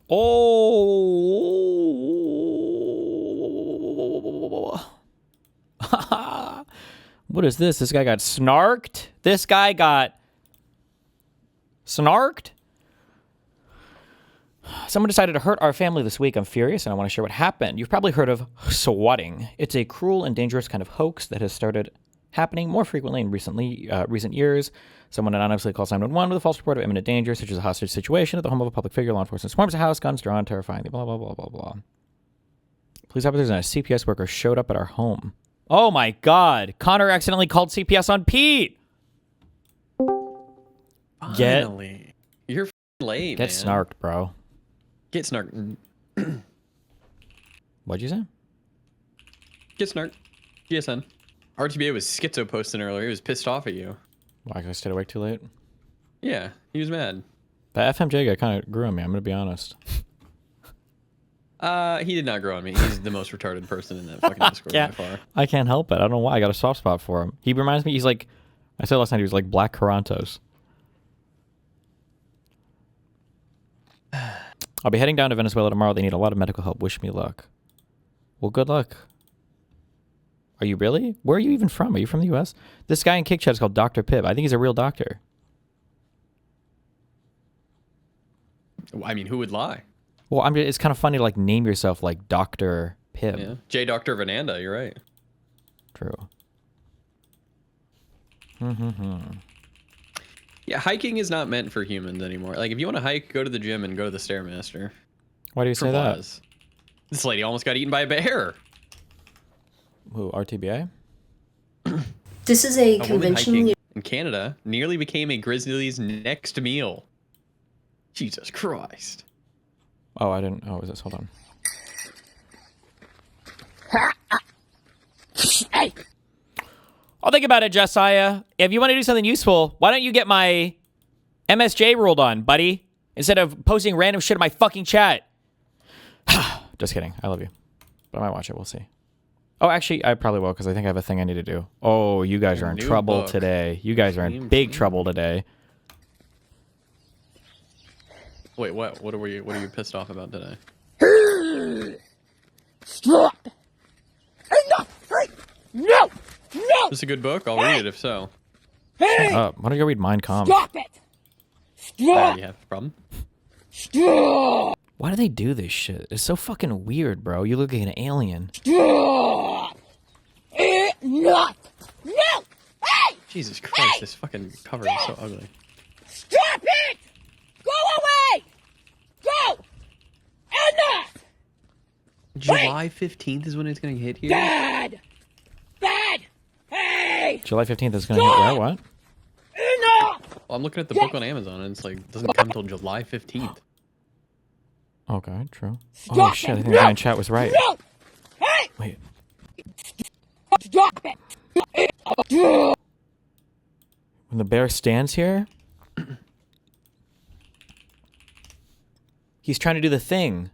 Oh. What is this? This guy got snarked? This guy got snarked? Someone decided to hurt our family this week. I'm furious and I want to share what happened. You've probably heard of swatting. It's a cruel and dangerous kind of hoax that has started happening more frequently in recent years. Someone anonymously calls 911 with a false report of imminent danger, such as a hostage situation at the home of a public figure. Law enforcement swarms the house, guns drawn, terrifying, blah, blah, blah, blah, blah. Police officers and a CPS worker showed up at our home. Oh my God. Connor accidentally called CPS on Pete. Finally. You're late, Get man. snarked, bro. Get snarked. What'd you say? Get snarked. GSN. RTBA was schizo posting earlier. He was pissed off at you. Why, 'cause I stayed awake too late? Yeah, he was mad. That FMJ guy kind of grew on me, I'm going to be honest. He did not grow on me. He's the most retarded person in that fucking Discord by far. I can't help it. I don't know why. I got a soft spot for him. He reminds me, he's like, I said last night, he was like Black Carantos. I'll be heading down to Venezuela tomorrow. They need a lot of medical help. Wish me luck. Well, good luck. Are you really? Where are you even from? Are you from the U.S.? This guy in Kick Chat is called Dr. Pip. I think he's a real doctor. I mean, who would lie? Well, it's kind of funny to like name yourself like Dr. Pip. Yeah. J. Dr. Vananda, you're right. True. Yeah, hiking is not meant for humans anymore. Like, if you want to hike, go to the gym and go to the Stairmaster. Why do you say that? Pause. This lady almost got eaten by a bear. Who, RTBA? This is a woman conventionally hiking in Canada nearly became a grizzly's next meal. Jesus Christ. Oh, I didn't. Oh, is this? Hold on. Hey. I'll think about it, Josiah. If you want to do something useful, why don't you get my MSJ ruled on, buddy? Instead of posting random shit in my fucking chat. Just kidding. I love you. But I might watch it. We'll see. Oh, actually, I probably will because I think I have a thing I need to do. Oh, you guys are in trouble today. You guys are in big trouble today. Wait, what? What are you pissed off about today? Stop! No! No! Is this a good book? I'll read it if so. Hey! Shut up. Why don't you go read Mein Kampf? Stop it! Stop! You have a problem? Stop! Why do they do this shit? It's so fucking weird, bro. You look like an alien. Stop! Not! No! Hey! Jesus Christ, this fucking cover is so ugly. Stop it! Go away! Go! Enough! July 15th is when it's gonna hit here? Bad! Bad! Hey! July 15th is going to hit where? What? Enough! Well, I'm looking at the book on Amazon and it's like, it doesn't come until July 15th. Okay, true. Stop Oh, shit. I it. think the guy in chat was right. No! Hey! Wait. Stop it! When the bear stands here, he's trying to do the thing.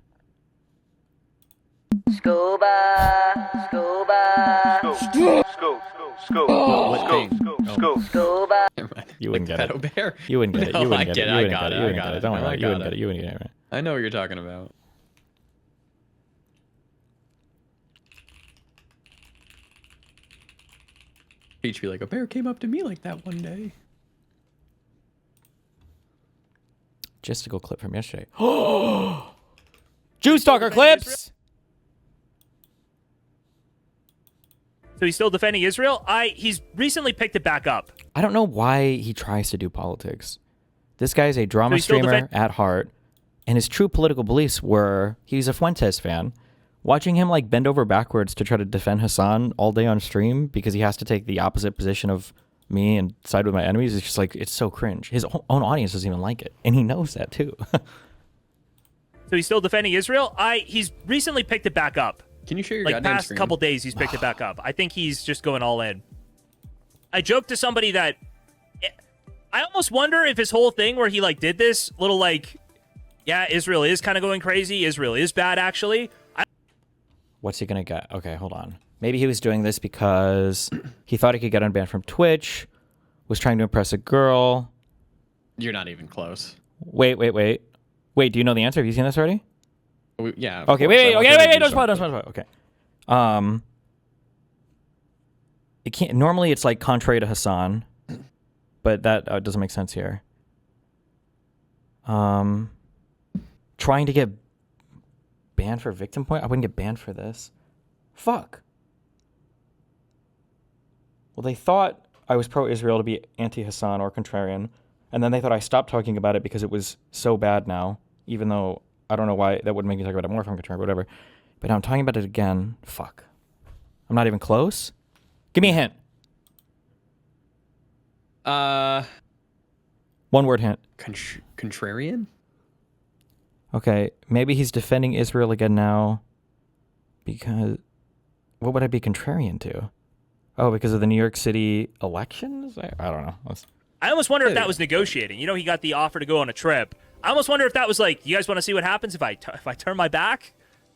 Scuba, scuba, What thing? scuba. Never mind. You wouldn't Like get the it. pedo bear? You wouldn't get it. No, You wouldn't I get get it. it. You I wouldn't got get it. it. You I wouldn't got get it. it. Don't worry No, about I it. You wouldn't got get it. You wouldn't get it. I know what you're talking about. Peach be like, a bear came up to me like that one day. Logistical clip from yesterday. Juice Talker clips! So he's still defending Israel? He's recently picked it back up. I don't know why he tries to do politics. This guy is a drama So he's still streamer at heart, and his true political beliefs were he's a Fuentes fan. Watching him like bend over backwards to try to defend Hasan all day on stream because he has to take the opposite position of me and side with my enemies is just like, it's so cringe. His own audience doesn't even like it, and he knows that too. So he's still defending Israel? He's recently picked it back up. Can you share your Like goddamn past screen? couple days, he's picked it back up. I think he's just going all in. I joked to somebody that I almost wonder if his whole thing where he like did this little like, yeah, Israel is kind of going crazy. Israel is bad, actually. What's he gonna get? Okay, hold on. Maybe he was doing this because he thought he could get unbanned from Twitch, was trying to impress a girl. You're not even close. Wait. Wait, do you know the answer? Have you seen this already? Yeah. of Okay, course. wait, I want okay, them to wait, do don't spoil, don't something. spoil. Okay. It can't. Normally, it's like contrary to Hasan, but that doesn't make sense here. Trying to get banned for victim point. I wouldn't get banned for this. Fuck. Well, they thought I was pro-Israel to be anti-Hasan or contrarian, and then they thought I stopped talking about it because it was so bad now, even though I don't know why that wouldn't make me talk about it more if I'm contrarian, but whatever. But now I'm talking about it again. Fuck. I'm not even close? Give me a hint. One word hint. Contrarian? Okay, maybe he's defending Israel again now because... What would I be contrarian to? Oh, because of the New York City elections? I don't know. I almost wonder if that was negotiating. You know, he got the offer to go on a trip. I almost wonder if that was like, you guys want to see what happens if I turn my back?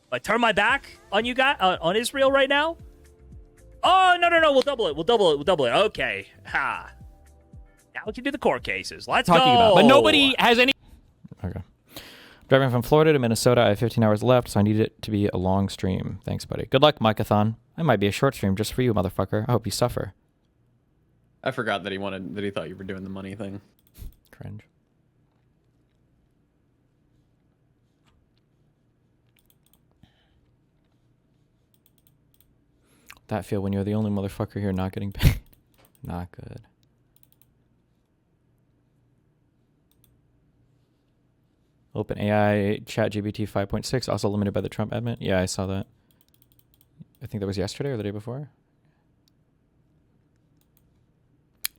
If I turn my back on you guys, on Israel right now? Oh, no, we'll double it. Okay. Ha. Now we can do the court cases. Let's Talking go. about, but nobody has any... Okay. Driving from Florida to Minnesota, I have 15 hours left, so I need it to be a long stream. Thanks, buddy. Good luck, Mike-a-thon. It might be a short stream just for you, motherfucker. I hope you suffer. I forgot that he thought you were doing the money thing. Cringe. That feel when you're the only motherfucker here not getting paid. Not good. OpenAI ChatGPT 5.6 also limited by the Trump admin. Yeah, I saw that. I think that was yesterday or the day before.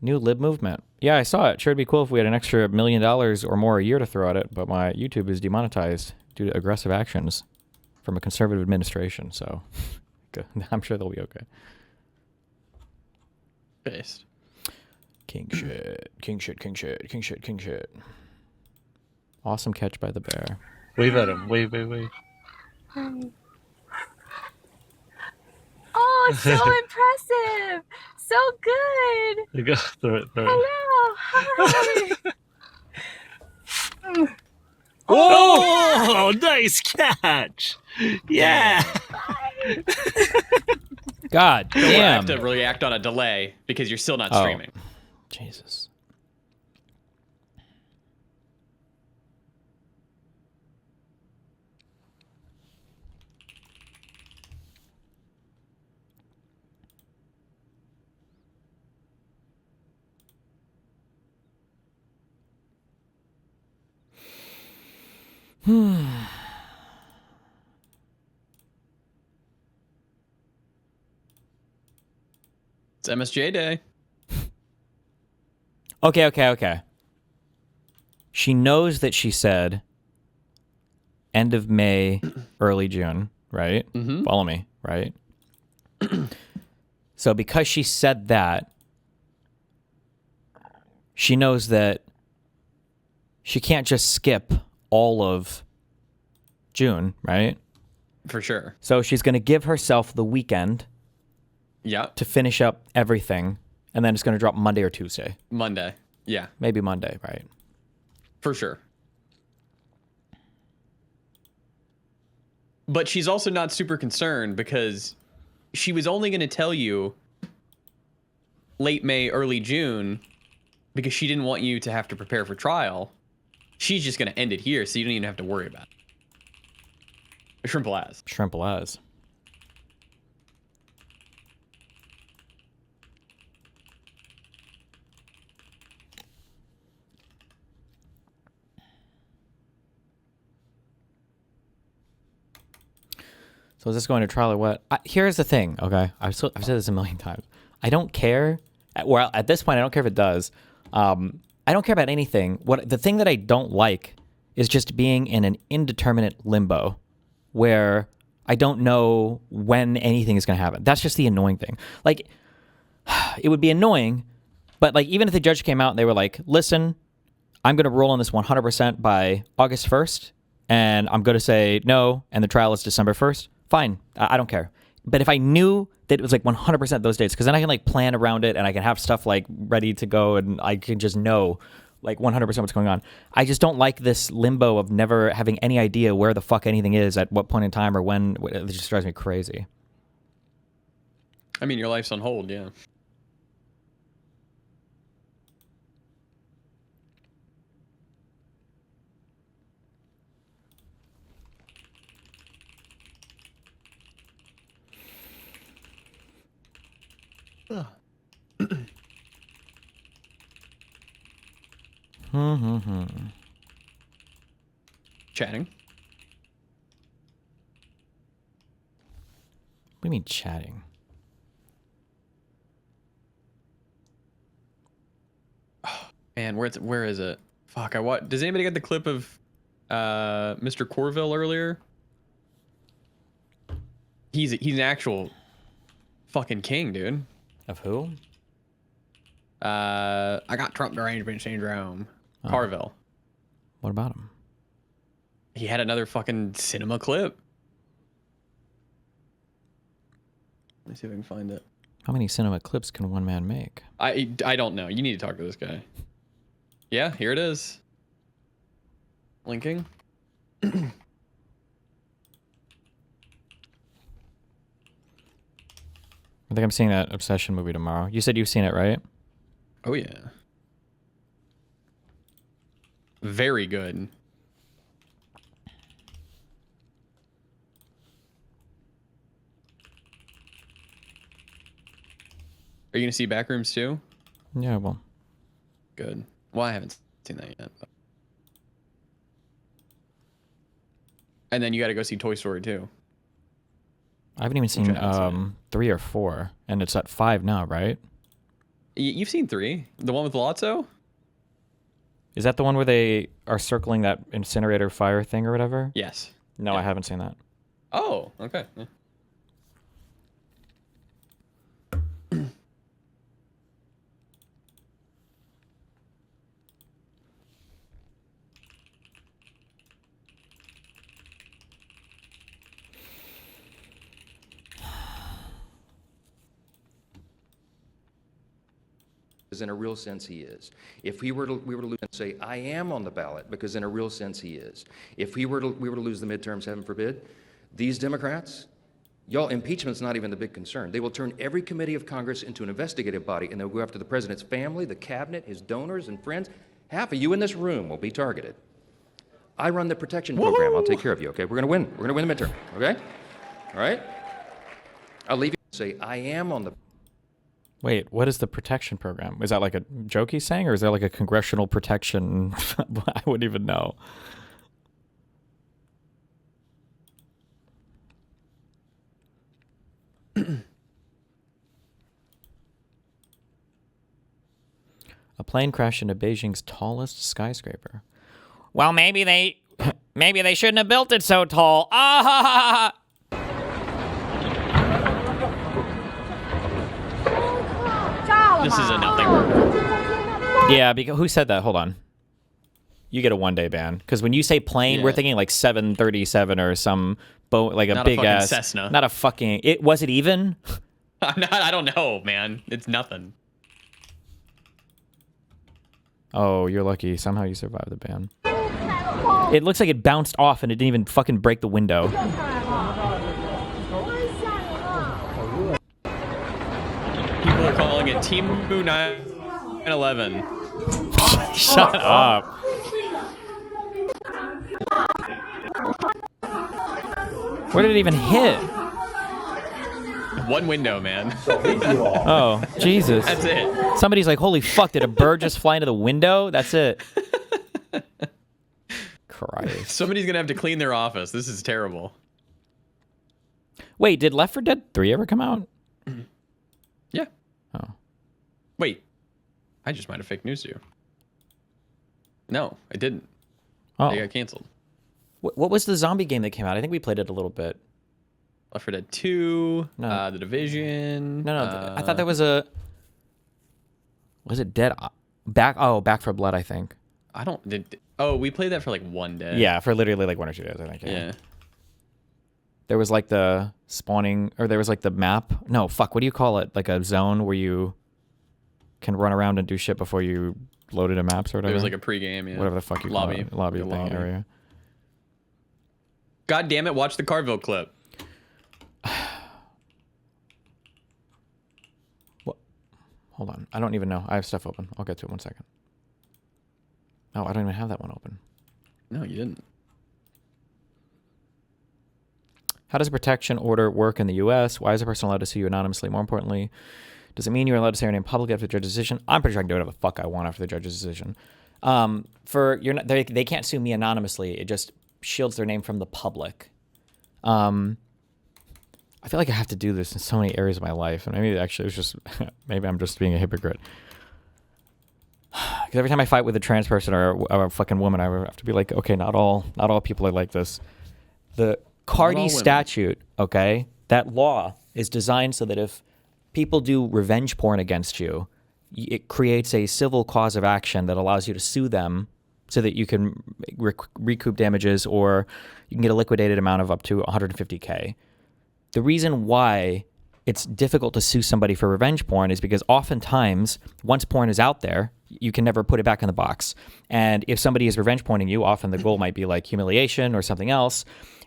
New lib movement. Yeah, I saw it. Sure, it'd be cool if we had an extra $1 million or more a year to throw at it, but my YouTube is demonetized due to aggressive actions from a conservative administration, so I'm sure they'll be okay. Based. King shit. King shit, king shit, king shit, king shit. Awesome catch by the bear. Wave at him. Wave. Oh, so impressive. So good. There you go. Throw it. Hello. Hi. Oh, nice catch. Yeah. God I have damn. to react on a delay because you're still not Oh. streaming. Jesus. It's MSJ Day. Okay. She knows that she said end of May, early June, right? Mm-hmm. Follow me, right? So because she said that, she knows that she can't just skip all of June, right? For sure. So she's going to give herself the weekend Yeah. to finish up everything, and then it's going to drop Monday or Tuesday. Monday. Yeah. Maybe Monday, right? For sure. But she's also not super concerned because she was only going to tell you late May, early June because she didn't want you to have to prepare for trial. She's just going to end it here, so you don't even have to worry about it. Shrimple as. Shrimple as. So is this going to trial or what? Here's the thing, okay? I've said this a million times. I don't care. Well, at this point, I don't care if it does. I don't care about anything. The thing that I don't like is just being in an indeterminate limbo where I don't know when anything is going to happen. That's just the annoying thing. Like, it would be annoying, but like even if the judge came out and they were like, listen, I'm going to rule on this 100% by August 1st, and I'm going to say no, and the trial is December 1st, fine. I don't care. But if I knew that it was like 100% those dates, because then I can like plan around it and I can have stuff like ready to go and I can just know like 100% what's going on. I just don't like this limbo of never having any idea where the fuck anything is at what point in time or when. It just drives me crazy. I mean, your life's on hold, yeah. Chatting. What do you mean chatting? Man, where is it? Fuck, does anybody get the clip of Mr. Corville earlier? He's an actual fucking king, dude. Of who? I got Trump derangement syndrome. Carville. What about him? He had another fucking cinema clip. Let me see if I can find it. How many cinema clips can one man make? I don't know. You need to talk to this guy. Yeah, here it is. Linking. I think I'm seeing that Obsession movie tomorrow. You said you've seen it, right? Oh yeah. Very good. Are you gonna see Backrooms too? Yeah, well. Good. Well, I haven't seen that yet. But... And then you got to go see Toy Story 2. I haven't even seen 3 or 4, and it's at 5 now, right? You've seen 3? The one with Lotso? Is that the one where they are circling that incinerator fire thing or whatever? Yes. No, Yeah. I haven't seen that. Oh, okay. Yeah. In a real sense, he is. If we were to lose and say, I am on the ballot, because in a real sense, he is. If we were to lose the midterms, heaven forbid, these Democrats, y'all, impeachment's not even the big concern. They will turn every committee of Congress into an investigative body, and they'll go after the president's family, the cabinet, his donors and friends. Half of you in this room will be targeted. I run the protection program. I'll take care of you, okay? We're going to win. We're going to win the midterm, okay? All right? I'll leave you and say, I am on the... Wait, what is the protection program? Is that like a joke he's saying, or is that like a congressional protection? I wouldn't even know. A plane crashed into Beijing's tallest skyscraper. Well, maybe they shouldn't have built it so tall. Ah! Ha, ha, ha. This is a nothing burger. Yeah, because who said that? Hold on. You get a 1-day ban because when you say plane, we're thinking like 737 or some boat, like a big ass Cessna. Not a fucking. Was it even? I don't know, man. It's nothing. Oh, you're lucky. Somehow you survived the ban. It looks like it bounced off and it didn't even fucking break the window. People are calling it Timu 9/11. Shut up. Where did it even hit? One window, man. Oh, Jesus. That's it. Somebody's like, holy fuck, did a bird just fly into the window? That's it. Christ. Somebody's gonna have to clean their office. This is terrible. Wait, did Left 4 Dead 3 ever come out? Yeah. Oh. Wait. I just might have fake news to you. No, I didn't. Oh. They got canceled. What was the zombie game that came out? I think we played it a little bit. Left 4 Dead 2, No. The Division. No, I thought there was a... Was it Dead... Back for Blood, I think. We played that for like 1 day. Yeah, for literally like 1 or 2 days, I think. Yeah. There was like the spawning... Or there was like the map. No, fuck, what do you call it? Like a zone where you can run around and do shit before you loaded in maps or whatever. It was like a pregame, yeah. Whatever the fuck you call lobby. it. Lobby thing Lobby. area. God damn it, watch the Carville clip. What? Hold on. I don't even know. I have stuff open. I'll get to it 1 second. Oh, I don't even have that one open. No, you didn't. How does a protection order work in the U.S.? Why is a person allowed to sue you anonymously? More importantly, does it mean you're allowed to say your name publicly after the judge's decision? I'm pretty sure I can do whatever the fuck I want after the judge's decision. They can't sue me anonymously. It just shields their name from the public. I feel like I have to do this in so many areas of my life, and maybe actually it's just maybe I'm just being a hypocrite. Because every time I fight with a trans person or a fucking woman, I have to be like, okay, not all people are like this. The Cardi statute, okay, that law is designed so that if people do revenge porn against you, it creates a civil cause of action that allows you to sue them so that you can recoup damages, or you can get a liquidated amount of up to $150K. The reason why it's difficult to sue somebody for revenge porn is because oftentimes, once porn is out there, you can never put it back in the box. And if somebody is revenge porning you, often the goal might be like humiliation or something else.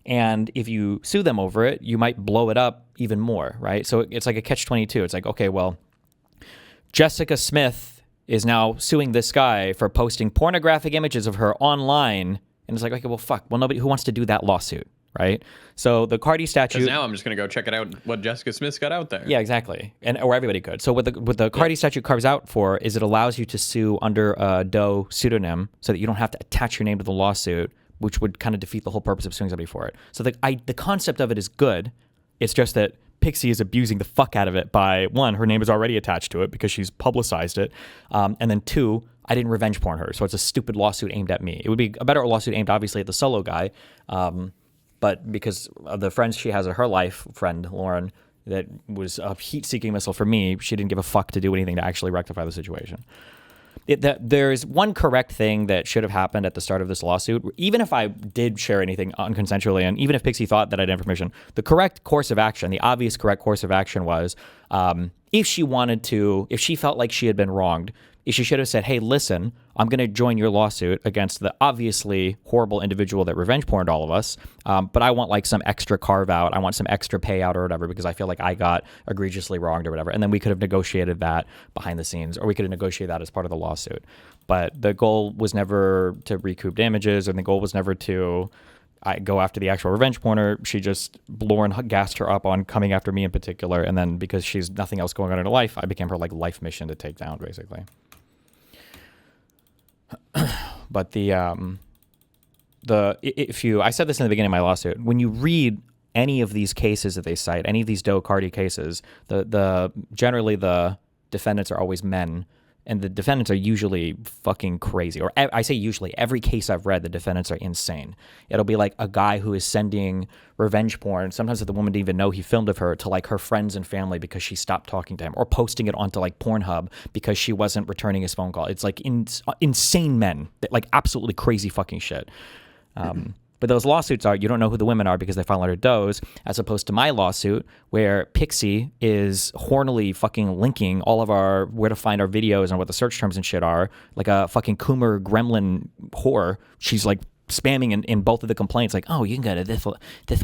And if you sue them over it, you might blow it up even more, right? So it's like a catch-22. It's like, okay, well, Jessica Smith is now suing this guy for posting pornographic images of her online. And it's like, okay, well, fuck. Well, nobody who wants to do that lawsuit, right? So the Cardi statute. Because now I'm just going to go check it out, what Jessica Smith's got out there. Yeah, exactly. Or everybody could. So what the Cardi statute carves out for is it allows you to sue under a Doe pseudonym so that you don't have to attach your name to the lawsuit, which would kind of defeat the whole purpose of suing somebody for it. So the concept of it is good. It's just that Pixie is abusing the fuck out of it by, one, her name is already attached to it because she's publicized it. And then two, I didn't revenge porn her. So it's a stupid lawsuit aimed at me. It would be a better lawsuit aimed, obviously, at the solo guy. But because of the friends she has in her life, friend Lauren, that was a heat-seeking missile for me, she didn't give a fuck to do anything to actually rectify the situation. There's one correct thing that should have happened at the start of this lawsuit. Even if I did share anything unconsensually, and even if Pixie thought that I had information, the correct course of action, the obvious correct course of action was if she felt like she had been wronged, she should have said, hey, listen, I'm going to join your lawsuit against the obviously horrible individual that revenge porned all of us, but I want like some extra carve out. I want some extra payout or whatever because I feel like I got egregiously wronged or whatever. And then we could have negotiated that behind the scenes, or we could have negotiated that as part of the lawsuit. But the goal was never to recoup damages, and the goal was never to go after the actual revenge porner. Lauren gassed her up on coming after me in particular, and then because she's nothing else going on in her life, I became her like life mission to take down, basically. But I said this in the beginning of my lawsuit, when you read any of these cases that they cite, any of these Doe Cardi cases, generally the defendants are always men, and the defendants are usually fucking crazy. Or I say usually, every case I've read, the defendants are insane. It'll be like a guy who is sending revenge porn, sometimes that the woman didn't even know he filmed of her, to like her friends and family because she stopped talking to him, or posting it onto like Pornhub because she wasn't returning his phone call. It's like insane men, like absolutely crazy fucking shit. But those lawsuits you don't know who the women are because they file under Doe's, as opposed to my lawsuit where Pixie is hornily fucking linking all of our where to find our videos and what the search terms and shit are, like a fucking Coomer gremlin whore. She's like spamming in both of the complaints, like, oh, you can go to this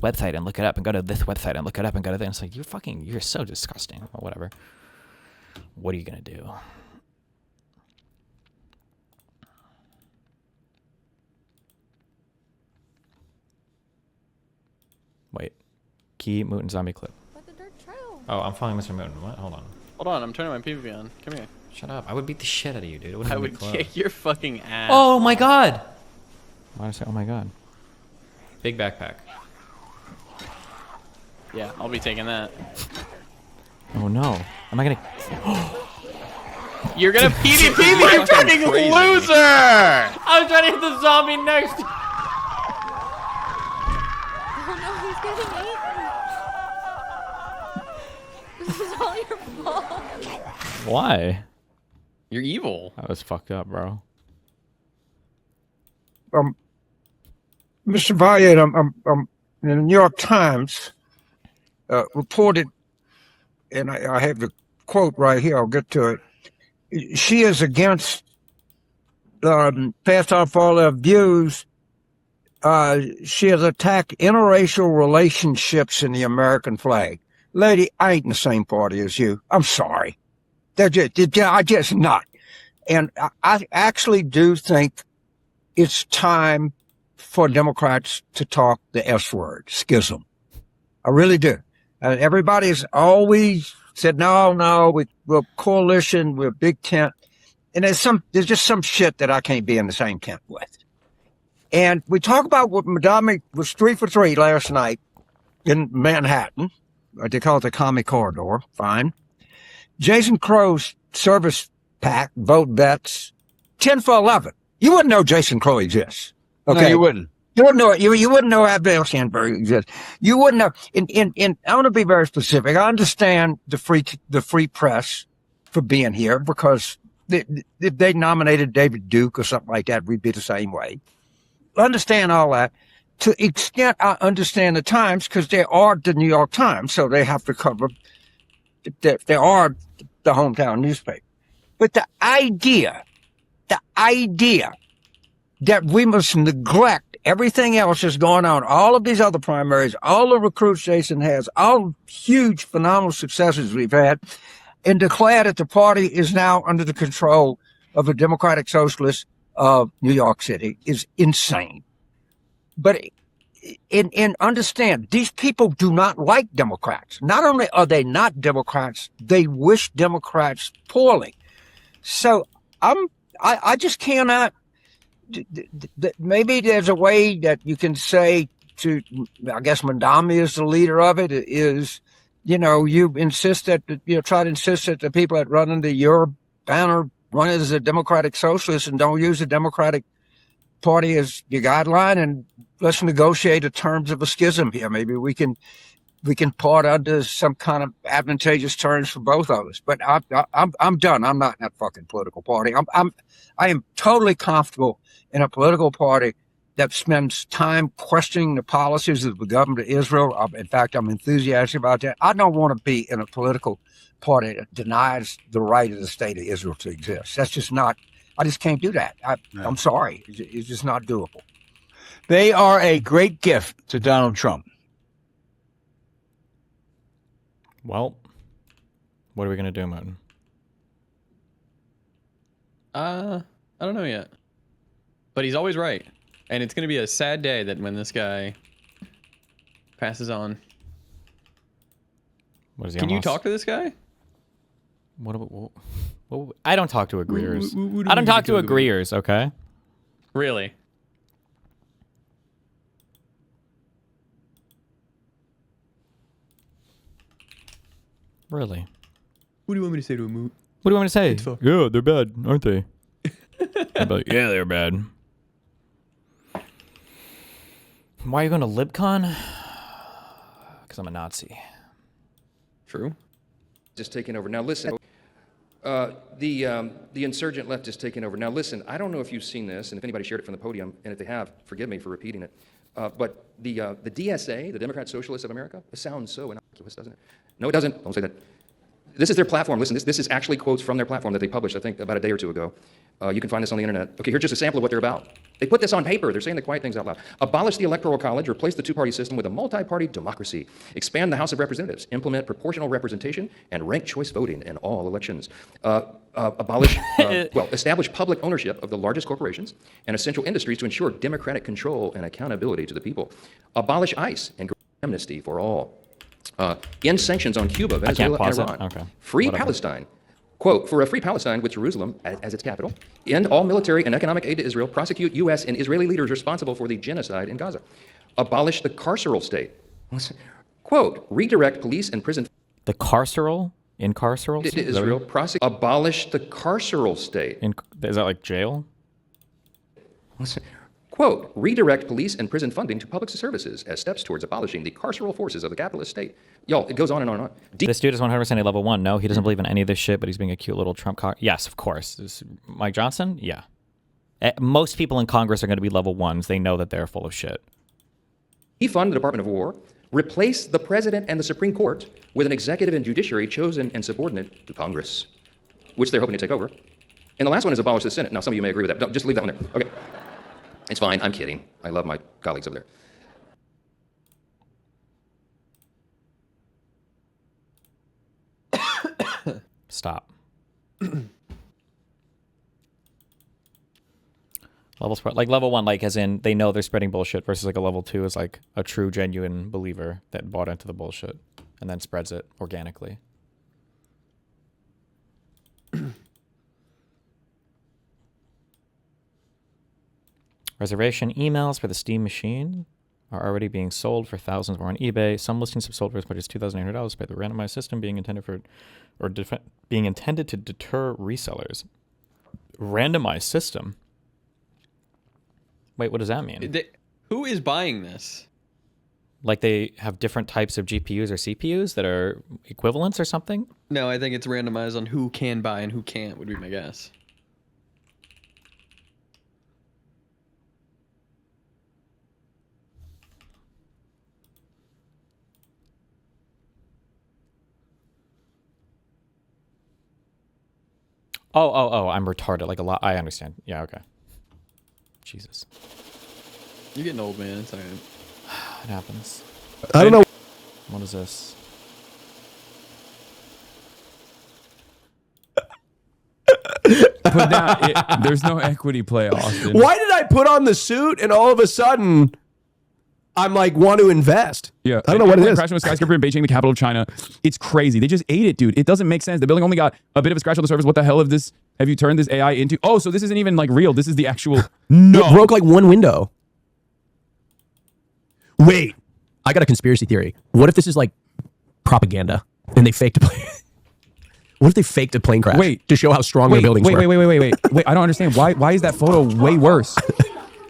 website and look it up, and go to this website and look it up, and go to this. And it's like, you're so disgusting, or whatever. What are you gonna do? Wait. Key Mutant Zombie clip. But the dirt trail. Oh, I'm following Mr. Mutant. What? Hold on. Hold on, I'm turning my PvP on. Come here. Shut up. I would beat the shit out of you, dude. It wouldn't I even be would close. kick your fucking ass. Oh my god! Why did I say, oh my god? Big backpack. Yeah, I'll be taking that. Oh no. Am I gonna... You're gonna PvP me, you fucking loser! I was trying to hit the zombie next. Oh no, he's getting eaten. This is all your fault. Why? You're evil. That was fucked up, bro. Mr. Valiant, in the New York Times reported, and I have the quote right here. I'll get to it. She is against passed off all her views, she has attacked interracial relationships in the American flag. Lady, I ain't in the same party as you. I'm sorry. I just not. And I actually do think it's time for Democrats to talk the S word, schism. I really do. Everybody's always said, no, we're coalition, we're big tent. And there's just some shit that I can't be in the same tent with. And we talk about what Madame was 3 for 3 last night in Manhattan. They call it the Commie Corridor. Fine. Jason Crow's service pack, vote bets, 10 for 11. You wouldn't know Jason Crow exists. Okay. No, you wouldn't. You wouldn't know it. You wouldn't know Abdel Sandberg exists. You wouldn't know. I want to be very specific. I understand the free press for being here because if they nominated David Duke or something like that, we'd be the same way. I understand all that. To the extent I understand the Times, because they are the New York Times, so they have to cover. They are the hometown newspaper. But the idea that we must neglect everything else that's going on, all of these other primaries, all the recruits Jason has, all huge, phenomenal successes we've had, and declare that the party is now under the control of the Democratic Socialists of New York City is insane. But understand, these people do not like Democrats. Not only are they not Democrats, they wish Democrats poorly. So I just cannot. Maybe there's a way that you can say to, I guess Mandami is the leader of it, is, you insist that, try to insist that the people that run under your banner run as a Democratic Socialist and don't use the Democratic Party as your guideline, and let's negotiate the terms of a schism here. Maybe we can part under some kind of advantageous terms for both of us. But I'm done. I'm not in that fucking political party. I am totally comfortable in a political party that spends time questioning the policies of the government of Israel. In fact, I'm enthusiastic about that. I don't want to be in a political party that denies the right of the state of Israel to exist. That's just not. I just can't do that. I'm sorry. It's just not doable. They are a great gift to Donald Trump. Well, what are we going to do, Martin? I don't know yet. But he's always right. And it's going to be a sad day that when this guy passes on. What is he? Can you talk to this guy? I don't talk to agreeers. I don't talk to agreeers, okay? Really? Really? What do you want me to say to him? What do you want me to say? Yeah, they're bad, aren't they? I'm like, yeah, they're bad. Why are you going to LibCon? Because I'm a Nazi. True. Just taking over. Now listen, the insurgent left is taking over. Now listen, I don't know if you've seen this, and if anybody shared it from the podium, and if they have, forgive me for repeating it. But the DSA, the Democrat Socialists of America, it sounds so innocuous, doesn't it? No, it doesn't. Don't say that. This is their platform. Listen, this is actually quotes from their platform that they published, I think, about a day or two ago. You can find this on the internet. Okay, here's just a sample of what they're about. They put this on paper. They're saying the quiet things out loud. Abolish the Electoral College, replace the two-party system with a multi-party democracy, expand the House of Representatives, implement proportional representation, and ranked choice voting in all elections. Establish public ownership of the largest corporations and essential industries to ensure democratic control and accountability to the people. Abolish ICE and amnesty for all. End sanctions on Cuba, Venezuela, and Iran. Okay. Free Palestine. Quote, for a free Palestine with Jerusalem as its capital, end all military and economic aid to Israel, prosecute U.S. and Israeli leaders responsible for the genocide in Gaza. Abolish the carceral state. Quote, redirect police and prison. The carceral? Incarceral? To Israel, abolish the carceral state. Is that like jail? Quote, redirect police and prison funding to public services as steps towards abolishing the carceral forces of the capitalist state. Y'all, it goes on and on and on. This dude is 100% a level 1. No, he doesn't believe in any of this shit, but he's being a cute little Trump Yes, of course. Mike Johnson? Yeah. Most people in Congress are going to be level 1s. They know that they're full of shit. Defund the Department of War, replace the president and the Supreme Court with an executive and judiciary chosen and subordinate to Congress, which they're hoping to take over. And the last one is abolish the Senate. Now, some of you may agree with that. Don't, just leave that one there. Okay. It's fine. I'm kidding. I love my colleagues over there. Stop. Like level 1, like as in they know they're spreading bullshit, versus like a level 2 is like a true, genuine believer that bought into the bullshit and then spreads it organically. Reservation emails for the Steam machine are already being sold for thousands more on eBay. Some listings have sold for as much as $2,800 by the randomized system being intended to deter resellers. Randomized system? Wait, what does that mean? Who is buying this? Like they have different types of GPUs or CPUs that are equivalents or something? No, I think it's randomized on who can buy and who can't, would be my guess. Oh, I'm retarded. Like a lot. I understand. Yeah, okay. Jesus. You're getting old, man. It's all right. It happens. I don't know. What is this? But that, there's no equity play, Austin. Why did I put on the suit and all of a sudden I'm like, want to invest? Yeah. I don't know what it is. Crashing a skyscraper in Beijing, the capital of China. It's crazy. They just ate it, dude. It doesn't make sense. The building only got a bit of a scratch on the surface. What the hell have you turned this AI into? Oh, so this isn't even like real. This is the actual. No. It broke like one window. Wait, I got a conspiracy theory. What if this is like propaganda and they faked a plane? What if they faked a plane crash? Wait. To show how strong their buildings were? Wait, I don't understand. Why is that photo way worse?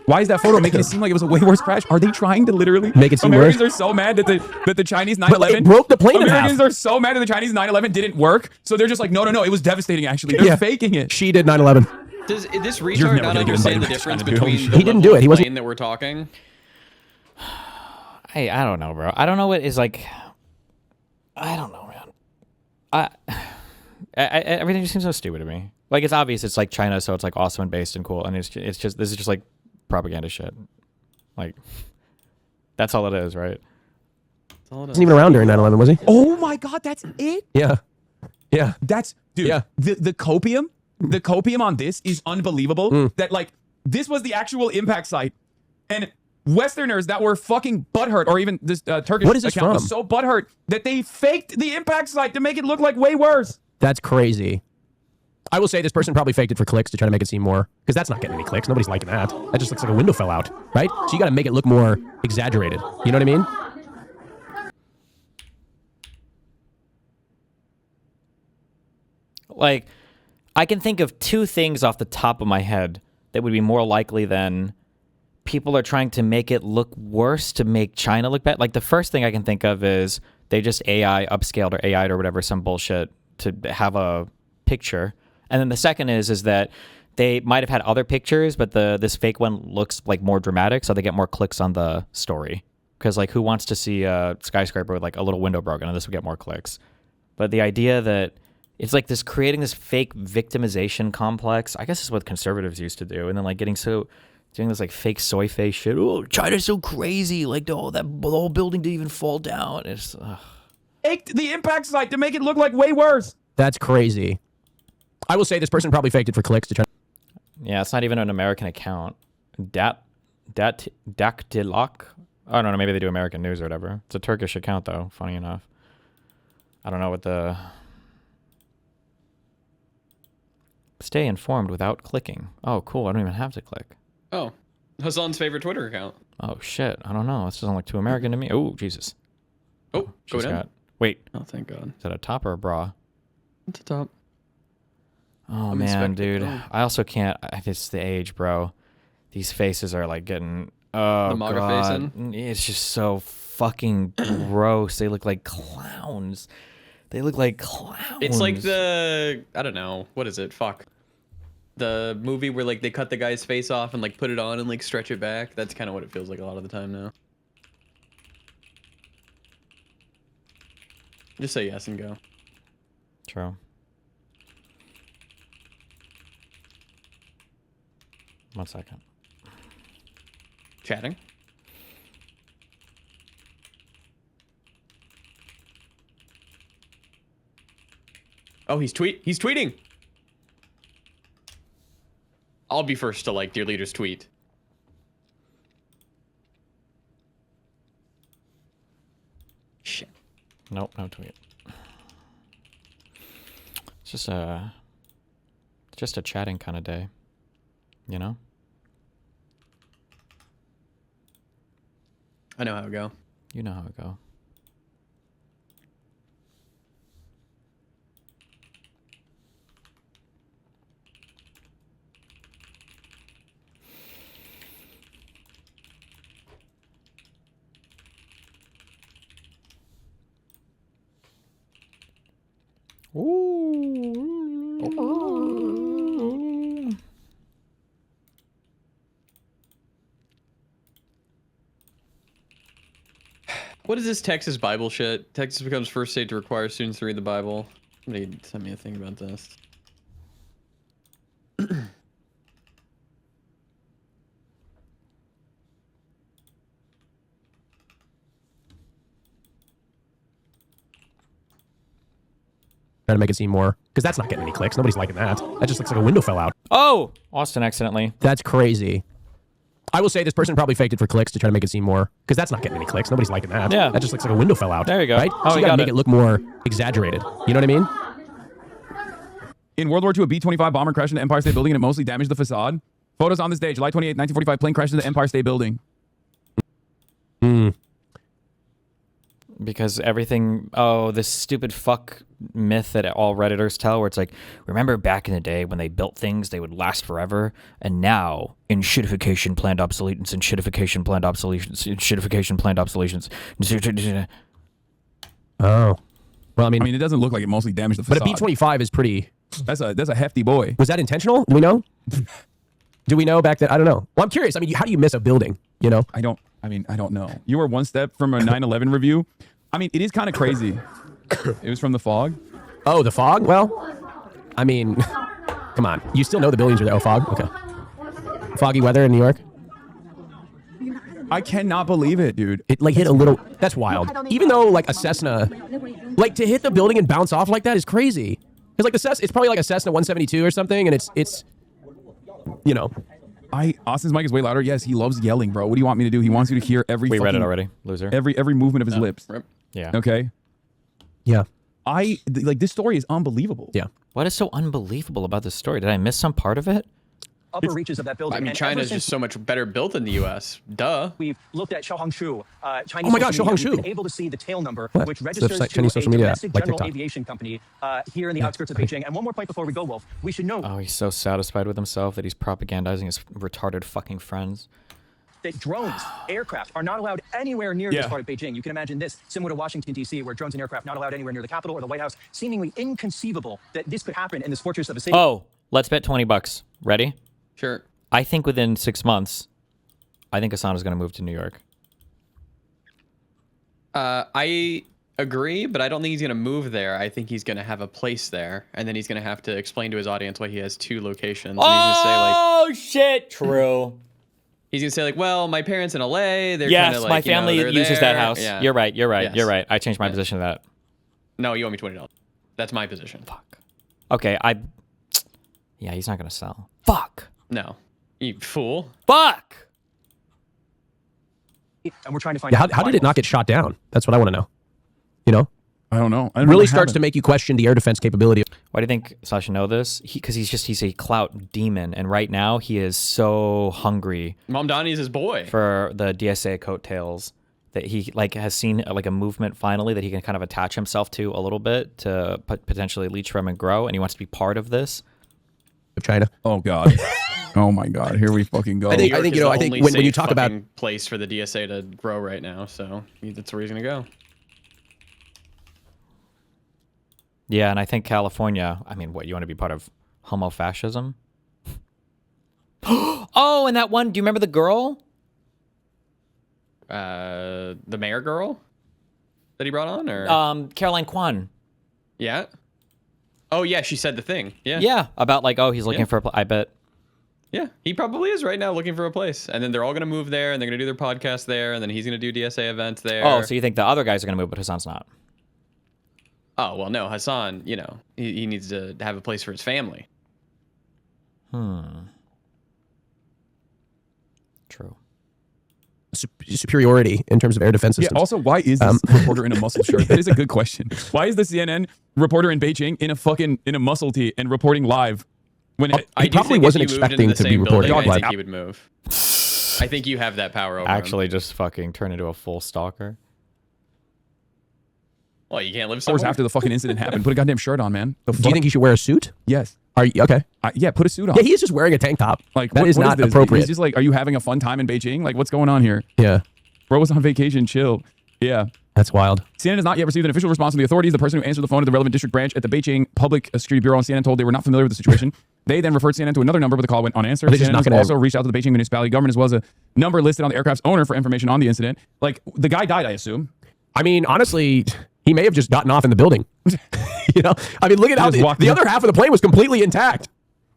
Why is that photo making it seem like it was a way worse crash? Are they trying to literally make it seem Americans worse? are so mad that the Chinese 9/11 it broke the plane in half. Americans are so mad that the Chinese 9/11 didn't work, so they're just like, no, it was devastating. Actually, they're faking it. She did 9/11. Does this retard not understand the difference between the he didn't do it. He wasn't that we're talking? Hey, I don't know, bro. I don't know what is like. I don't know, man. Everything just seems so stupid to me. Like it's obvious it's like China, so it's like awesome and based and cool, and it's just this is just like propaganda shit. Like that's all it is, right? That's all it is. Wasn't even around during 9/11, was he? Oh my God, that's it. Yeah. That's dude. Yeah. The copium on this is unbelievable. That like this was the actual impact site, and Westerners that were fucking butthurt, or even this Turkish What is this account was from? so butthurt that they faked the impact site to make it look like way worse. That's crazy. I will say this person probably faked it for clicks to try to make it seem more, because that's not getting any clicks. Nobody's liking that. That just looks like a window fell out, right? So you got to make it look more exaggerated. You know what I mean? Like, I can think of two things off the top of my head that would be more likely than people are trying to make it look worse to make China look bad. Like, the first thing I can think of is they just AI upscaled or AI'd or whatever, some bullshit to have a picture. And then the second is that they might have had other pictures, but this fake one looks like more dramatic, so they get more clicks on the story. Because like, who wants to see a skyscraper with like a little window broken? And this would get more clicks. But the idea that it's like this creating this fake victimization complex, I guess is what conservatives used to do, and then like doing this like fake soy face shit. Oh, China's so crazy! Like the whole building didn't even fall down. It's Faked the impact site to make it look like way worse. That's crazy. I will say this person probably faked it for clicks to try. Yeah, it's not even an American account. Daktilok. I don't know. Maybe they do American news or whatever. It's a Turkish account though. Funny enough. I don't know what the. Stay informed without clicking. Oh, cool. I don't even have to click. Oh, Hasan's favorite Twitter account. Oh shit. I don't know. This doesn't look too American to me. Oh Jesus. Oh, go down. Wait. Oh, thank God. Is that a top or a bra? It's a top. Oh I'm man, inspecting. dude. Oh. I also can't. It's the age, bro. These faces are like getting. Oh The MAGA God. facing? It's just so fucking gross. They look like clowns. It's like the, I don't know, what is it? Fuck. The movie where like they cut the guy's face off and like put it on and like stretch it back. That's kind of what it feels like a lot of the time now. Just say yes and go. True. 1 second. Chatting. Oh, he's tweeting. I'll be first to like dear leader's tweet. Shit. Nope, no tweet. It's just a chatting kind of day, you know? I know how it go. You know how it go. Ooh. What is this Texas Bible shit? Texas becomes first state to require students to read the Bible. Somebody sent me a thing about this. Trying to make it seem more, because that's not getting any clicks. Nobody's liking that. That just looks like a window fell out. Oh! Austin accidentally. That's crazy. I will say this person probably faked it for clicks to try to make it seem more, because that's not getting any clicks. Nobody's liking that. Yeah. That just looks like a window fell out. There you go. Right? Oh, So you you gotta got make it look more exaggerated. You know what I mean? In World War II, a B-25 bomber crashed into the Empire State Building and it mostly damaged the facade. Photos on this day, July 28, 1945, plane crashed into the Empire State Building. Hmm. Because everything, this stupid fuck myth that all Redditors tell, where it's like, remember back in the day when they built things, they would last forever, and now in shitification, planned obsolescence, and shitification, planned obsolescence, and shitification, planned obsolescence. Oh. Well, I mean, it doesn't look like it mostly damaged the but facade. a B-25 is pretty... That's a hefty boy. Was that intentional? Do we know? Do we know back then? I don't know. Well, I'm curious. I mean, how do you miss a building, you know? I don't know. You were one step from a 9/11 review. I mean, it is kind of crazy. It was from the fog. Oh, the fog? Well, I mean, come on. You still know the buildings are there. Oh, fog? Okay. Foggy weather in New York? I cannot believe it, dude. It like hit a little... That's wild. Even though like a Cessna... Like to hit the building and bounce off like that is crazy. Because like the Cessna... It's probably like a Cessna 172 or something, and it's you know... Austin's mic is way louder. Yes, he loves yelling, bro. What do you want me to do? He wants you to hear every We read it already, loser. Every movement of his lips. Yeah. Okay? Yeah. This story is unbelievable. Yeah. What is so unbelievable about this story? Did I miss some part of it? Upper reaches of that building. I mean, And China's ever just since so much better built than the U.S. Duh. We've looked at Xiaohongshu, Chinese Oh my God, social media. Xiaohongshu. We've been able to see the tail number, What? which So registers it's to Chinese a social media, domestic like general TikTok. aviation company here in the outskirts of Beijing. And one more point before we go, Wolf. We should know Oh, he's so satisfied with himself that he's propagandizing his retarded fucking friends. that drones, aircraft, are not allowed anywhere near this part of Beijing. You can imagine this, similar to Washington, D.C., where drones and aircraft not allowed anywhere near the Capitol or the White House. Seemingly inconceivable that this could happen in this fortress of a city. Oh, let's bet $20. Ready? Sure. I think within 6 months, I think Hasan is going to move to New York. I agree, but I don't think he's going to move there. I think he's going to have a place there, and then he's going to have to explain to his audience why he has 2 locations. And he's going to say, like, Oh, shit. True. he's going to say, like, well, my parents in LA, they're Yes, kind of like, my you know, family they're uses that there. house. Yeah. You're right. Yes. You're right. I changed my position to that. No, you owe me $20. That's my position. Fuck. Okay, yeah, he's not going to sell. Fuck. No. You fool. Fuck. And we're trying to find Yeah, out how did it not get shot down? That's what I want to know. You know? I don't know. Really starts to make you question the air defense capability. Why do you think Sasha know this? Because he's a clout demon, and right now he is so hungry. Mom Donnie's his boy. For the DSA coattails that he like has seen like a movement finally that he can kind of attach himself to a little bit to potentially leech from and grow, and he wants to be part of this. Of China. Oh God. Oh my God. Here we fucking go. I think New York you is know. the I think only when you safe talk about fucking place for the DSA to grow right now, so that's where he's gonna go. Yeah, and I think California. I mean, what you want to be part of homofascism? Oh, and that one. Do you remember the girl? The mayor girl that he brought on, or Caroline Kwan. yeah. Oh yeah, she said the thing. Yeah. Yeah, about like, oh, he's looking Yeah. for. I bet Yeah, he probably is right now looking for a place. And then they're all going to move there, and they're going to do their podcast there, and then he's going to do DSA events there. Oh, so you think the other guys are going to move, but Hassan's not? Oh, well, no, Hasan, you know, he needs to have a place for his family. True. Superiority in terms of air defense systems. Yeah, also, why is this reporter in a muscle shirt? That is a good question. Why is the CNN reporter in Beijing in a muscle tee and reporting live? When he probably wasn't expecting to be reporting I live. think he would move. I think you have that power over Actually, him. just fucking turn into a full stalker. Well, you can't live Hours somewhere. after the fucking incident happened, put a goddamn shirt on, man. Do you think he should wear a suit? Yes. Are you okay? Yeah, put a suit on. Yeah, he's just wearing a tank top. Like that what, is what not this? appropriate. He's just like, are you having a fun time in Beijing? Like, what's going on here? Yeah. Bro was on vacation. Chill. Yeah. That's wild. CNN has not yet received an official response from the authorities. The person who answered the phone at the relevant district branch at the Beijing Public Security Bureau on CNN told they were not familiar with the situation. They then referred CNN to another number, but the call went unanswered. They just CNN not has gonna- also reached out to the Beijing municipality government as well as a number listed on the aircraft's owner for information on the incident. Like, the guy died, I assume. I mean, honestly, he may have just gotten off in the building. You know? I mean, look at how the other half of the plane was completely intact.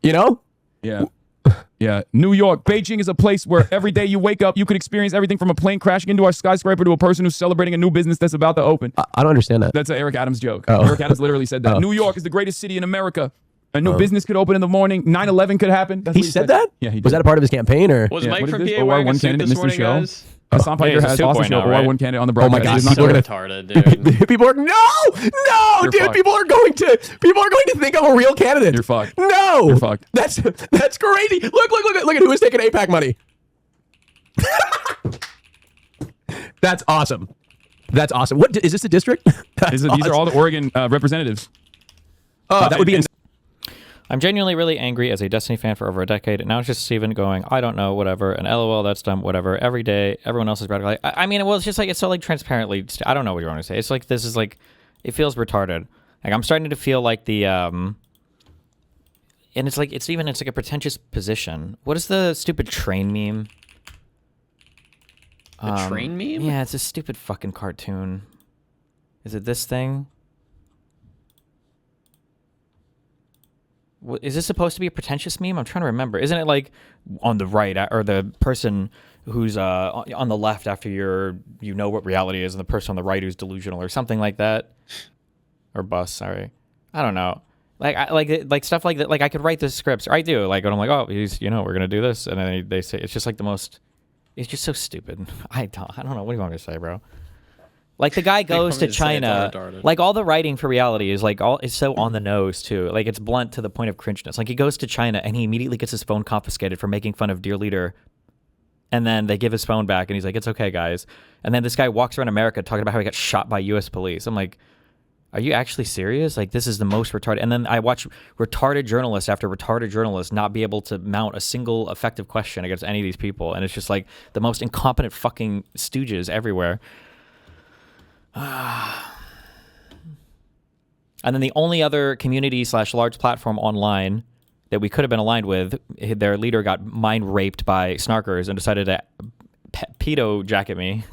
You know? Yeah. Yeah. New York, Beijing is a place where every day you wake up, you could experience everything from a plane crashing into a skyscraper to a person who's celebrating a new business that's about to open. I don't understand that. That's an Eric Adams joke. Oh. Eric Adams literally said that. Oh. New York is the greatest city in America. A new business could open in the morning. 9/11 could happen. That's He what said that? Yeah, he did. Was that a part of his campaign or? Was Yeah, Mike what from is this? PA wearing a OR1 suit candidate this missed the morning, show. guys? Hassan Yeah, Piker he's a has suit Austin boy show. now, right? OR1 candidate on the Oh my broadcast. God, He's not people are gonna- Retarded, dude. People are no, You're dude. fucked. People are going to think I'm a real candidate. You're fucked. No, You're fucked. That's crazy. Look at who is taking APAC money. That's awesome. That's awesome. What is this a district? These are all the Oregon representatives. Oh, that would be. I'm genuinely really angry as a Destiny fan for over a decade, and now it's just Steven going, I don't know, whatever, and LOL, that's dumb, whatever. Every day, everyone else is radical. I mean, well, it's just like, it's so like transparently, I don't know what you want to say. It's like, this is like, it feels retarded. Like, I'm starting to feel like the, and it's like, it's like a pretentious position. What is the stupid train meme? The train meme? Yeah, it's a stupid fucking cartoon. Is it this thing? Is this supposed to be a pretentious meme? I'm trying to remember. Isn't it like on the right or the person who's on the left after you know what reality is, and the person on the right who's delusional or something like that? Or bus, sorry. I don't know. Like stuff like that. Like I could write the scripts, or I do. Like when I'm like, oh, we're gonna do this, and then they say it's just like the most. It's just so stupid. I don't know. What do you want me to say, bro? Like the guy goes to China. Like all the writing for reality is like it's so on the nose too. Like it's blunt to the point of cringeness. Like he goes to China and he immediately gets his phone confiscated for making fun of Dear Leader. And then they give his phone back and he's like, it's okay, guys. And then this guy walks around America talking about how he got shot by U.S. police. I'm like, are you actually serious? Like this is the most retarded. And then I watch retarded journalists after retarded journalists not be able to mount a single effective question against any of these people. And it's just like the most incompetent fucking stooges everywhere. And then the only other community / large platform online that we could have been aligned with, their leader got mind raped by snarkers and decided to pedo jacket me.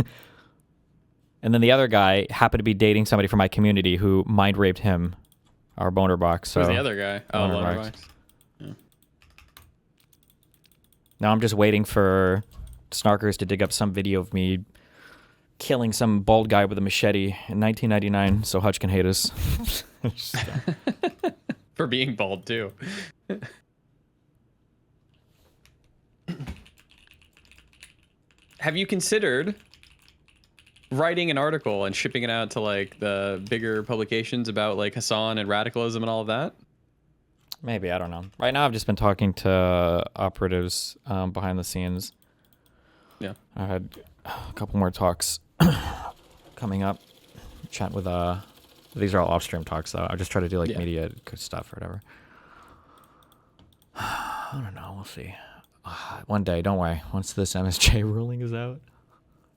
And then the other guy happened to be dating somebody from my community who mind raped him, our boner box. So Who's the other guy? Oh, boner Boner box. Box. Yeah. Now I'm just waiting for snarkers to dig up some video of me killing some bald guy with a machete in 1999 so Hutch can hate us. For being bald, too. Have you considered writing an article and shipping it out to like the bigger publications about like Hasan and radicalism and all of that? Maybe, I don't know. Right now I've just been talking to operatives behind the scenes. Yeah. I had a couple more talks coming up. Chat with these are all off-stream talks though. I just try to do like media stuff or whatever. I don't know. We'll see. One day, don't worry. Once this MSJ ruling is out,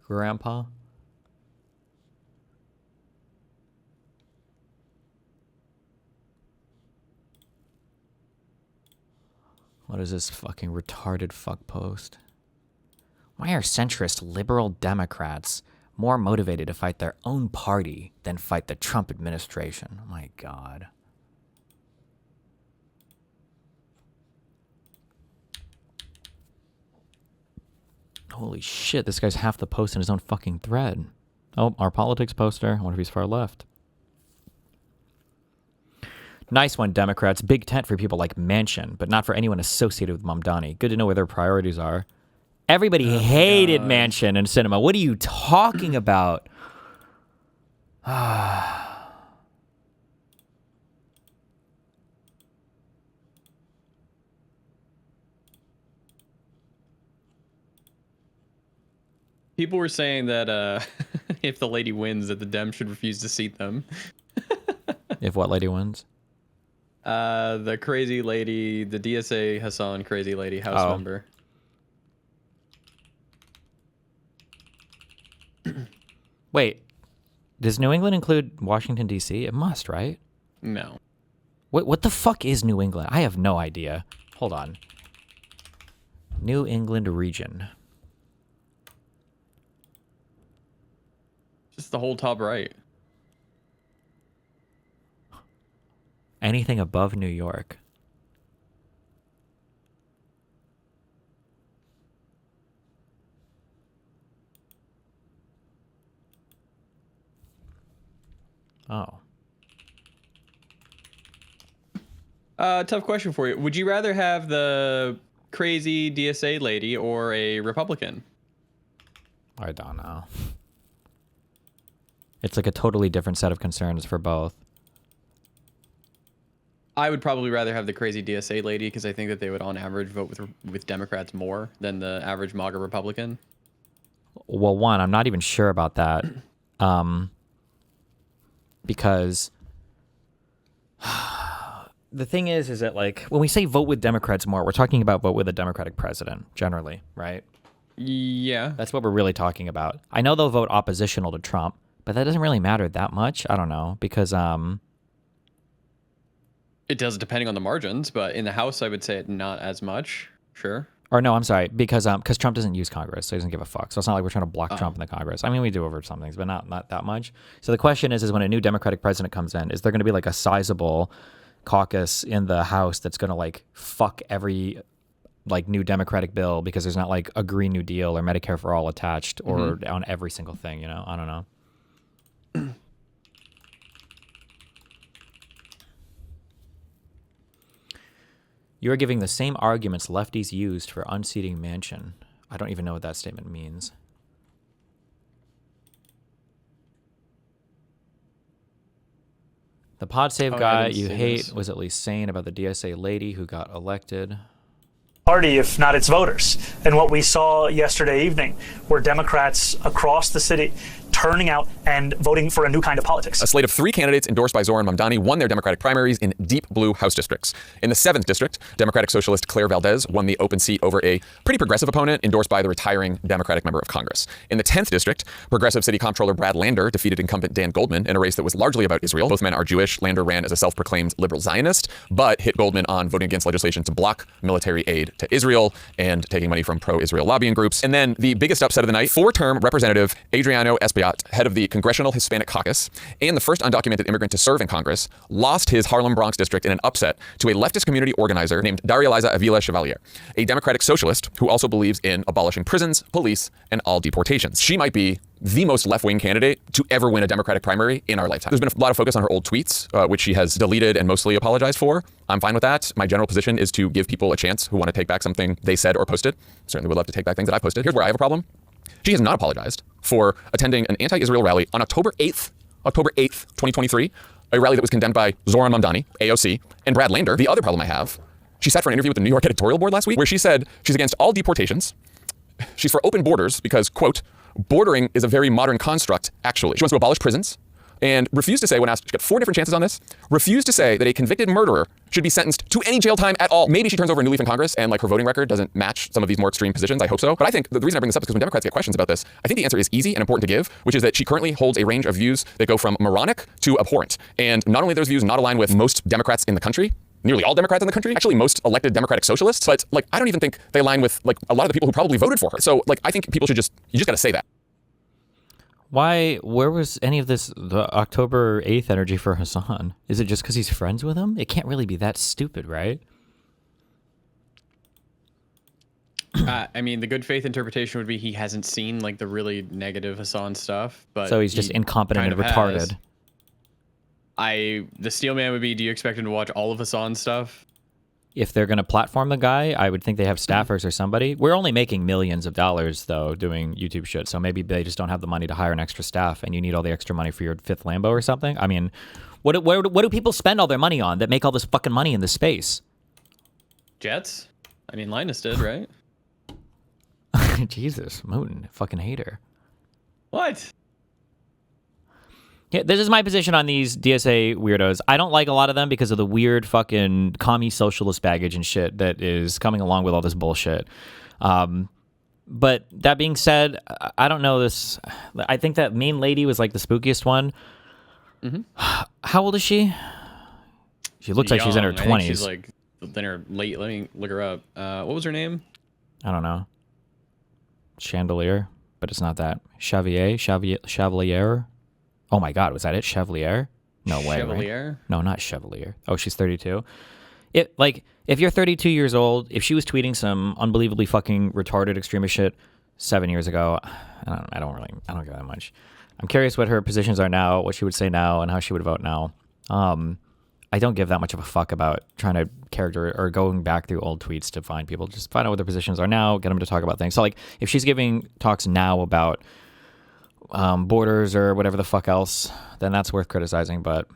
Grandpa. What is this fucking retarded fuck post? Why are centrist liberal Democrats more motivated to fight their own party than fight the Trump administration? Oh my God. Holy shit, this guy's half the post in his own fucking thread. Oh, our politics poster. I wonder if he's far left. Nice one, Democrats. Big tent for people like Manchin, but not for anyone associated with Mamdani. Good to know where their priorities are. Everybody hated Manchin in cinema. What are you talking about? People were saying that if the lady wins, that the Dems should refuse to seat them. If what lady wins? The crazy lady, the DSA Hasan crazy lady house member. Wait, does New England include Washington, D.C.? It must, right? No. What the fuck is New England? I have no idea. Hold on. New England region. Just the whole top right. Anything above New York. Oh. Tough question for you. Would you rather have the crazy DSA lady or a Republican? I don't know. It's like a totally different set of concerns for both. I would probably rather have the crazy DSA lady because I think that they would, on average, vote with Democrats more than the average MAGA Republican. Well, one, I'm not even sure about that. Because the thing is that, like, when we say vote with Democrats more, we're talking about vote with a Democratic president, generally, right? Yeah. That's what we're really talking about. I know they'll vote oppositional to Trump, but that doesn't really matter that much. I don't know, because it does, depending on the margins, but in the House, I would say not as much. Sure. Or no, I'm sorry, because Trump doesn't use Congress, so he doesn't give a fuck. So it's not like we're trying to block Trump in the Congress. I mean, we do over some things, but not that much. So the question is when a new Democratic president comes in, is there going to be like a sizable caucus in the House that's going to like fuck every like new Democratic bill because there's not like a Green New Deal or Medicare for All attached or on every single thing, you know? I don't know. You are giving the same arguments lefties used for unseating Manchin. I don't even know what that statement means. The pod save guy you hate was at least sane about the DSA lady who got elected. Party, if not its voters. And what we saw yesterday evening were Democrats across the city turning out and voting for a new kind of politics. A slate of 3 candidates endorsed by Zoran Mamdani won their Democratic primaries in deep blue House districts. In the 7th district, Democratic Socialist Claire Valdez won the open seat over a pretty progressive opponent endorsed by the retiring Democratic member of Congress. In the 10th district, progressive city comptroller Brad Lander defeated incumbent Dan Goldman in a race that was largely about Israel. Both men are Jewish. Lander ran as a self-proclaimed liberal Zionist, but hit Goldman on voting against legislation to block military aid to Israel and taking money from pro-Israel lobbying groups. And then the biggest upset of the night, 4-term Representative Adriano Espaillat, head of the Congressional Hispanic Caucus and the first undocumented immigrant to serve in Congress, lost his Harlem Bronx district in an upset to a leftist community organizer named Daria Eliza Avila Chevalier, a Democratic socialist who also believes in abolishing prisons, police, and all deportations. She might be the most left-wing candidate to ever win a Democratic primary in our lifetime. There's been a lot of focus on her old tweets, which she has deleted and mostly apologized for. I'm fine with that. My general position is to give people a chance who want to take back something they said or posted. Certainly would love to take back things that I posted. Here's where I have a problem. She has not apologized for attending an anti-Israel rally on October 8th, 2023, a rally that was condemned by Zoran Mamdani, AOC, and Brad Lander. The other problem I have, she sat for an interview with the New York editorial board last week where she said she's against all deportations. She's for open borders because, quote, bordering is a very modern construct, actually. She wants to abolish prisons and refused to say, when asked, she got 4 different chances on this, refused to say that a convicted murderer should be sentenced to any jail time at all. Maybe she turns over a new leaf in Congress and like her voting record doesn't match some of these more extreme positions. I hope so. But I think the reason I bring this up is because when Democrats get questions about this, I think the answer is easy and important to give, which is that she currently holds a range of views that go from moronic to abhorrent. And not only those views not align with most Democrats in the country, nearly all Democrats in the country, actually most elected Democratic socialists, but like I don't even think they align with like a lot of the people who probably voted for her. So like I think people should you just got to say that. Where was any of this, the October 8th energy for Hasan? Is it just because he's friends with him? It can't really be that stupid, right? I mean, the good faith interpretation would be he hasn't seen like the really negative Hasan stuff, but So he's just he incompetent kind and of has. retarded. The steel man would be, do you expect him to watch all of Hasan's stuff? If they're going to platform the guy, I would think they have staffers or somebody. We're only making millions of dollars, though, doing YouTube shit. So maybe they just don't have the money to hire an extra staff, and you need all the extra money for your 5th Lambo or something. I mean, what do people spend all their money on that make all this fucking money in this space? Jets? I mean, Linus did, right? Jesus, Mooten, fucking hater. What? Yeah, this is my position on these DSA weirdos. I don't like a lot of them because of the weird fucking commie socialist baggage and shit that is coming along with all this bullshit. But that being said, I don't know this. I think that main lady was like the spookiest one. Mm-hmm. How old is she? She looks like she's in her Young. I think 20s. she's like in her late. Let me look her up. What was her name? I don't know. Chandelier, but it's not that. Chevalier. Oh my God, was that it? Chevalier? No way. Chevalier? Right? No, not Chevalier. Oh, she's 32. If you're 32 years old, if she was tweeting some unbelievably fucking retarded extremist shit 7 years ago, I don't care that much. I'm curious what her positions are now, what she would say now, and how she would vote now. I don't give that much of a fuck about trying to character or going back through old tweets to find people. Just find out what their positions are now, get them to talk about things. So, like, if she's giving talks now about borders or whatever the fuck else, then that's worth criticizing. But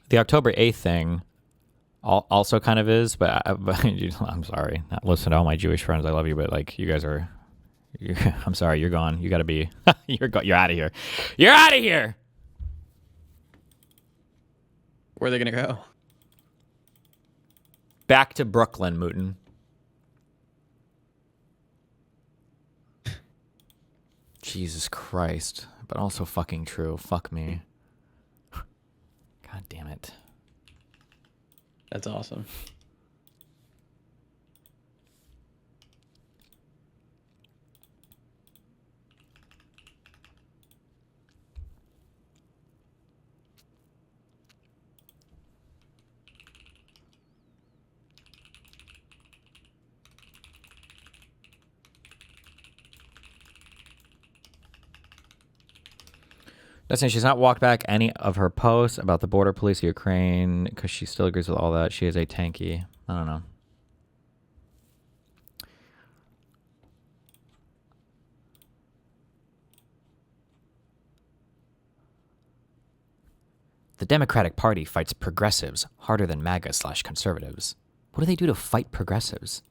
the October 8th thing also kind of is, but I'm sorry. Listen to all my Jewish friends, I love you, but like, you guys are, I'm sorry, you're gone. You gotta be, you're out of here. You're out of here. Where are they gonna go? Back to Brooklyn, Mooten. Jesus Christ. But also fucking true. Fuck me. God damn it. That's awesome. That's saying she's not walked back any of her posts about the border police of Ukraine because she still agrees with all that. She is a tanky. I don't know. The Democratic Party fights progressives harder than MAGA/conservatives. What do they do to fight progressives?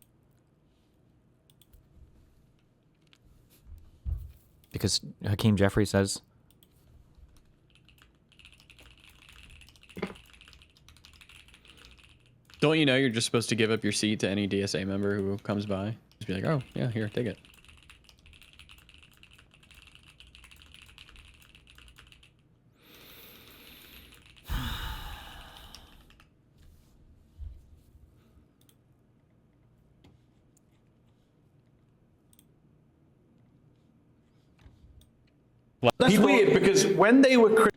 Because Hakeem Jeffrey says... Don't you know you're just supposed to give up your seat to any DSA member who comes by? Just be like, oh, yeah, here, take it. That's weird because when they were...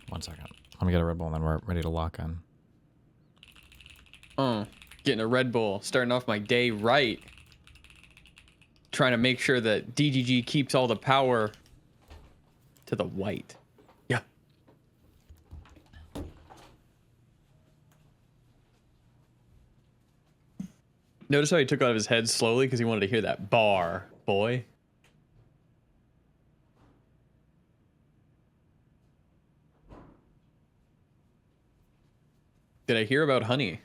One second. Let me get a Red Bull and then we're ready to lock in. Getting a Red Bull, starting off my day right. Trying to make sure that DGG keeps all the power to the white. Yeah. Notice how he took out of his head slowly because he wanted to hear that bar, boy. Did I hear about Honey?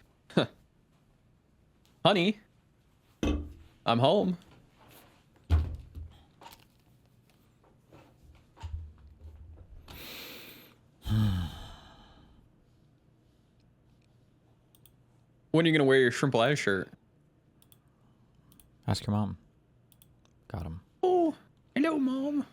Honey, I'm home. When are you going to wear your shrimp eyes shirt? Ask your mom. Got him. Oh, hello, Mom.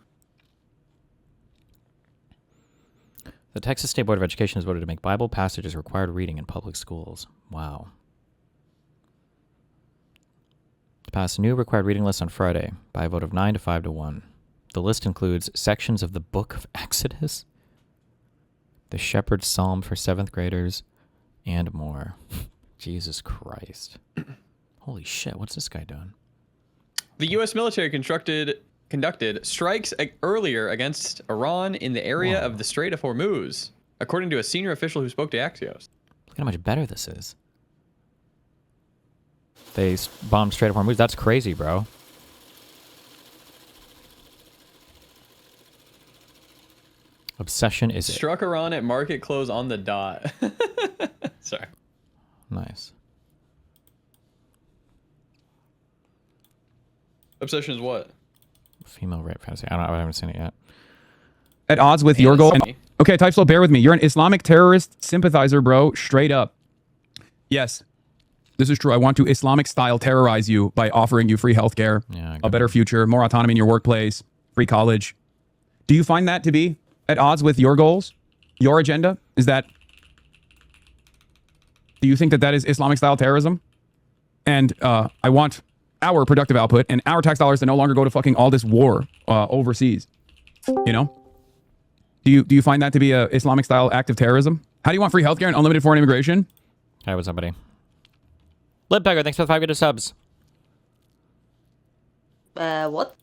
The Texas State Board of Education has voted to make Bible passages required reading in public schools. Wow. To pass a new required reading list on Friday by a vote of 9 to 5 to 1. The list includes sections of the Book of Exodus, The Shepherd's Psalm for 7th graders, and more. Jesus Christ. Holy shit, what's this guy doing? The U.S. military conducted strikes earlier against Iran in the area of the Strait of Hormuz, according to a senior official who spoke to Axios. Look at how much better this is. They bombed Strait of Hormuz. That's crazy, bro. Obsession is Struck Iran at market close on the dot. Sorry. Nice. Obsession is what? Female rape fantasy. I haven't seen it yet. At odds with your goal. Okay, type slow, bear with me. You're an Islamic terrorist sympathizer, bro. Straight up. Yes. This is true. I want to Islamic style terrorize you by offering you free healthcare, a better future, more autonomy in your workplace, free college. Do you find that to be at odds with your goals? Your agenda? Is that... Do you think that that is Islamic style terrorism? And I want our productive output and our tax dollars to no longer go to fucking all this war overseas. You know? Do you find that to be a Islamic style act of terrorism? How do you want free healthcare and unlimited foreign immigration? Hi, what's up, buddy? Libpegger, thanks for the 5 good subs. What? What?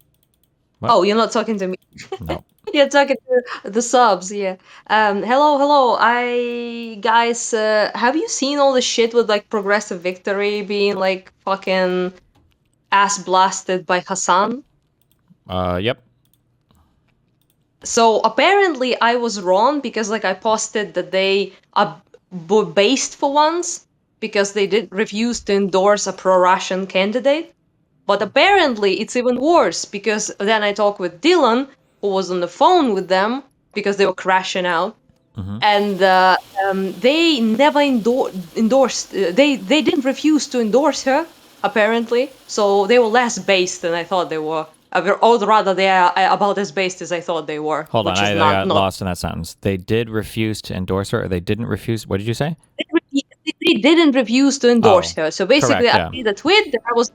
Oh, you're not talking to me. No. You're talking to the subs, yeah. Hello. Guys, have you seen all the shit with like Progressive Victory being like fucking ass blasted by Hasan? Yep. So apparently I was wrong because like I posted that they were based for once because they did refuse to endorse a pro-Russian candidate. But apparently it's even worse because then I talked with Dylan, who was on the phone with them because they were crashing out. And they never endorsed, they didn't refuse to endorse her, apparently. So they were less based than I thought they were. Or rather, they are about as based as I thought they were. Hold on, which is I got lost in that sentence. They did refuse to endorse her, or they didn't refuse... What did you say? They didn't refuse to endorse her. So basically, correct, I made a tweet that I was,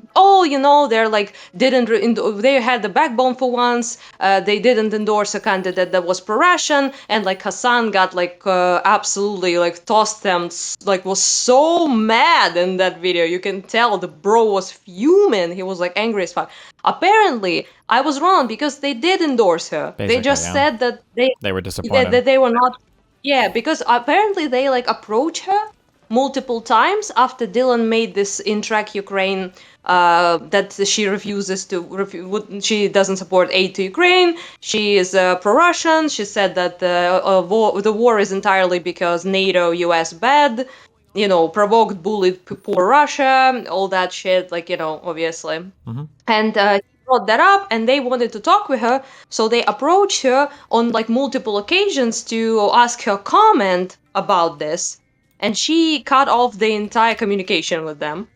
they're like, they had the backbone for once. They didn't endorse a candidate that was pro-Russian. And like Hasan got like absolutely like tossed them, like was so mad in that video. You can tell the bro was fuming. He was like angry as fuck. Apparently, I was wrong because they did endorse her. Basically, they just said that they were disappointed. that they were not. Yeah, because apparently they like approached her multiple times after Dylan made this in-track Ukraine that she refuses to, she doesn't support aid to Ukraine. She is pro-Russian. She said that the war is entirely because NATO, US bad, provoked, bullied poor Russia, all that shit, like, obviously. And he brought that up and they wanted to talk with her. So they approached her on like multiple occasions to ask her comment about this. And she cut off the entire communication with them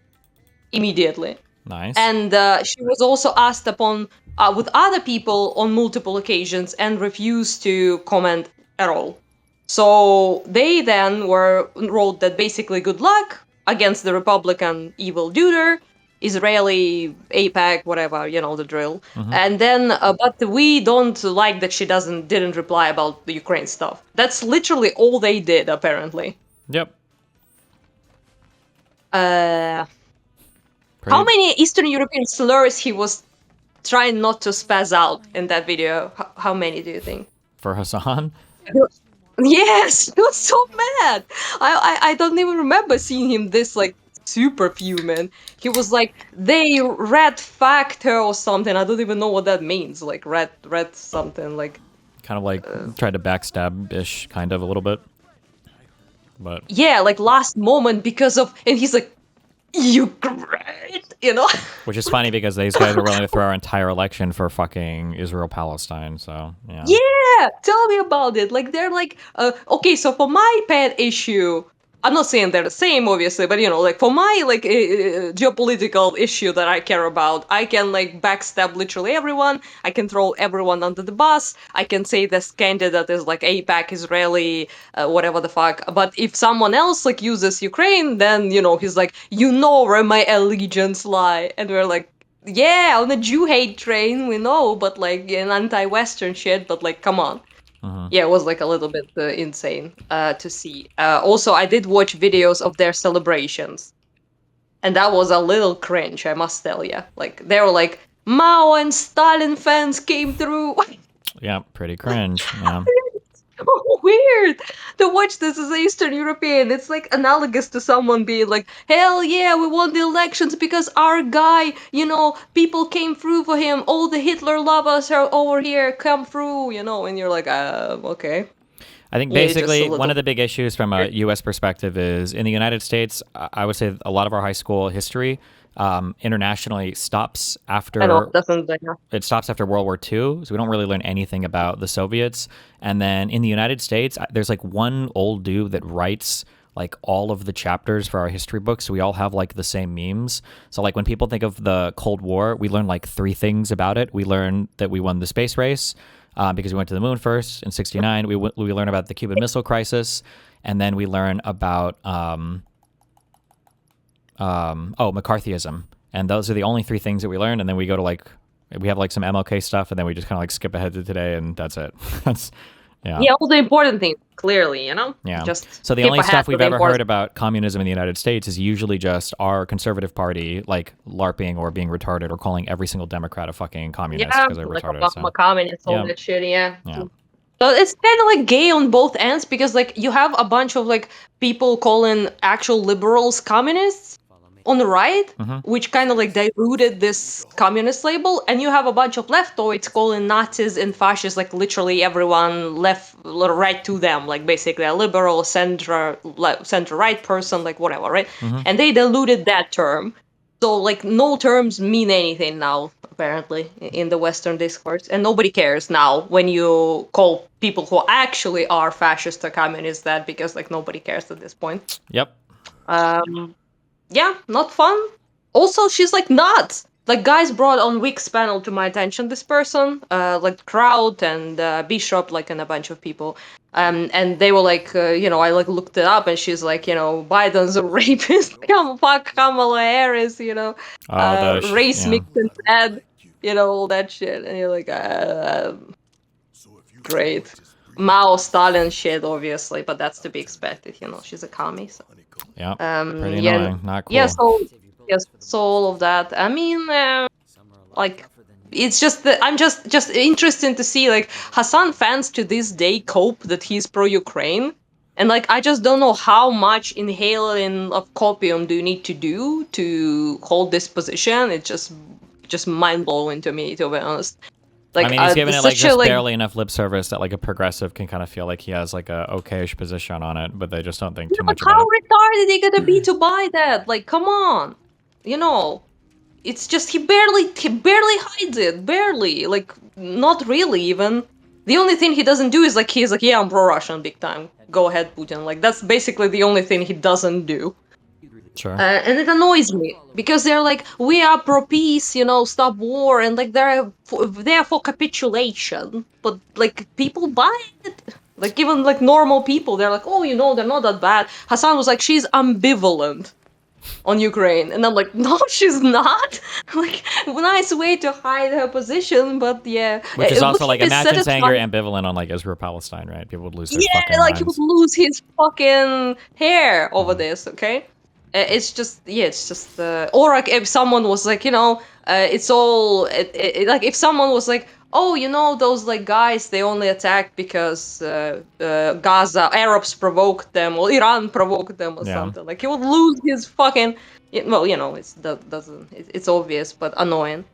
immediately. Nice. And she was also asked upon with other people on multiple occasions and refused to comment at all. So they then wrote that basically good luck against the Republican evil duder, Israeli, AIPAC, whatever, the drill. And then, but we don't like that she didn't reply about the Ukraine stuff. That's literally all they did, apparently. Yep. How many Eastern European slurs he was trying not to spaz out in that video? How many do you think? For Hasan? Yes, he was so mad. I don't even remember seeing him this like super fuming. He was like, they red fact her or something. I don't even know what that means. Like red something like. Kind of like tried to backstab-ish, kind of a little bit. But yeah, like last moment because of, and he's like, Ukraine, which is funny because these guys are willing to throw our entire election for fucking Israel-Palestine, so, yeah. Yeah, tell me about it. Like, they're like, okay, so for my pet issue, I'm not saying they're the same, obviously, but, like, for my, like, geopolitical issue that I care about, I can, like, backstab literally everyone. I can throw everyone under the bus. I can say this candidate is, like, AIPAC, Israeli, whatever the fuck. But if someone else, like, uses Ukraine, then, he's like, where my allegiance lie. And we're like, yeah, on the Jew hate train, we know, but, like, an anti-Western shit, but, like, come on. Yeah, it was like a little bit insane to see. Also, I did watch videos of their celebrations, and that was a little cringe, I must tell you. Like they were like Mao and Stalin fans came through. Yeah, pretty cringe. Yeah. So weird to watch this as an Eastern European. It's like analogous to someone being like, "Hell yeah, we won the elections because our guy, people came through for him. All the Hitler lovers are over here, come through, And you're like, okay. I think Yeah, it's just a basically one little- of the big issues from a U.S. perspective is in the United States, I would say a lot of our high school history internationally stops after I know, it doesn't. it stops after World War II, so we don't really learn anything about the Soviets. And then in the United States, there's like one old dude that writes like all of the chapters for our history books, so we all have like the same memes. So like when people think of the Cold War, we learn like 3 things about it. We learn that we won the space race because we went to the moon first in '69. We learn about the Cuban Missile Crisis, and then we learn about McCarthyism. And those are the only 3 things that we learned. And then we go to we have like some MLK stuff, and then we just kind of like skip ahead to today, and that's it. Yeah, all the important things, clearly, Yeah. Just so the keep only ahead stuff with we've the ever important- heard about communism in the United States is usually just our conservative party like LARPing or being retarded or calling every single Democrat a fucking communist Yeah, because they're like retarded. a communist, all Yeah. that shit, yeah. Yeah. So it's kind of like gay on both ends because like you have a bunch of like people calling actual liberals communists on the right, which kind of like diluted this communist label, and you have a bunch of leftoids calling Nazis and fascists like literally everyone right to them, like basically a liberal center right person, like whatever, right? And they diluted that term. So like no terms mean anything now, apparently, in the Western discourse, and nobody cares now when you call people who actually are fascist or communist that because like nobody cares at this point. Yep. Yeah, not fun. Also, she's like nuts. Like guys brought on Wick's panel to my attention this person, like Kraut and Bishop, like and a bunch of people. And they were like, I like looked it up, and she's like, Biden's a rapist. Come fuck Kamala Harris, race mixed and bad, all that shit. And you're like, great. Mao Stalin shit, obviously, but that's to be expected. She's a commie. So. Yeah. Pretty Yeah, annoying. Not cool. Yeah, so all of that. I mean, like, it's just that I'm just interesting to see like Hasan fans to this day cope that he's pro-Ukraine, and like I just don't know how much inhaling of copium do you need to do to hold this position. It's just mind blowing to me, to be honest. Like, I mean, he's given it like such a, just barely enough lip service that like a progressive can kind of feel like he has like a okayish position on it, but they just don't think too much how about it. retarded are they gonna be to buy that? Like, come on, it's just he barely hides it, barely, like not really even. The only thing he doesn't do is like he's like, yeah, I'm pro-Russian big time. Go ahead, Putin. Like that's basically the only thing he doesn't do. Sure. And it annoys me because they're like, we are pro peace, stop war, and like they're for capitulation. But like people buy it, like even like normal people, they're like, oh, they're not that bad. Hasan was like, she's ambivalent on Ukraine, and I'm like, no, she's not. Like, nice way to hide her position, but yeah. Which is also like, He's imagine saying you're satisfied- ambivalent on like Israel Palestine, right? People would lose their Yeah, fucking like he minds. would lose his fucking hair over this, okay? It's just, or like if someone was like, it's all, like if someone was like, oh, those like guys, they only attacked because Gaza, Arabs provoked them, or Iran provoked them, or something. Like he would lose his fucking, well, it's obvious, but annoying.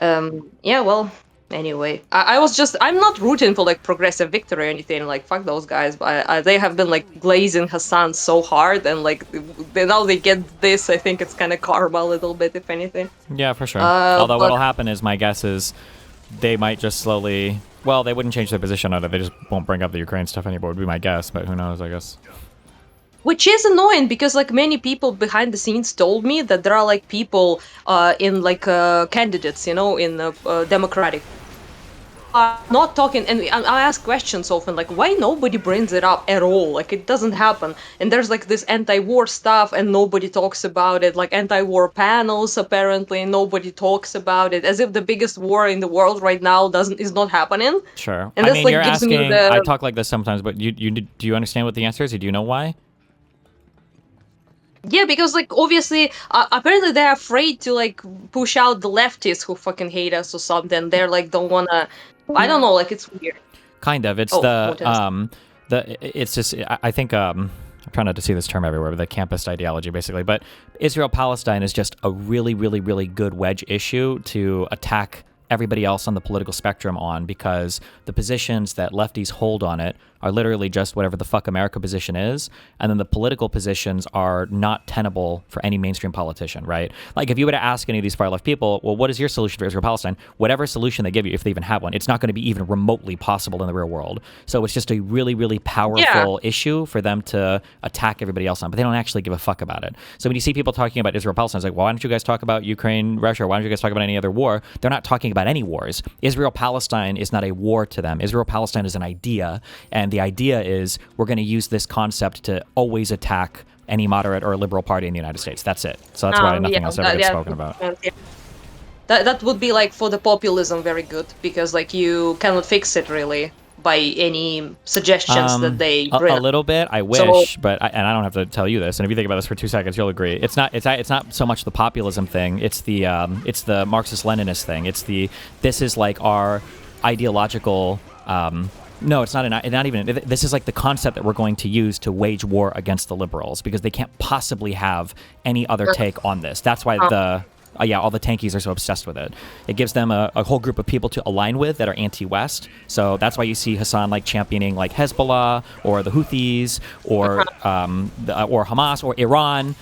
Yeah, well, anyway, I'm not rooting for like progressive victory or anything. Like fuck those guys, but they have been like glazing Hasan so hard, and like now they get this. I think it's kind of karma a little bit, if anything. Yeah, for sure. Although but- what'll happen is, my guess is, they might just slowly. Well, they wouldn't change their position on it. They just won't bring up the Ukraine stuff anymore. Would be my guess, but who knows? I guess. Which is annoying because like many people behind the scenes told me that there are like people in like candidates, in the Democratic are not talking, and I ask questions often, like, why nobody brings it up at all? Like, it doesn't happen. And there's like this anti-war stuff, and nobody talks about it. Like anti-war panels, apparently, nobody talks about it, as if the biggest war in the world right now is not happening. Sure. And I this mean, like you're gives me asking. the I talk like this sometimes, but do you understand what the answer is? Do you know why? Yeah, because like obviously, apparently they're afraid to like push out the leftists who fucking hate us or something. They're like don't wanna. I don't know. Like it's weird. Kind of. It's what else? it's just I think I'm trying not to see this term everywhere, but the campus ideology basically. But Israel-Palestine is just a really, really, really good wedge issue to attack everybody else on the political spectrum on, because the positions that lefties hold on it are literally just whatever the fuck America position is, and then the political positions are not tenable for any mainstream politician, right? Like if you were to ask any of these far left people, well, what is your solution for Israel-Palestine? Whatever solution they give you, if they even have one, it's not going to be even remotely possible in the real world. So it's just a really, really powerful issue for them to attack everybody else on, but they don't actually give a fuck about it. So when you see people talking about Israel-Palestine, it's like, well, why don't you guys talk about Ukraine, Russia? Or why don't you guys talk about any other war? They're not talking about any wars. Israel-Palestine is not a war to them. Israel-Palestine is an idea, and the idea is we're going to use this concept to always attack any moderate or liberal party in the United States. That's it. So that's why nothing else ever gets spoken about. That would be like for the populism very good, because like you cannot fix it really by any suggestions that they bring. A little bit, I wish, but I don't have to tell you this. And if you think about this for 2 seconds, you'll agree. It's not so much the populism thing. It's the Marxist-Leninist thing. This is like our ideological. No, it's not even. This is like the concept that we're going to use to wage war against the liberals, because they can't possibly have any other take on this. That's why all the tankies are so obsessed with it. It gives them a whole group of people to align with that are anti-West. So that's why you see Hasan like championing like Hezbollah or the Houthis or Hamas or Iran.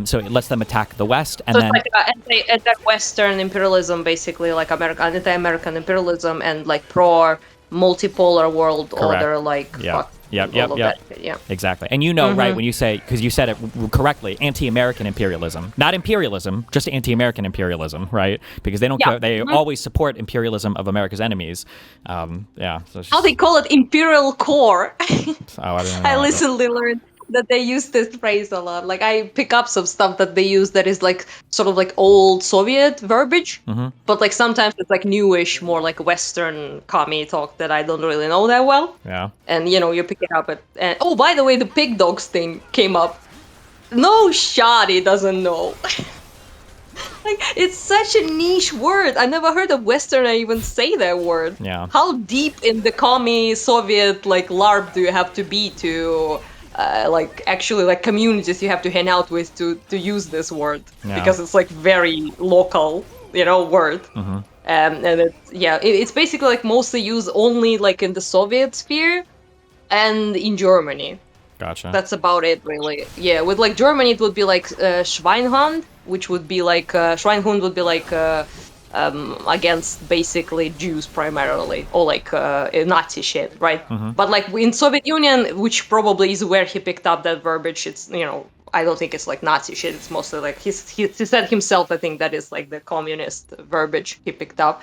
So it lets them attack the West, and so then it's like anti-Western imperialism, basically, like anti-American imperialism, and like pro-multipolar world order, like fuck. Yep. Yeah. Exactly. And you know, right, when you say, because you said it correctly, anti-American imperialism. Not imperialism, just anti-American imperialism, right? Because they don't care, they always support imperialism of America's enemies. So How they call it imperial core. I recently learned that they use this phrase a lot. Like I pick up some stuff that they use that is like sort of like old Soviet verbiage, but like sometimes it's like newish, more like Western commie talk that I don't really know that well. Yeah. And you pick it up and oh, by the way, the pig dogs thing came up. No shot he doesn't know. Like it's such a niche word. I never heard a Westerner even say that word. Yeah. How deep in the commie Soviet like LARP do you have to be to like actually like communities you have to hang out with to use this word, because it's like very local, word. And it's basically like mostly used only like in the Soviet sphere and in Germany. Gotcha. That's about it, really. Yeah, with like Germany, it would be like Schweinhund, which would be like Schweinhund would be like against basically Jews primarily, or like Nazi shit, right? But like in Soviet Union, which probably is where he picked up that verbiage, it's I don't think it's like Nazi shit. It's mostly like he said himself. I think that is like the communist verbiage he picked up.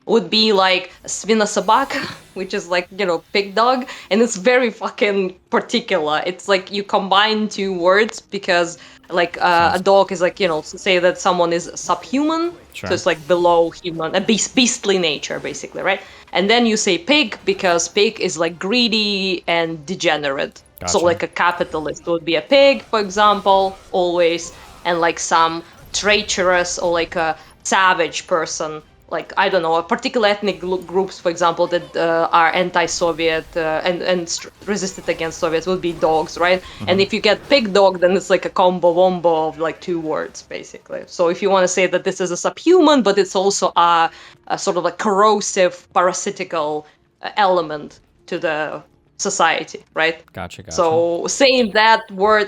Would be like svina sobaka, which is like pig dog, and it's very fucking particular. It's like you combine two words because like a dog is like say that someone is subhuman, so it's like below human, a beastly nature basically, right? And then you say pig because pig is like greedy and degenerate. Gotcha. So like a capitalist would be a pig, for example, always, and like some traitorous or like a savage person, like I don't know, a particular ethnic groups, for example, that are anti-Soviet and resisted against Soviets would be dogs, right? And if you get pig dog, then it's like a combo wombo of like two words basically. So if you want to say that this is a subhuman, but it's also a sort of a corrosive parasitical element to the society, right? Gotcha. So saying that word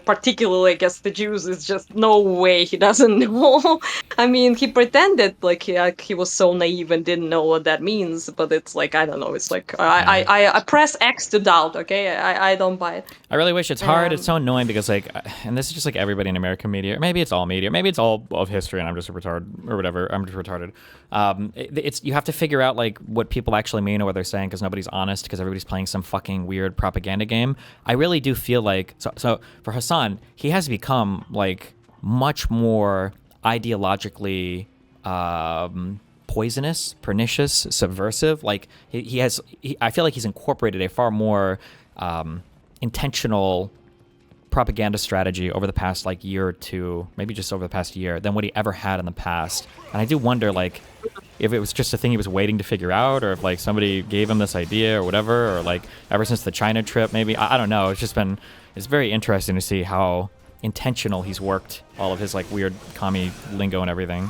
particularly against the Jews is just no way. He doesn't know. I mean, he pretended like he was so naive and didn't know what that means. But it's like, I don't know. It's like I press X to doubt. Okay, I don't buy it. I really wish it's hard. It's so annoying because and this is just like everybody in American media. Or maybe it's all media. Maybe it's all of history, and I'm just a retard or whatever. I'm just retarded. It's you have to figure out like what people actually mean or what they're saying because nobody's honest because everybody's playing some fucking weird propaganda game. I really do feel like so for Hasan, he has become like much more ideologically poisonous, pernicious, subversive. Like I feel like he's incorporated a far more intentional propaganda strategy over the past like year or two, maybe just over the past year, than what he ever had in the past. And I do wonder like if it was just a thing he was waiting to figure out, or if like somebody gave him this idea or whatever, or like ever since the China trip, maybe. I don't know. It's very interesting to see how intentional he's worked all of his like weird commie lingo and everything.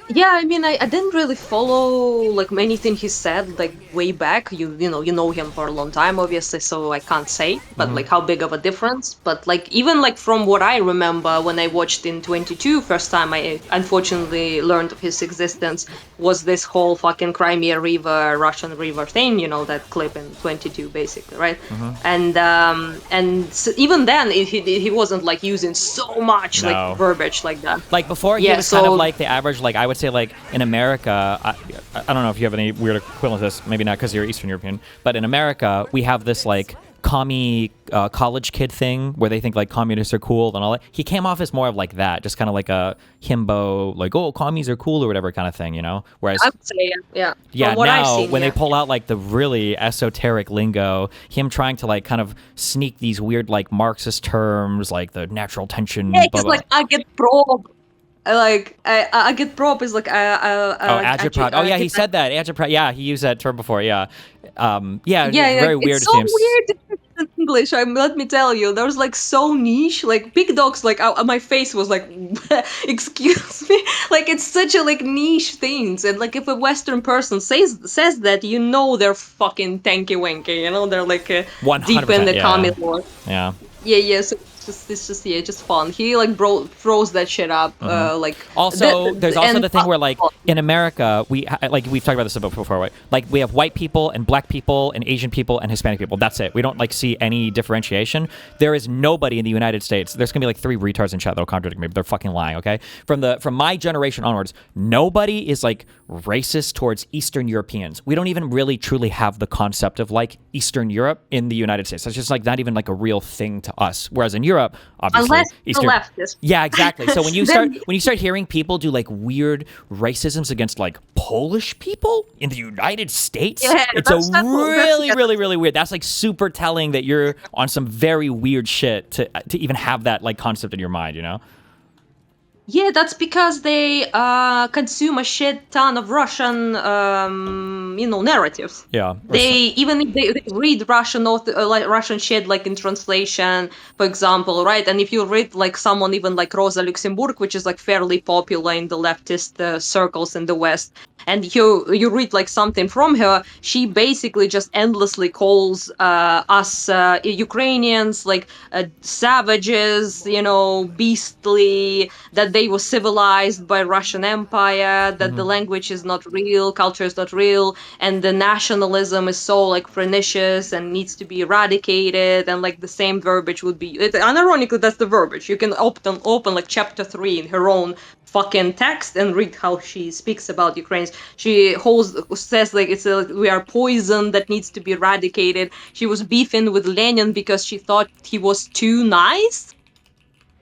Yeah, I mean, I didn't really follow like anything he said like way back. You know him for a long time, obviously, so I can't say. But like how big of a difference? But like even like from what I remember when I watched in 22, first time I unfortunately learned of his existence was this whole fucking Crimea River, Russian River thing. You know, that clip in 22, basically, right? And so even then he wasn't like using so much like verbiage like that. Like before, he was kind of like the average. Like I would say, like in America, I don't know if you have any weird equivalent to this. Maybe not because you're Eastern European, but in America, we have this like commie college kid thing where they think like communists are cool and all that. He came off as more of like that, just kind of like a himbo, like, oh, commies are cool or whatever kind of thing, you know? Whereas I would say, yeah. Yeah, from what now I've seen, when they pull out like the really esoteric lingo, him trying to like kind of sneak these weird like Marxist terms like the natural tension. Yeah, blah, because blah. like agitprop, agitprop is like agitprop. Oh yeah, he said that. Agitprop. Yeah, he used that term before. Yeah. Yeah, very weird. It's so weird in English. Let me tell you, there's like so niche. Like big dogs. Like my face was like, excuse me. Like it's such a like niche things. And like if a Western person says that, you know they're fucking tanky wanky. You know they're like deep in the commie lore. Yeah. Yeah. So it's just fun. He like throws that shit up. Like also, there's also the thing where like in America we've talked about this before, right? Like we have white people and black people and Asian people and Hispanic people. That's it. We don't like see any differentiation. There is nobody in the United States. There's gonna be like 3 retards in chat that'll contradict me, but they're fucking lying. Okay, from my generation onwards, nobody is like racist towards Eastern Europeans. We don't even really truly have the concept of like Eastern Europe in the United States. That's just like not even like a real thing to us. Whereas in Europe, obviously, unless Eastern, the leftist. Yeah, exactly. So when you start hearing people do like weird racisms against like Polish people in the United States, it's really weird. That's like super telling that you're on some very weird shit to even have that like concept in your mind, you know? Yeah, that's because they consume a shit ton of Russian, narratives. Yeah. They read Russian shit like in translation, for example, right? And if you read like someone even like Rosa Luxemburg, which is like fairly popular in the leftist circles in the West, and you read like something from her, she basically just endlessly calls us Ukrainians like savages, beastly, that they were civilized by Russian Empire, that the language is not real, culture is not real, and the nationalism is so like pernicious and needs to be eradicated, and like the same verbiage would be, and ironically that's the verbiage. You can open like chapter 3 in her own fucking text and read how she speaks about Ukrainians. She says like we are poison that needs to be eradicated. She was beefing with Lenin because she thought he was too nice.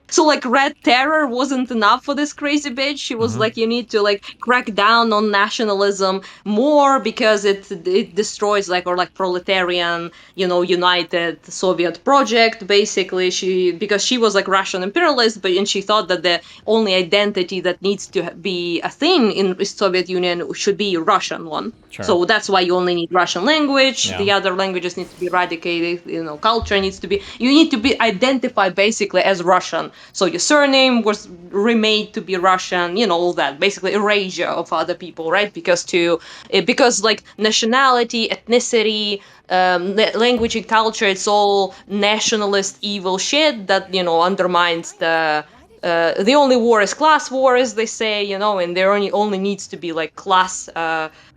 So like Red Terror wasn't enough for this crazy bitch. She was like, you need to like crack down on nationalism more because it destroys like proletarian, united Soviet project. Basically, because she was like Russian imperialist, and she thought that the only identity that needs to be a thing in the Soviet Union should be a Russian one. Sure. So that's why you only need Russian language. Yeah. The other languages need to be eradicated. Culture needs to be. You need to be identified basically as Russian So your surname was remade to be Russian, all that, basically erasure of other people, right? Because like nationality, ethnicity, language and culture, it's all nationalist evil shit that undermines the only war is class war, as they say, and there only needs to be like class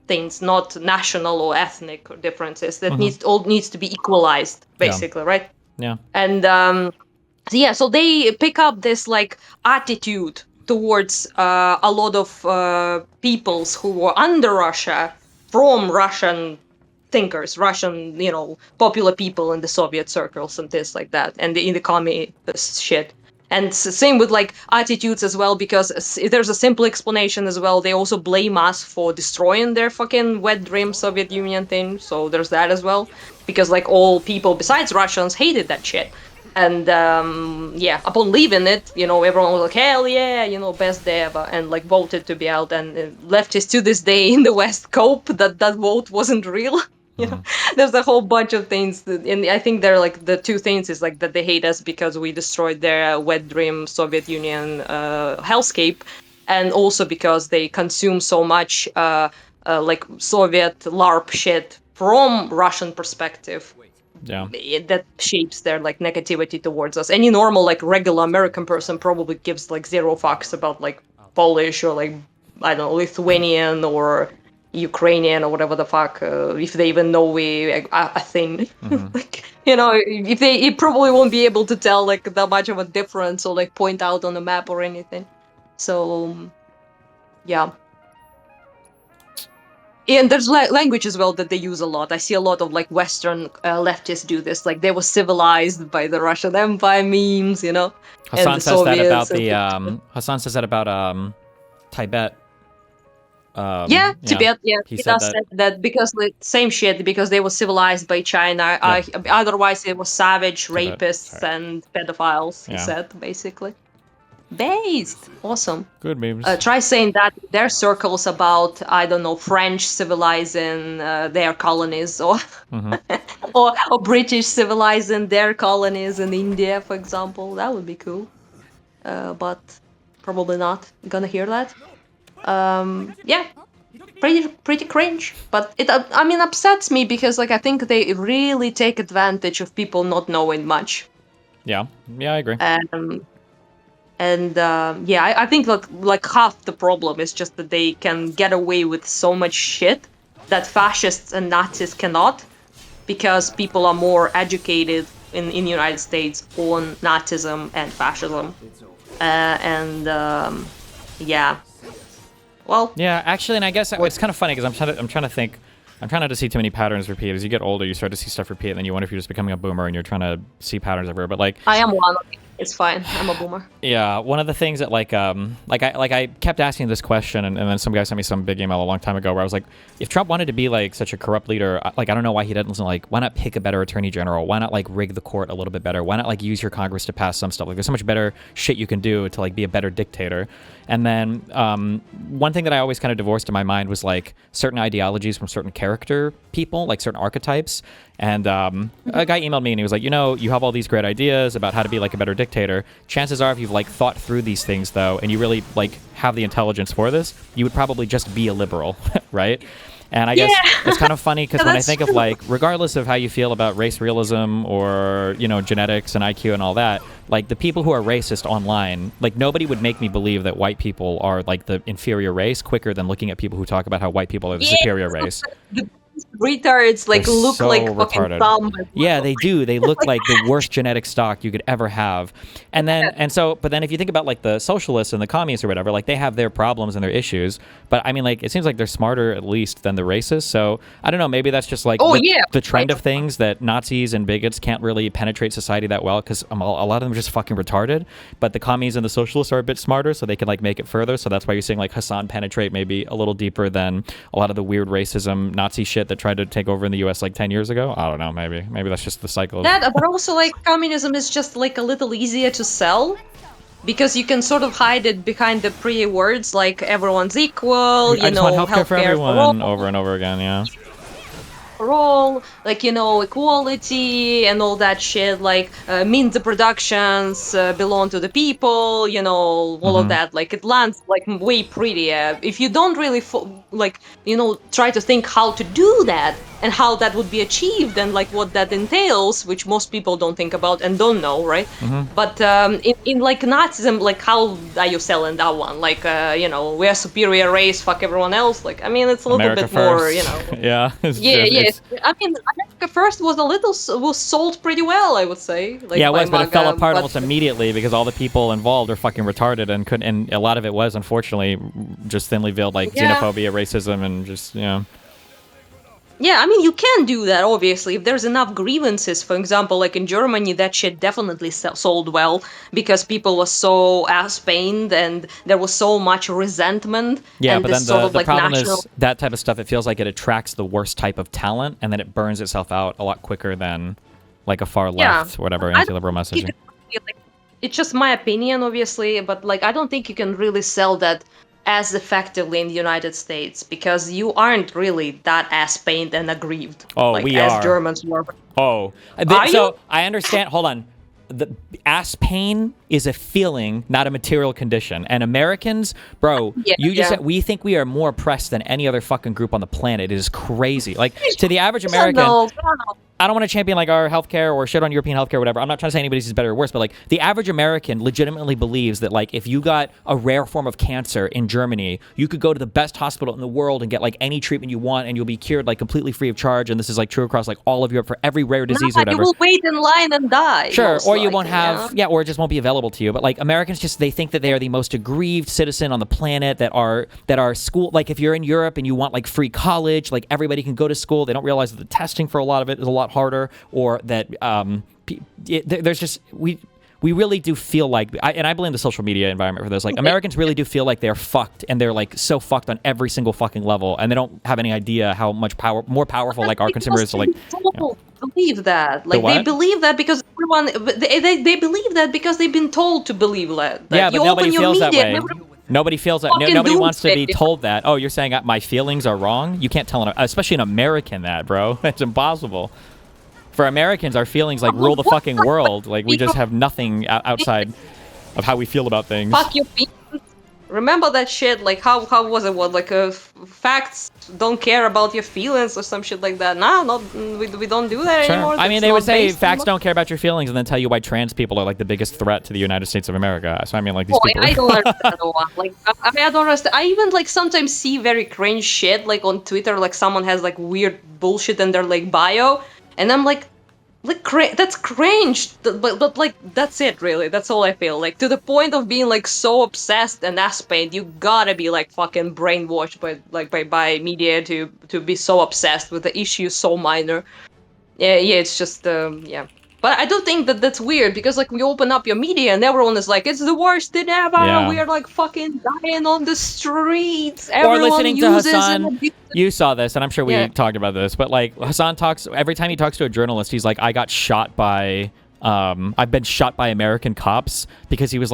things, not national or ethnic differences. That all needs to be equalized, basically, right? Yeah. And so they pick up this like attitude towards a lot of peoples who were under Russia from Russian thinkers, Russian, popular people in the Soviet circles and things like that, and in the communist shit. And same with like attitudes as well, because there's a simple explanation as well. They also blame us for destroying their fucking wet dream Soviet Union thing. So there's that as well, because like all people besides Russians hated that shit. And upon leaving it, everyone was like, hell yeah, best day ever, and like voted to be out. And leftists to this day in the West cope that vote wasn't real. There's a whole bunch of things, and I think they're like the two things is like that they hate us because we destroyed their wet dream Soviet Union hellscape, and also because they consume so much like Soviet LARP shit from Russian perspective. Yeah. That shapes their like negativity towards us. Any normal like regular American person probably gives like zero fucks about like Polish or like I don't know, Lithuanian or Ukrainian or whatever the fuck, if they even know a thing. Like, if they probably won't be able to tell like that much of a difference or like point out on a map or anything. So yeah. And there's language as well that they use a lot. I see a lot of like Western leftists do this. Like they were civilized by the Russian Empire memes, Hasan says that about Hasan says that about Tibet. Tibet. Yeah, he does say that because like, same shit, because they were civilized by China. Otherwise, it was savage rapists and pedophiles. He said basically. Based. Awesome. Good memes. Try saying that in their circles about, I don't know, French civilizing their colonies or, or British civilizing their colonies in India, for example. That would be cool. But probably not gonna hear that. Pretty cringe. But it, upsets me because like I think they really take advantage of people not knowing much. Yeah, I agree. I think that like half the problem is just that they can get away with so much shit that fascists and Nazis cannot, because people are more educated in the United States on Nazism and fascism. Well. Yeah, actually, and I guess it's kind of funny because I'm trying to think. I'm trying not to see too many patterns repeat. As you get older, you start to see stuff repeat, and then you wonder if you're just becoming a boomer and you're trying to see patterns everywhere. But like, I am one. It's fine. I'm a boomer. Yeah, one of the things that I kept asking this question, and then some guy sent me some big email a long time ago where I was like, if Trump wanted to be like such a corrupt leader, like I don't know why he doesn't like, why not pick a better attorney general? Why not like rig the court a little bit better? Why not like use your Congress to pass some stuff? Like there's so much better shit you can do to like be a better dictator. And then one thing that I always kind of divorced in my mind was like certain ideologies from certain character people, like certain archetypes. And a guy emailed me and he was like, you have all these great ideas about how to be like a better dictator. Chances are if you've like thought through these things though, and you really like have the intelligence for this, you would probably just be a liberal, right? And I guess it's kind of funny because when I think of like, regardless of how you feel about race realism or, genetics and IQ and all that, like the people who are racist online, like nobody would make me believe that white people are like the inferior race quicker than looking at people who talk about how white people are the superior race. Retards like They're look so like retarded. fucking dumb. Yeah, they do. They look like the worst genetic stock you could ever have. But then if you think about like the socialists and the communists or whatever, like they have their problems and their issues. But I mean, like it seems like they're smarter at least than the racists. So I don't know. Maybe that's just like the trend of things that Nazis and bigots can't really penetrate society that well because a lot of them are just fucking retarded. But the commies and the socialists are a bit smarter, so they can like make it further. So that's why you're seeing like Hasan penetrate maybe a little deeper than a lot of the weird racism Nazi shit that tried to take over in the US like 10 years ago. I don't know, maybe that's just the cycle. But also like communism is just like a little easier to sell because you can sort of hide it behind the pretty words like everyone's equal, I just want healthcare for everyone over and over again, yeah. for all, like, you know, equality and all that shit, like, means the productions belong to the people, you know, all of that. Like, it lands, like, way prettier. If you don't really, like, you know, try to think how to do that and how that would be achieved and, like, what that entails, which most people don't think about and don't know, right? But in like Nazism, like, how are you selling that one? Like, you know, we're a superior race, fuck everyone else. Like, I mean, it's a little America bit first. more, you know. Yeah. Yeah. I mean, America First was was sold pretty well, I would say. Like, Yeah, it by was, but it MAGA, fell apart but- almost immediately because all the people involved are fucking retarded and couldn't. And a lot of it was, unfortunately, just thinly veiled like Yeah. xenophobia, racism, and just Yeah, I mean, you can do that, obviously, if there's enough grievances. For example, like in Germany, that shit definitely sold well because people were so ass-pained and there was so much resentment. Yeah, and but this then sort of the like problem national. is that type of stuff. It feels like it attracts the worst type of talent, and then it burns itself out a lot quicker than like a far Yeah. left, whatever, I anti-liberal don't think messaging. you can really, like, it's just my opinion, obviously, but like I don't think you can really sell that as effectively in the United States because you aren't really that ass-pained and aggrieved Oh, like we as are. Germans were. Oh, Are so you? I understand. Hold on. The ass pain is a feeling, not a material condition. And Americans, bro, Yeah, you just yeah. said we think we are more oppressed than any other fucking group on the planet. It is crazy. Like to the average No, American, no. I don't want to champion like our healthcare or shit on European healthcare or whatever. I'm not trying to say anybody's is better or worse, but like the average American legitimately believes that like if you got a rare form of cancer in Germany, you could go to the best hospital in the world and get like any treatment you want and you'll be cured like completely free of charge. And this is like true across like all of Europe for every rare disease or Nah, whatever. you will wait in line and die. Sure, most or you won't likely, have, yeah, or it just won't be available to you. But like Americans, just they think that they are the most aggrieved citizen on the planet. That are school. Like if you're in Europe and you want like free college, like everybody can go to school. They don't realize that the testing for a lot of it is a lot harder, or that there's just we really do feel like, and I blame the social media environment for this. Like Americans really do feel like they're fucked, and they're like so fucked on every single fucking level, and they don't have any idea how much more powerful like our consumer is to like. Believe that, like they what? believe that because everyone they believe that because they've been told to believe that. Yeah, you but nobody open your feels that media, way. and everyone- Nobody feels that. fucking Nobody wants to be doomsday. told that. Oh, you're saying my feelings are wrong? You can't tell especially an American that, bro. That's impossible. For Americans, our feelings like rule the fucking world. Like we just have nothing outside of how we feel about things. Fuck your feelings. Remember that shit? Like how was it? What like facts don't care about your feelings or some shit like that? Nah, not we don't do that Sure. anymore. I mean, That's they would not say based facts on- don't care about your feelings, and then tell you why trans people are like the biggest threat to the United States of America. So I mean, like these Oh, people. I don't understand one. Like I don't understand. I even like sometimes see very cringe shit like on Twitter. Like someone has like weird bullshit in their like bio, and I'm like that's cringe. But like that's it really. That's all I feel. Like to the point of being like so obsessed and ass-pained, you gotta be like fucking brainwashed by media to be so obsessed with the issue so minor. Yeah, it's just yeah. But I do think that that's weird because like we open up your media and everyone is like, it's the worst thing ever. Yeah. We are like fucking dying on the streets. Or Everyone listening to uses Hasan. it. You saw this, and I'm sure we Yeah. talked about this, but like Hasan talks every time he talks to a journalist, he's like, I got shot by I've been shot by American cops, because he was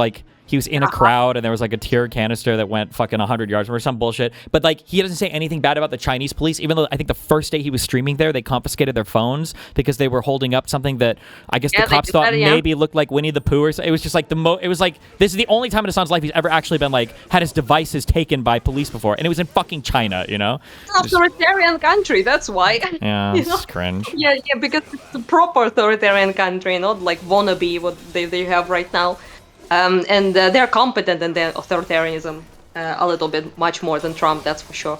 in a crowd and there was like a tear canister that went fucking 100 yards or some bullshit. But like he doesn't say anything bad about the Chinese police, even though I think the first day he was streaming there, they confiscated their phones because they were holding up something that I guess Yeah, the they cops did thought that, yeah. maybe looked like Winnie the Pooh or something. It was just like it was like this is the only time in Hasan's life he's ever actually been like had his devices taken by police before, and it was in fucking China, you know? It's an authoritarian country, that's why. Yeah, You it's know? cringe. Yeah, because it's a proper authoritarian country, not like wannabe what they have right now. And they're competent in their authoritarianism a little bit, much more than Trump, that's for sure.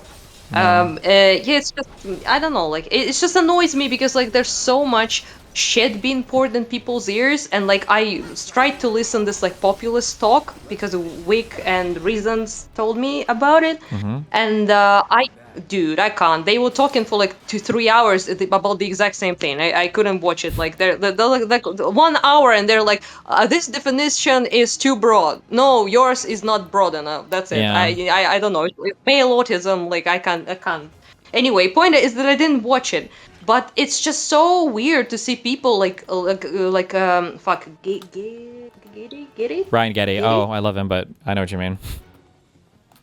Yeah, it's just, I don't know, like, it just annoys me because, like, there's so much shit being poured in people's ears, and, like, I tried to listen this, like, populist talk because Wick and Reasons told me about it, and Dude, I can't. They were talking for like 2-3 hours about the exact same thing. I couldn't watch it. Like they're like 1 hour, and they're like, this definition is too broad. No, yours is not broad enough. That's it. Yeah. I don't know. Male autism. Like I can't. Anyway, point is that I didn't watch it, but it's just so weird to see people fuck Giddy. Ryan Getty. Oh, I love him, but I know what you mean.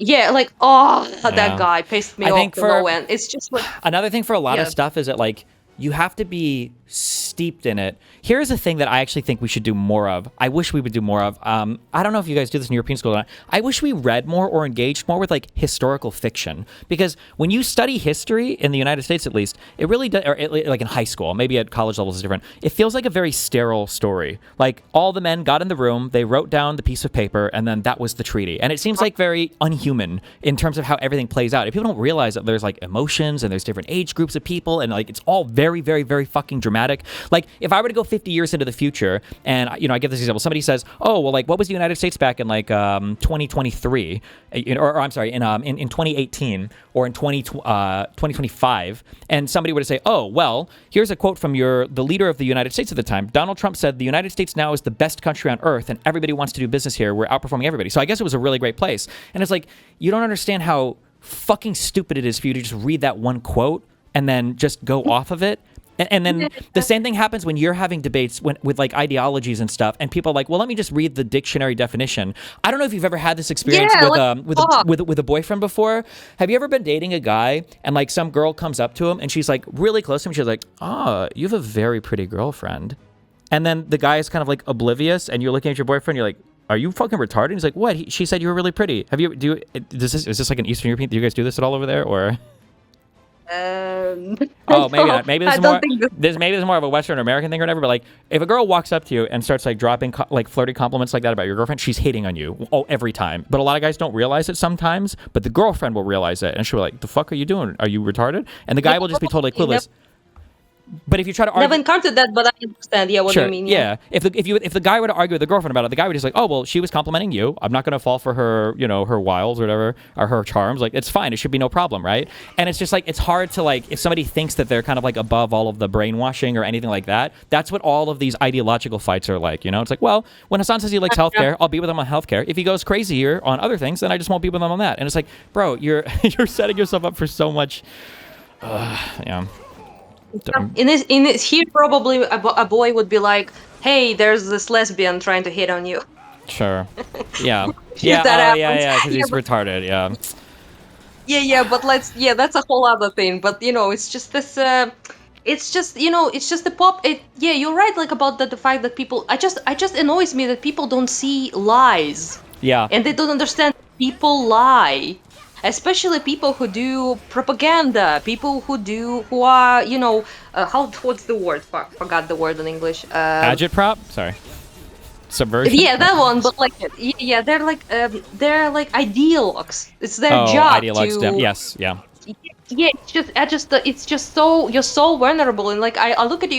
Yeah, like, oh, that Yeah. guy pissed me I off think to for- no end. It's just like Another thing for a lot Yeah. of stuff is that like you have to be steeped in it. Here's a thing that I actually think we should do more of. I wish we would do more of. I don't know if you guys do this in European school or not. I wish we read more or engaged more with like historical fiction, because when you study history in the United States, at least, it really does. Or like in high school, maybe at college levels is different. It feels like a very sterile story. Like all the men got in the room, they wrote down the piece of paper, and then that was the treaty. And it seems like very unhuman in terms of how everything plays out. If people don't realize that there's like emotions and there's different age groups of people, and like it's all very, very, very fucking dramatic. Like if I were to go 50 years into the future, and I give this example, somebody says, "Oh, well, like what was the United States back in like 2023, or I'm sorry, in 2018 or in 2025," and somebody were to say, "Oh, well, here's a quote from the leader of the United States at the time. Donald Trump said the United States now is the best country on earth, and everybody wants to do business here. We're outperforming everybody." So I guess it was a really great place. And it's like you don't understand how fucking stupid it is for you to just read that one quote and then just go off of it. And then the same thing happens when you're having debates with like ideologies and stuff, and people are like, "Well, let me just read the dictionary definition." I don't know if you've ever had this experience with a boyfriend before. Have you ever been dating a guy and like some girl comes up to him and she's like really close to him? She's like, "Oh, you have a very pretty girlfriend," and then the guy is kind of like oblivious, and you're looking at your boyfriend, you're like, "Are you fucking retarded?" And he's like, "What? She said you were really pretty." Is this like an Eastern European? Do you guys do this at all over there, or? Oh, maybe not. Maybe this is more of a Western American thing or whatever. But like, if a girl walks up to you and starts like dropping like flirty compliments like that about your girlfriend, she's hitting on you every time. But a lot of guys don't realize it sometimes. But the girlfriend will realize it, and she'll be like, "The fuck are you doing? Are you retarded?" And the guy will just be totally clueless. But if you try to argue, never encountered that, but I understand. Yeah, what sure, you mean. Yeah. If the guy were to argue with the girlfriend about it, the guy would just like, "Oh, well, she was complimenting you. I'm not going to fall for her, her wiles or whatever, or her charms. Like, it's fine. It should be no problem, right?" And it's just like it's hard to like if somebody thinks that they're kind of like above all of the brainwashing or anything like that. That's what all of these ideological fights are like. It's like, well, when Hasan says he likes healthcare, I'll be with him on healthcare. If he goes crazy here on other things, then I just won't be with him on that. And it's like, bro, you're setting yourself up for so much. Yeah. In this here, probably a boy would be like, "Hey, there's this lesbian trying to hit on you." Sure. Yeah. Yeah, because he's retarded. Yeah. Yeah, but that's a whole other thing. But it's just this. It's just the pop. You're right. Like about the fact that people. I just annoys me that people don't see lies. Yeah. And they don't understand people lie. Especially people who do propaganda, people who are, what's the word? Forgot the word in English. Agitprop? Sorry. Subversion? Yeah, that one, but like, they're like ideologues. It's their job ideologues, yes, yeah. Yeah, it's just so, you're so vulnerable. And like, I look at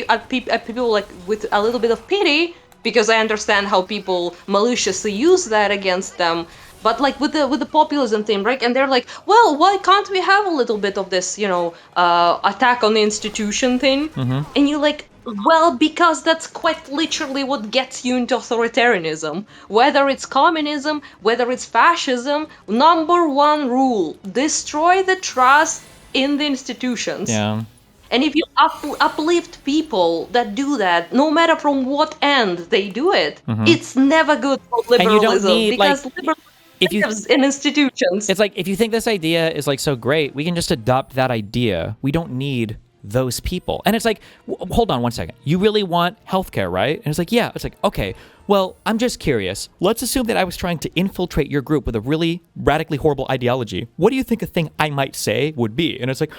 people like with a little bit of pity, because I understand how people maliciously use that against them. But like with the populism thing, right? And they're like, well, why can't we have a little bit of this, attack on the institution thing? Mm-hmm. And you're like, well, because that's quite literally what gets you into authoritarianism. Whether it's communism, whether it's fascism, number one rule: destroy the trust in the institutions. Yeah. And if you uplift people that do that, no matter from what end they do it, it's never good for liberalism. And you don't need, because like, liberalism if you lives in institutions. It's like if you think this idea is like so great, we can just adopt that idea. We don't need those people. And it's like, hold on one second. You really want healthcare, right? And it's like, yeah. It's like, okay, well, I'm just curious. Let's assume that I was trying to infiltrate your group with a really radically horrible ideology. What do you think a thing I might say would be? And it's like,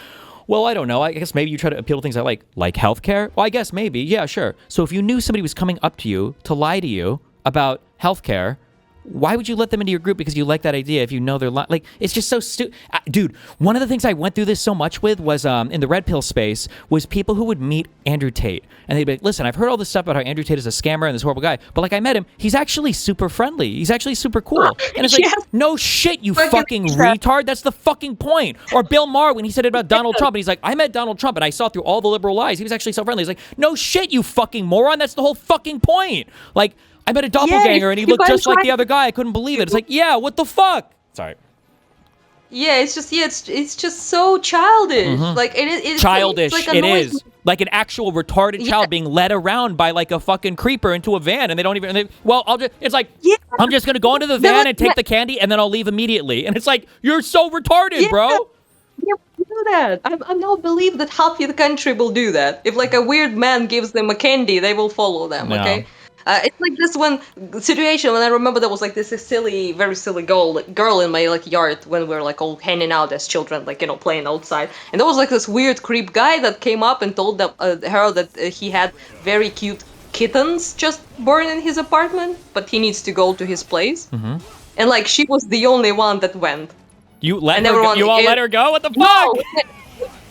well, I don't know. I guess maybe you try to appeal to things I like healthcare. Well, I guess maybe. Yeah, sure. So if you knew somebody was coming up to you to lie to you about healthcare, why would you let them into your group because you like that idea if you know they're like, it's just so stupid. Dude, one of the things I went through this so much with was in the red pill space was people who would meet Andrew Tate. And they'd be like, listen, I've heard all this stuff about how Andrew Tate is a scammer and this horrible guy, but like I met him, he's actually super friendly. He's actually super cool. And it's like, no shit, you fucking retard. That's the fucking point. Or Bill Maher when he said it about Donald Trump and he's like, I met Donald Trump and I saw through all the liberal lies. He was actually so friendly. He's like, no shit, you fucking moron. That's the whole fucking point. Like, I met a doppelganger and he looked just like the other guy. I couldn't believe it. It's like, yeah, what the fuck? Sorry. Yeah, it's just so childish. Like it's childish. like It is. Like an actual retarded child being led around by like a fucking creeper into a van, and they don't even. It's like I'm just gonna go into the van and take the candy, and then I'll leave immediately. And it's like you're so retarded, bro. Yeah, we do that. I now believe that half of the country will do that. If like a weird man gives them a candy, they will follow them. Yeah. Okay. It's like this one situation when I remember there was like this silly, very silly girl in my like yard when we were like all hanging out as children, like playing outside, and there was like this weird creep guy that came up and told her that he had very cute kittens just born in his apartment, but he needs to go to his place, and like she was the only one that went. You let And her go? everyone- You all it- let her go? What the fuck?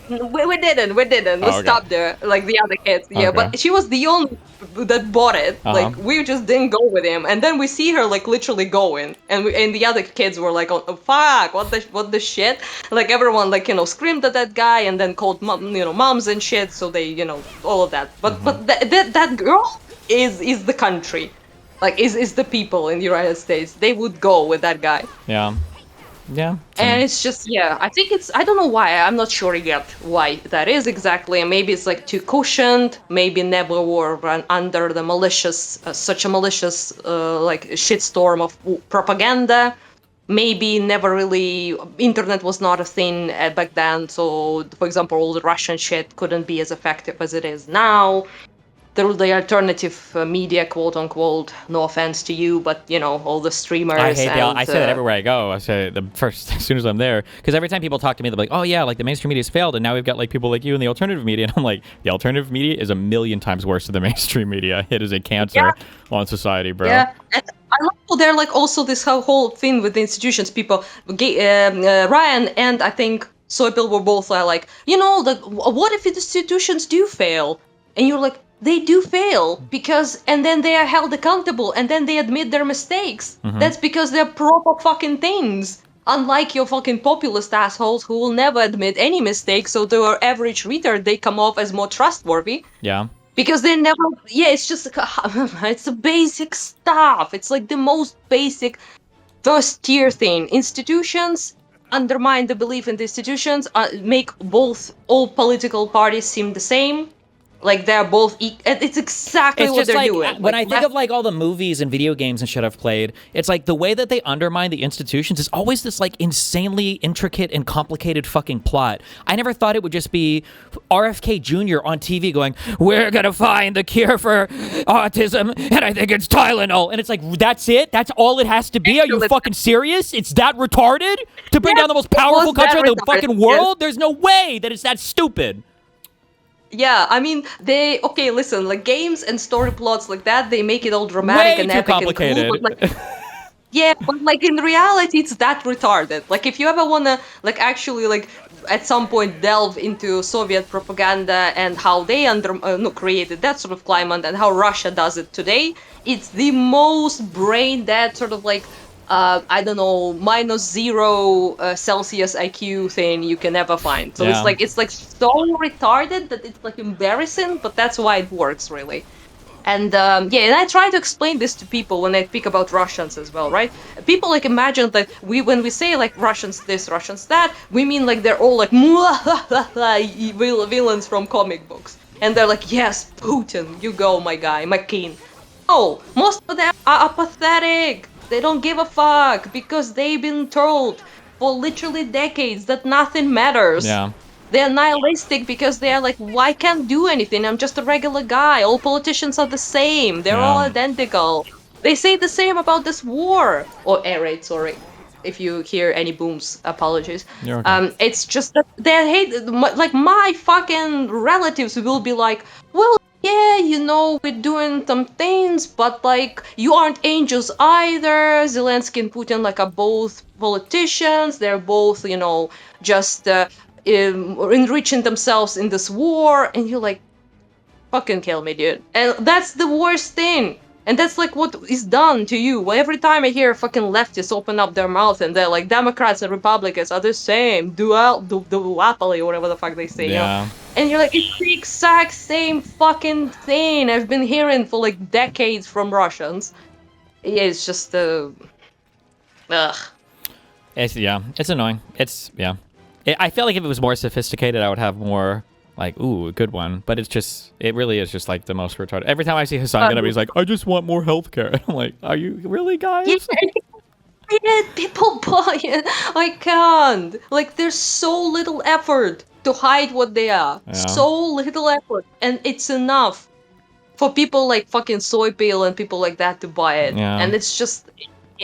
No, we didn't. We Oh, okay. stopped there, like the other kids. Yeah, Okay. but she was the only that bought it. Like Uh-huh. we just didn't go with him, and then we see her like literally going, and the other kids were like, "Oh fuck, what the shit!" Like everyone like screamed at that guy, and then called moms and shit. So they all of that. But that girl is the country, like is the people in the United States. They would go with that guy. Yeah. Yeah. And it's just, I think I don't know why, I'm not sure yet why that is exactly. Maybe it's like too cushioned, maybe never were run under the such a malicious, like shitstorm of propaganda. Maybe never really, internet was not a thing back then. So, for example, all the Russian shit couldn't be as effective as it is now. Through the alternative media, quote unquote. No offense to you, but all the streamers. I hate and, I say that everywhere I go. I say the first as soon as I'm there, because every time people talk to me, they're like, "Oh yeah, like the mainstream media's failed, and now we've got like people like you in the alternative media." And I'm like, the alternative media is a million times worse than the mainstream media. It is a cancer on society, bro. Yeah, and I love how they're like also this whole thing with the institutions. People, Ryan and I think Soipil were both like, what if the institutions do fail? And you're like, they do fail and then they are held accountable and then they admit their mistakes. That's because they're proper fucking things. Unlike your fucking populist assholes who will never admit any mistakes, so to our average reader, they come off as more trustworthy. Yeah. Because they never, it's just, it's the basic stuff. It's like the most basic first tier thing. Institutions undermine the belief in the institutions, make all political parties seem the same. Like they're both, it's exactly what they're doing. When I think of like all the movies and video games and shit I've played, it's like the way that they undermine the institutions is always this like insanely intricate and complicated fucking plot. I never thought it would just be RFK Jr. on TV going, "We're gonna find the cure for autism, and I think it's Tylenol." And it's like, that's it? That's all it has to be? Are you fucking serious? It's that retarded? To bring down the most powerful country in the fucking world? There's no way that it's that stupid. Yeah, I mean, listen, like games and story plots like that, they make it all dramatic and epic complicated. and cool, but like, yeah, but like in reality, it's that retarded. Like if you ever wanna like actually like at some point delve into Soviet propaganda and how they created that sort of climate and how Russia does it today, it's the most brain dead sort of like I don't know, -0 Celsius IQ thing you can ever find. So it's like so retarded that it's like embarrassing, but that's why it works really. And and I try to explain this to people when I speak about Russians as well, right? People like imagine that when we say like Russians this, Russians that, we mean like they're all like villains from comic books. And they're like, yes, Putin, you go, my guy, my king. No, most of them are apathetic. They don't give a fuck because they've been told for literally decades that nothing matters. Yeah. They're nihilistic because they're like, well, I can't do anything. I'm just a regular guy. All politicians are the same. They're all identical. They say the same about this war. Or air raid, sorry. If you hear any booms, apologies. You're okay. It's just that they hate, like my fucking relatives will be like, well, yeah, we're doing some things, but like, you aren't angels either. Zelensky and Putin like are both politicians. They're both, just enriching themselves in this war. And you're like, fucking kill me, dude. And that's the worst thing. And that's like what is done to you. Every time I hear fucking leftists open up their mouth and they're like, Democrats and Republicans are the same, duopoly, or whatever the fuck they say. Yeah. And you're like, it's the exact same fucking thing I've been hearing for like decades from Russians. Yeah, it's just ugh. It's annoying. I feel like if it was more sophisticated, I would have more Like, ooh, a good one. But it really is just like the most retarded. Every time I see Hasan get up, he's like, I just want more healthcare. I'm like, are you really, guys? People buy it. I can't. Like, there's so little effort to hide what they are. Yeah. So little effort. And it's enough for people like fucking Soy Pale and people like that to buy it. Yeah. And it's just...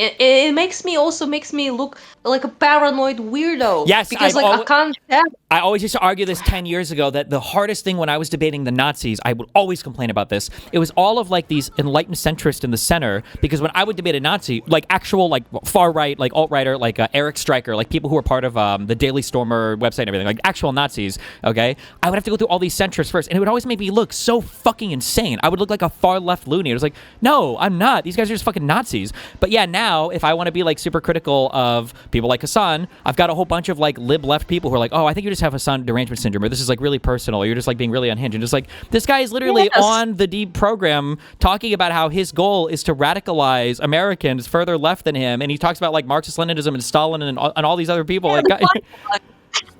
It makes me look like a paranoid weirdo. Yes, because I can't tell. I always used to argue this 10 years ago that the hardest thing when I was debating the Nazis, I would always complain about this. It was all of like these enlightened centrists in the center, because when I would debate a Nazi, like actual like far right, like alt-righter, like Eric Stryker, like people who were part of the Daily Stormer website and everything, like actual Nazis, okay? I would have to go through all these centrists first, and it would always make me look so fucking insane. I would look like a far left loony. It was like, no, I'm not. These guys are just fucking Nazis. But yeah, now if I want to be like super critical of people like Hasan, I've got a whole bunch of like lib left people who are like, oh, I think you just have Hasan derangement syndrome, or this is like really personal, or you're just like being really unhinged. And just like, this guy is literally on the Deep program talking about how his goal is to radicalize Americans further left than him, and he talks about like Marxist-Leninism and Stalin and all these other people. Like,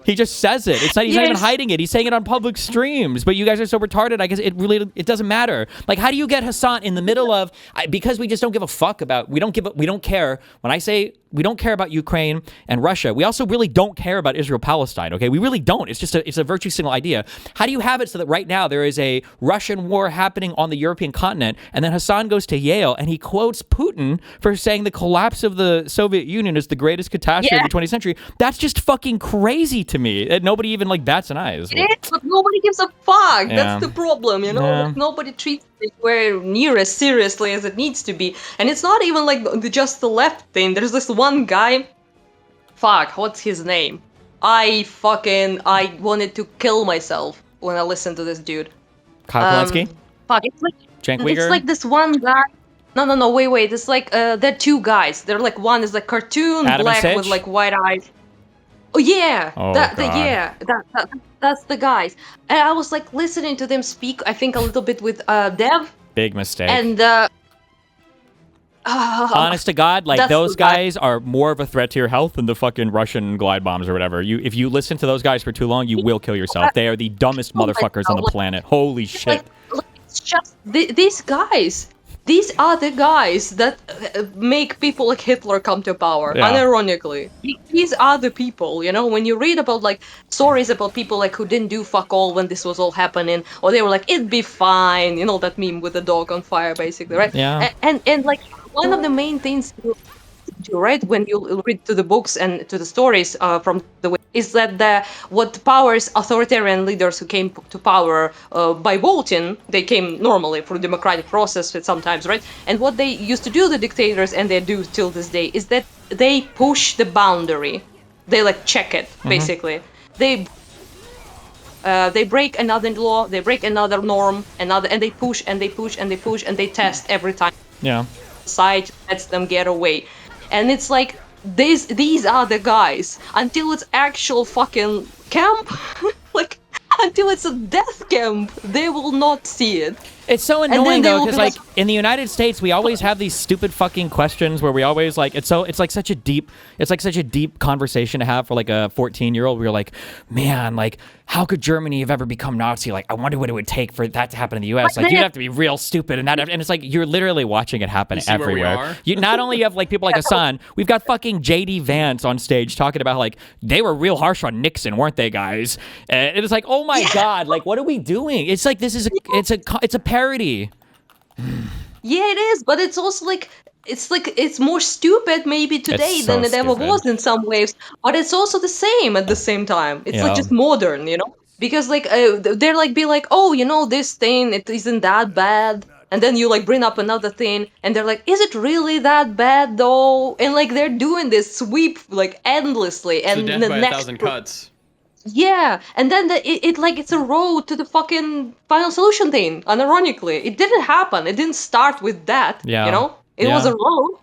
he just says it. He's not even hiding it. He's saying it on public streams. But you guys are so retarded. I guess it doesn't matter. Like, how do you get Hasan in the middle of because we just don't give a fuck about we don't care. When I say we don't care about Ukraine and Russia, we also really don't care about Israel-Palestine. Okay, we really don't. It's a virtue signal idea. How do you have it so that right now there is a Russian war happening on the European continent, and then Hasan goes to Yale and he quotes Putin for saying the collapse of the Soviet Union is the greatest catastrophe of the 20th century? That's just fucking crazy to me. Nobody even like bats an eye. It is, but nobody gives a fuck. Yeah. That's the problem, you know? Yeah. Like, nobody treats it where near as seriously as it needs to be. And it's not even like just the left thing. There's this one guy. Fuck, what's his name? I wanted to kill myself when I listened to this dude. Kyle Polanski? Fuck, it's like Cenk Uygur? it's like this one guy. No, wait. It's like they're two guys. They're like one is like cartoon Adam and black Sitch? with like white eyes. Oh yeah, Oh, that's the guys. And I was like listening to them speak. I think a little bit with Dev. Big mistake. And honest to God, like that's those the guy. guys are more of a threat to your health than the fucking Russian glide bombs or whatever. If you listen to those guys for too long, you will kill yourself. They are the dumbest motherfuckers on the planet. Holy shit. Like, it's just these guys. These are the guys that make people like Hitler come to power, Yeah. unironically. These are the people, you know, when you read about like stories about people like who didn't do fuck all when this was all happening, or they were like, it'd be fine, you know, that meme with the dog on fire, basically, right? Yeah. And like, one of the main things you read when you read to the books and to the stories from the way is that what powers authoritarian leaders who came to power by voting, they came normally through democratic process sometimes, right? And what they used to do, the dictators, and they do till this day, is that they push the boundary. They like check it, basically. They break another law, they break another norm, and they push and they push and they push and they test every time. Yeah. Society lets them get away. And it's like, these are the guys. Until it's actual fucking camp, like, until it's a death camp, they will not see it. It's so annoying though, because like in the United States, we always have these stupid fucking questions where we always like it's like such a deep conversation to have for like a 14-year-old. We're like, man, like how could Germany have ever become Nazi? Like I wonder what it would take for that to happen in the U.S. Like you'd have to be real stupid and it's like you're literally watching it happen everywhere. You not only have like people like Hasan, we've got fucking JD Vance on stage talking about like they were real harsh on Nixon, weren't they, guys? And it's like, oh my god, like what are we doing? It's like it's a parody. Yeah, it is, but it's also like it's more stupid maybe today than it ever was in some ways, but it's also the same at the same time. It's like just modern, you know? Because like they're like be like, oh, you know, this thing, it isn't that bad. And then you like bring up another thing and they're like, is it really that bad though? And like they're doing this sweep like endlessly and death the by next 1,000 cuts. Yeah, and then it's a road to the fucking final solution thing. Unironically, it didn't happen. It didn't start with that. Yeah. You know, it was a road,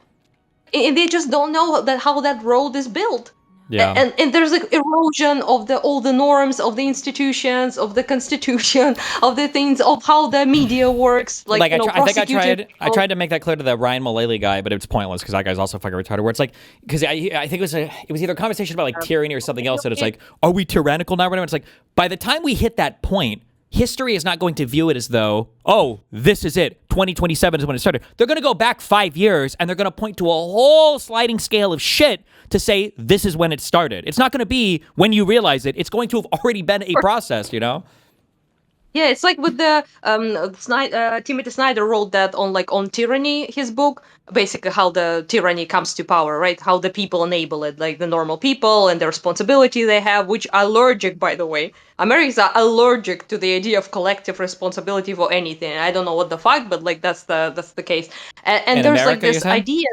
and they just don't know how that road is built. Yeah. And there's like erosion of all the norms of the institutions of the constitution of the things of how the media works. Like, Like you know, I think prosecuted. I tried to make that clear to the Ryan Mullally guy, but it's pointless because that guy's also fucking retarded. Where it's like, because I think it was either a conversation about like tyranny or something else, and it's like, are we tyrannical now? It's like, by the time we hit that point, history is not going to view it as though, oh, this is it. 2027 is when it started. They're going to go back 5 years and they're going to point to a whole sliding scale of shit to say this is when it started. It's not going to be when you realize it. It's going to have already been a process, you know? Yeah, it's like with the Timothy Snyder wrote that on Tyranny, his book, basically how the tyranny comes to power, right? How the people enable it, like the normal people and the responsibility they have, which are allergic, by the way. Americans are allergic to the idea of collective responsibility for anything. I don't know what the fuck, but like that's the case. And In there's America, like you this said? idea.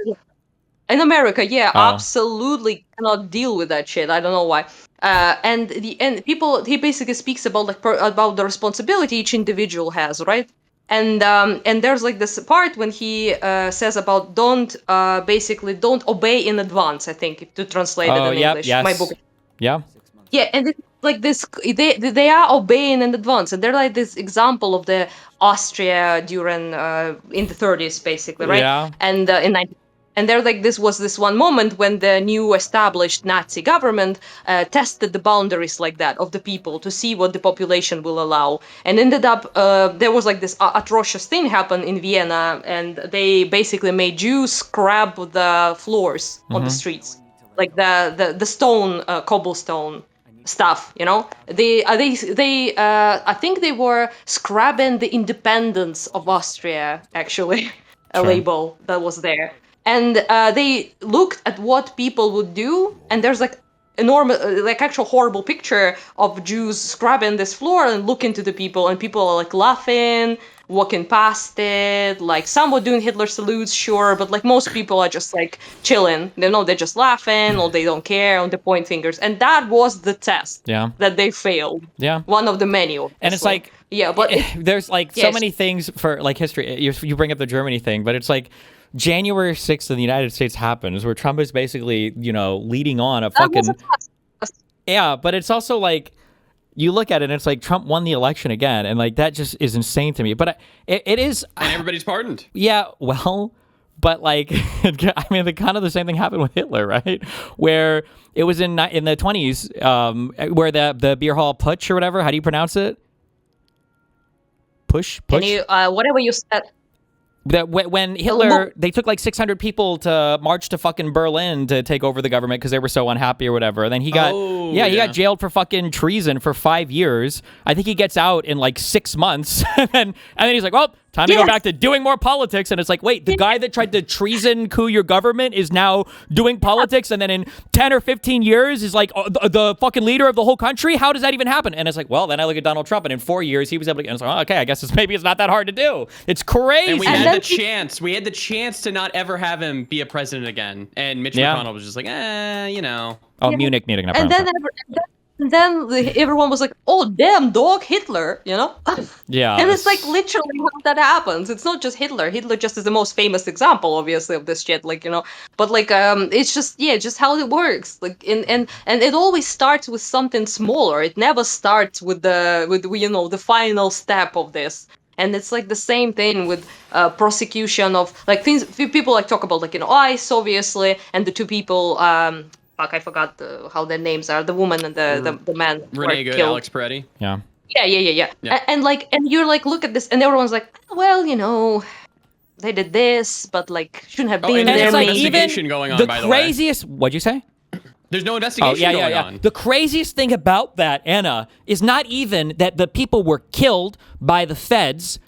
In America, yeah, Oh. absolutely cannot deal with that shit. I don't know why. And he basically speaks about about the responsibility each individual has, right? And there's like this part when he says about don't obey in advance. I think to translate it in English. Yes. My book. Yeah. Yeah, and it's like this, they are obeying in advance, and they're like this example of the Austria during in the 30s, basically, right? Yeah. And and they're like this was this one moment when the new established Nazi government tested the boundaries like that of the people to see what the population will allow, and ended up there was like this atrocious thing happen in Vienna, and they basically made Jews scrub the floors on the streets, like the stone cobblestone stuff, you know. They I think they were scrubbing the independence of Austria, actually. A Sure. label that was there, and they looked at what people would do, and there's like enormous like actual horrible picture of Jews scrubbing this floor and looking to the people, and people are like laughing, walking past it, like some were doing Hitler salutes, sure, but like most people are just like chilling, you know, they're just laughing or they don't care, or they point fingers, and that was the test Yeah. that they failed. Yeah. One of the many, And it's obviously. like, yeah, but there's like so Yes. many things for like history. You bring up the Germany thing, but it's like January 6th in the United States happens where Trump is basically, you know, leading on a fucking. Yeah, but it's also like you look at it and it's like Trump won the election again. And like that just is insane to me. But it is. And everybody's pardoned. Yeah, well, but like, I mean, the same thing happened with Hitler, right? Where it was in the 20s, where the beer hall putsch or whatever. How do you pronounce it? Push. Can you whatever you said? That when Hitler, they took like 600 people to march to fucking Berlin to take over the government because they were so unhappy or whatever. And then he got, he got jailed for fucking treason for 5 years. I think he gets out in like 6 months. and then he's like, well, time to go back to doing more politics. And it's like, wait, the guy that tried to treason coup your government is now doing politics. And then in 10 or 15 years is like the fucking leader of the whole country. How does that even happen? And it's like, well, then I look at Donald Trump and in 4 years he was able to, and it's like, oh, okay, I guess maybe it's not that hard to do. It's crazy. And we had the chance. We had the chance to not ever have him be a president again. And Mitch McConnell was just like, you know. Oh, Munich meeting. And then everyone was like, oh, damn, dog, Hitler, you know? Yeah. And it's like literally how that happens. It's not just Hitler. Hitler just is the most famous example, obviously, of this shit, like, you know. But like, it's just, just how it works. Like, and it always starts with something smaller. It never starts with you know, the final step of this. And it's like the same thing with prosecution of like things. People like talk about like, you know, ICE, obviously, and the two people. Fuck, I forgot how their names are. The woman and the man. Renee Good, Alex Peretti. Yeah. Yeah. And you're like, look at this, and everyone's like, well, you know, they did this, but like shouldn't have been and there. there's an investigation going on, by the way. The craziest. What'd you say? There's no investigation going on. The craziest thing about that, Anna, is not even that the people were killed by the feds.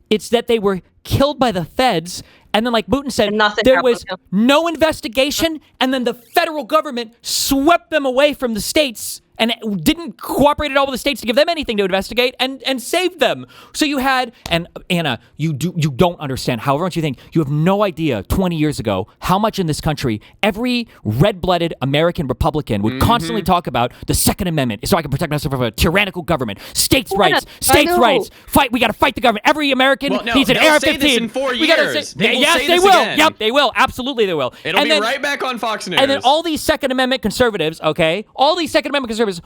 It's that they were killed by the feds. And then, like Putin said, there was no investigation. And then the federal government swept them away from the states and didn't cooperate at all with the states to give them anything to investigate and save them. So you had, and Anna, you don't understand. However much you think, you have no idea 20 years ago how much in this country every red-blooded American Republican would constantly talk about the Second Amendment so I can protect myself from a tyrannical government. States' rights. Fight. We got to fight the government. Every American needs an AR-15. Say this in 4 years. Yes, they will. Again. Yep, they will. Absolutely, they will. It'll be right back on Fox News. And then all these Second Amendment conservatives,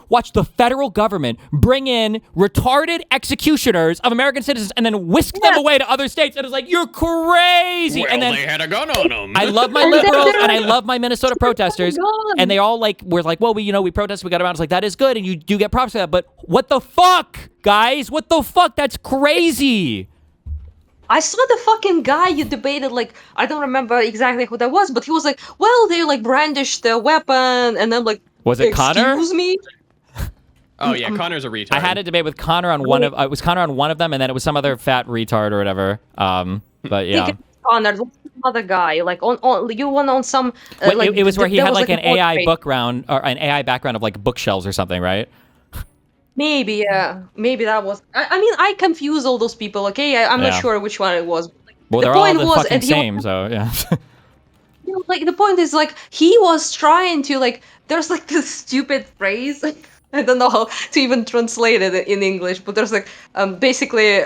watch the federal government bring in retarded executioners of American citizens and then whisk them away to other states. And it's like, you're crazy. Well, and then they had a gun on them. I love my liberals and I love my Minnesota protesters. And they all were like, well, we protested, we got around. It's like, that is good. And you do get props for that. But what the fuck, guys? What the fuck? That's crazy. I saw the fucking guy you debated, like, I don't remember exactly who that was, but he was like, well, they like brandished the weapon, and I'm like, was it Connor? Excuse me? Oh yeah, Connor's a retard. I had a debate with Connor on one of it was Connor on one of them, and then it was some other fat retard or whatever. But yeah. Connor, what's the other guy? Like on you went on some. It was where he had like an AI book round or an AI background of like bookshelves or something, right? Maybe, yeah. Maybe that was. I mean, I confuse all those people. Okay, I'm not sure which one it was. Well, they're all the fucking same, so yeah. Like the point is, like he was trying to like. There's like this stupid phrase. I don't know how to even translate it in English, but there's like basically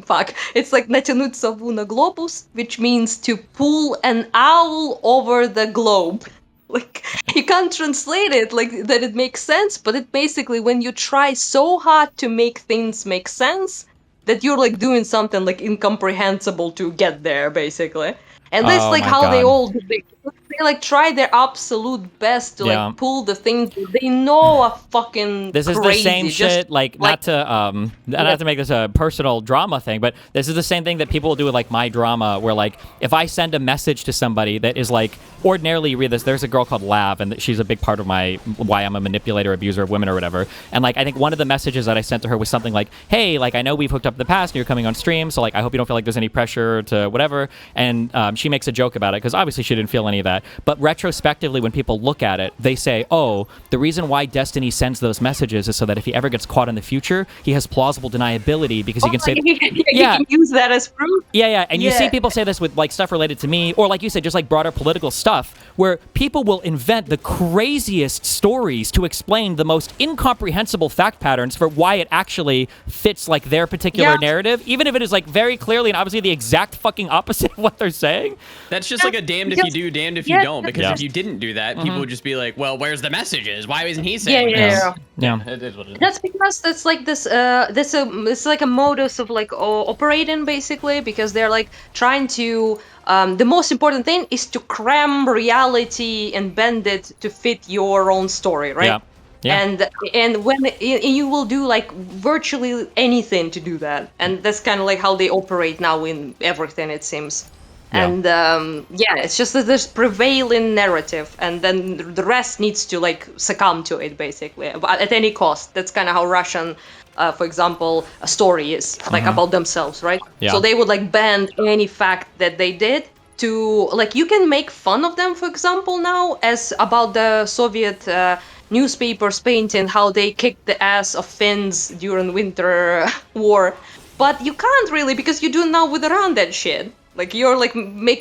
fuck. It's like натянуть сову на глобус, which means to pull an owl over the globe. Like you can't translate it like that it makes sense, but it basically when you try so hard to make things make sense that you're like doing something like incomprehensible to get there, basically. And that's like how they all do. They like try their absolute best to like pull the things they know are fucking This is crazy. the same shit, like not to make this a personal drama thing, but this is the same thing that people will do with like my drama, where like if I send a message to somebody that is like, ordinarily you read this, there's a girl called Lav, and she's a big part of why I'm a manipulator, abuser of women or whatever. And like I think one of the messages that I sent to her was something like, hey, like I know we've hooked up in the past and you're coming on stream, so like I hope you don't feel like there's any pressure to whatever. And she makes a joke about it because obviously she didn't feel any of that. But retrospectively, when people look at it, they say, oh, the reason why Destiny sends those messages is so that if he ever gets caught in the future, he has plausible deniability because he can say, you can use that as proof. Yeah. And you see people say this with like stuff related to me, or like you said, just like broader political stuff, where people will invent the craziest stories to explain the most incomprehensible fact patterns for why it actually fits like their particular narrative, even if it is like very clearly and obviously the exact fucking opposite of what they're saying. That's just like a damned if you do, damned if you don't. Because if you didn't do that, people would just be like, "Well, where's the messages? Why isn't he saying this?" Yeah. It is what it is. That's because it's like this. It's like a modus of like operating basically, because they're like trying to. The most important thing is to cram reality and bend it to fit your own story, right? Yeah. And when you will do like virtually anything to do that, and that's kind of like how they operate now in everything, it seems. And it's just that there's prevailing narrative, and then the rest needs to like succumb to it basically at any cost. That's kind of how Russian, for example, a story is like about themselves, right? So they would like ban any fact that they did to like you can make fun of them, for example, now as about the Soviet newspapers painting how they kicked the ass of Finns during Winter War, but you can't really because you do now with around that shit. Like you're like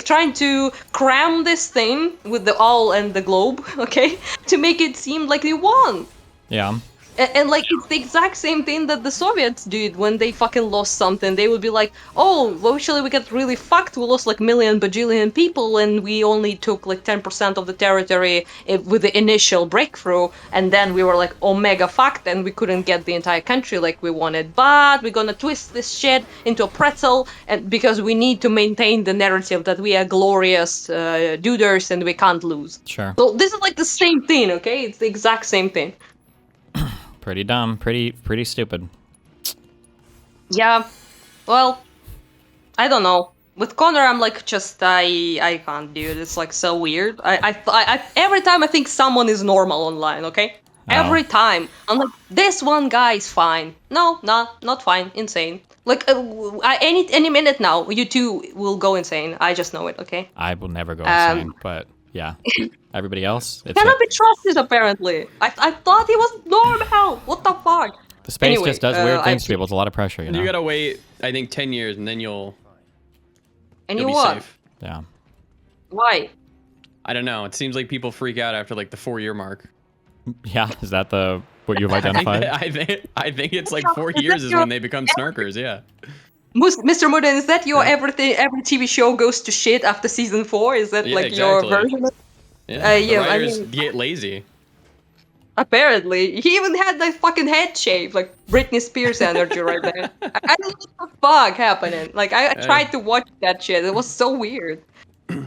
trying to cram this thing with the all and the globe, okay, to make it seem like they won. Yeah. And like it's the exact same thing that the Soviets did when they fucking lost something. They would be like, oh, well, actually we got really fucked. We lost like million bajillion people and we only took like 10% of the territory with the initial breakthrough. And then we were like omega fucked and we couldn't get the entire country like we wanted. But we're gonna twist this shit into a pretzel and because we need to maintain the narrative that we are glorious duders and we can't lose. Sure. So this is like the same thing, okay? It's the exact same thing. Pretty dumb. Pretty stupid. Yeah. Well, I don't know. With Connor, I'm like, I can't, dude. It's like so weird. I every time I think someone is normal online, okay? Every time. I'm like, this one guy is fine. No, not fine. Insane. Like, any minute now, you two will go insane. I just know it, okay? I will never go insane, but yeah. Everybody else, it's Cannot be trusted, apparently. I thought he was normal. What the fuck? the space Anyway, just does weird things I- to people. It's a lot of pressure, you know. You gotta wait, I think, 10 years, and then you'll you be what? safe. Yeah. Why? I don't know. It seems like people freak out after like the 4-year mark. Yeah, is that the what you've identified? I think it's like 4 years is when they become snarkers. Yeah. Mr. Modern, is that your everything? Every TV show goes to shit after season 4? Is that Yeah, like your exactly. version? Yeah. The Yeah, I writers mean, get lazy. apparently he even had the fucking head shape, like Britney Spears energy right there. I don't know what the fuck happening. Like I tried to watch that shit. It was so weird.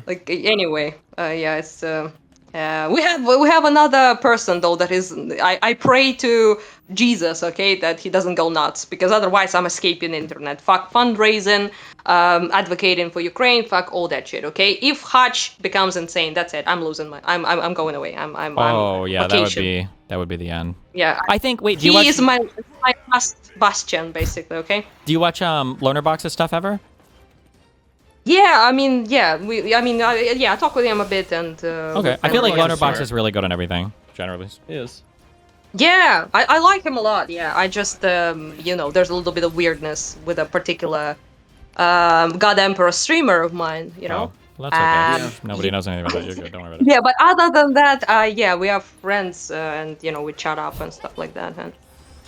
Like anyway, yeah, it's we have another person though that is I pray to Jesus, okay, that he doesn't go nuts, because otherwise I'm escaping the internet. Fuck fundraising, advocating for Ukraine, fuck all that shit, okay. If Hutch becomes insane, that's it. I'm losing my I'm going away. Oh yeah, vacation. that would be the end. Yeah, I think. Wait, do he you watch? is my last bastion, basically. Okay. Do you watch Loner Box's stuff ever? Yeah, I mean, yeah, I talk with him a bit, and Okay, I feel like Loner Box is really good on everything, generally. Yes. Yeah, I like him a lot. Yeah, I just there's a little bit of weirdness with a particular God Emperor streamer of mine. You know. Well, that's okay. Nobody knows anything about that. You're good. Don't worry about it. Yeah, but other than that, yeah, we have friends, and we chat up and stuff like that.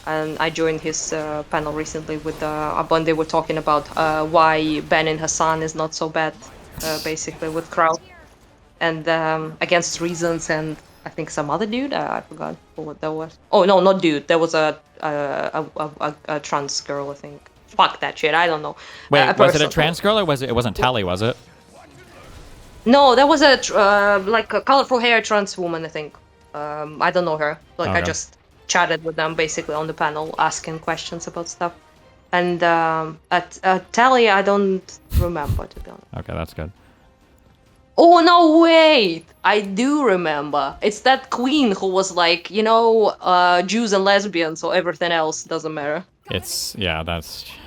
And I joined his panel recently with when they were talking about why banning Hasan is not so bad, basically with crowd, and against reasons, and I think some other dude, I forgot what that was. Oh no, not dude. There was a trans girl, I think. Fuck that shit. I don't know. Wait, was it a trans girl or was it? It wasn't Tally, was it? No, that was like a colorful hair trans woman, I think. I don't know her. Like I Okay. just chatted with them basically on the panel, asking questions about stuff. And at Tally, I don't remember, to be honest. Okay, that's good. Oh no, wait! I do remember. It's that queen who was like, Jews and lesbians, so everything else doesn't matter. That's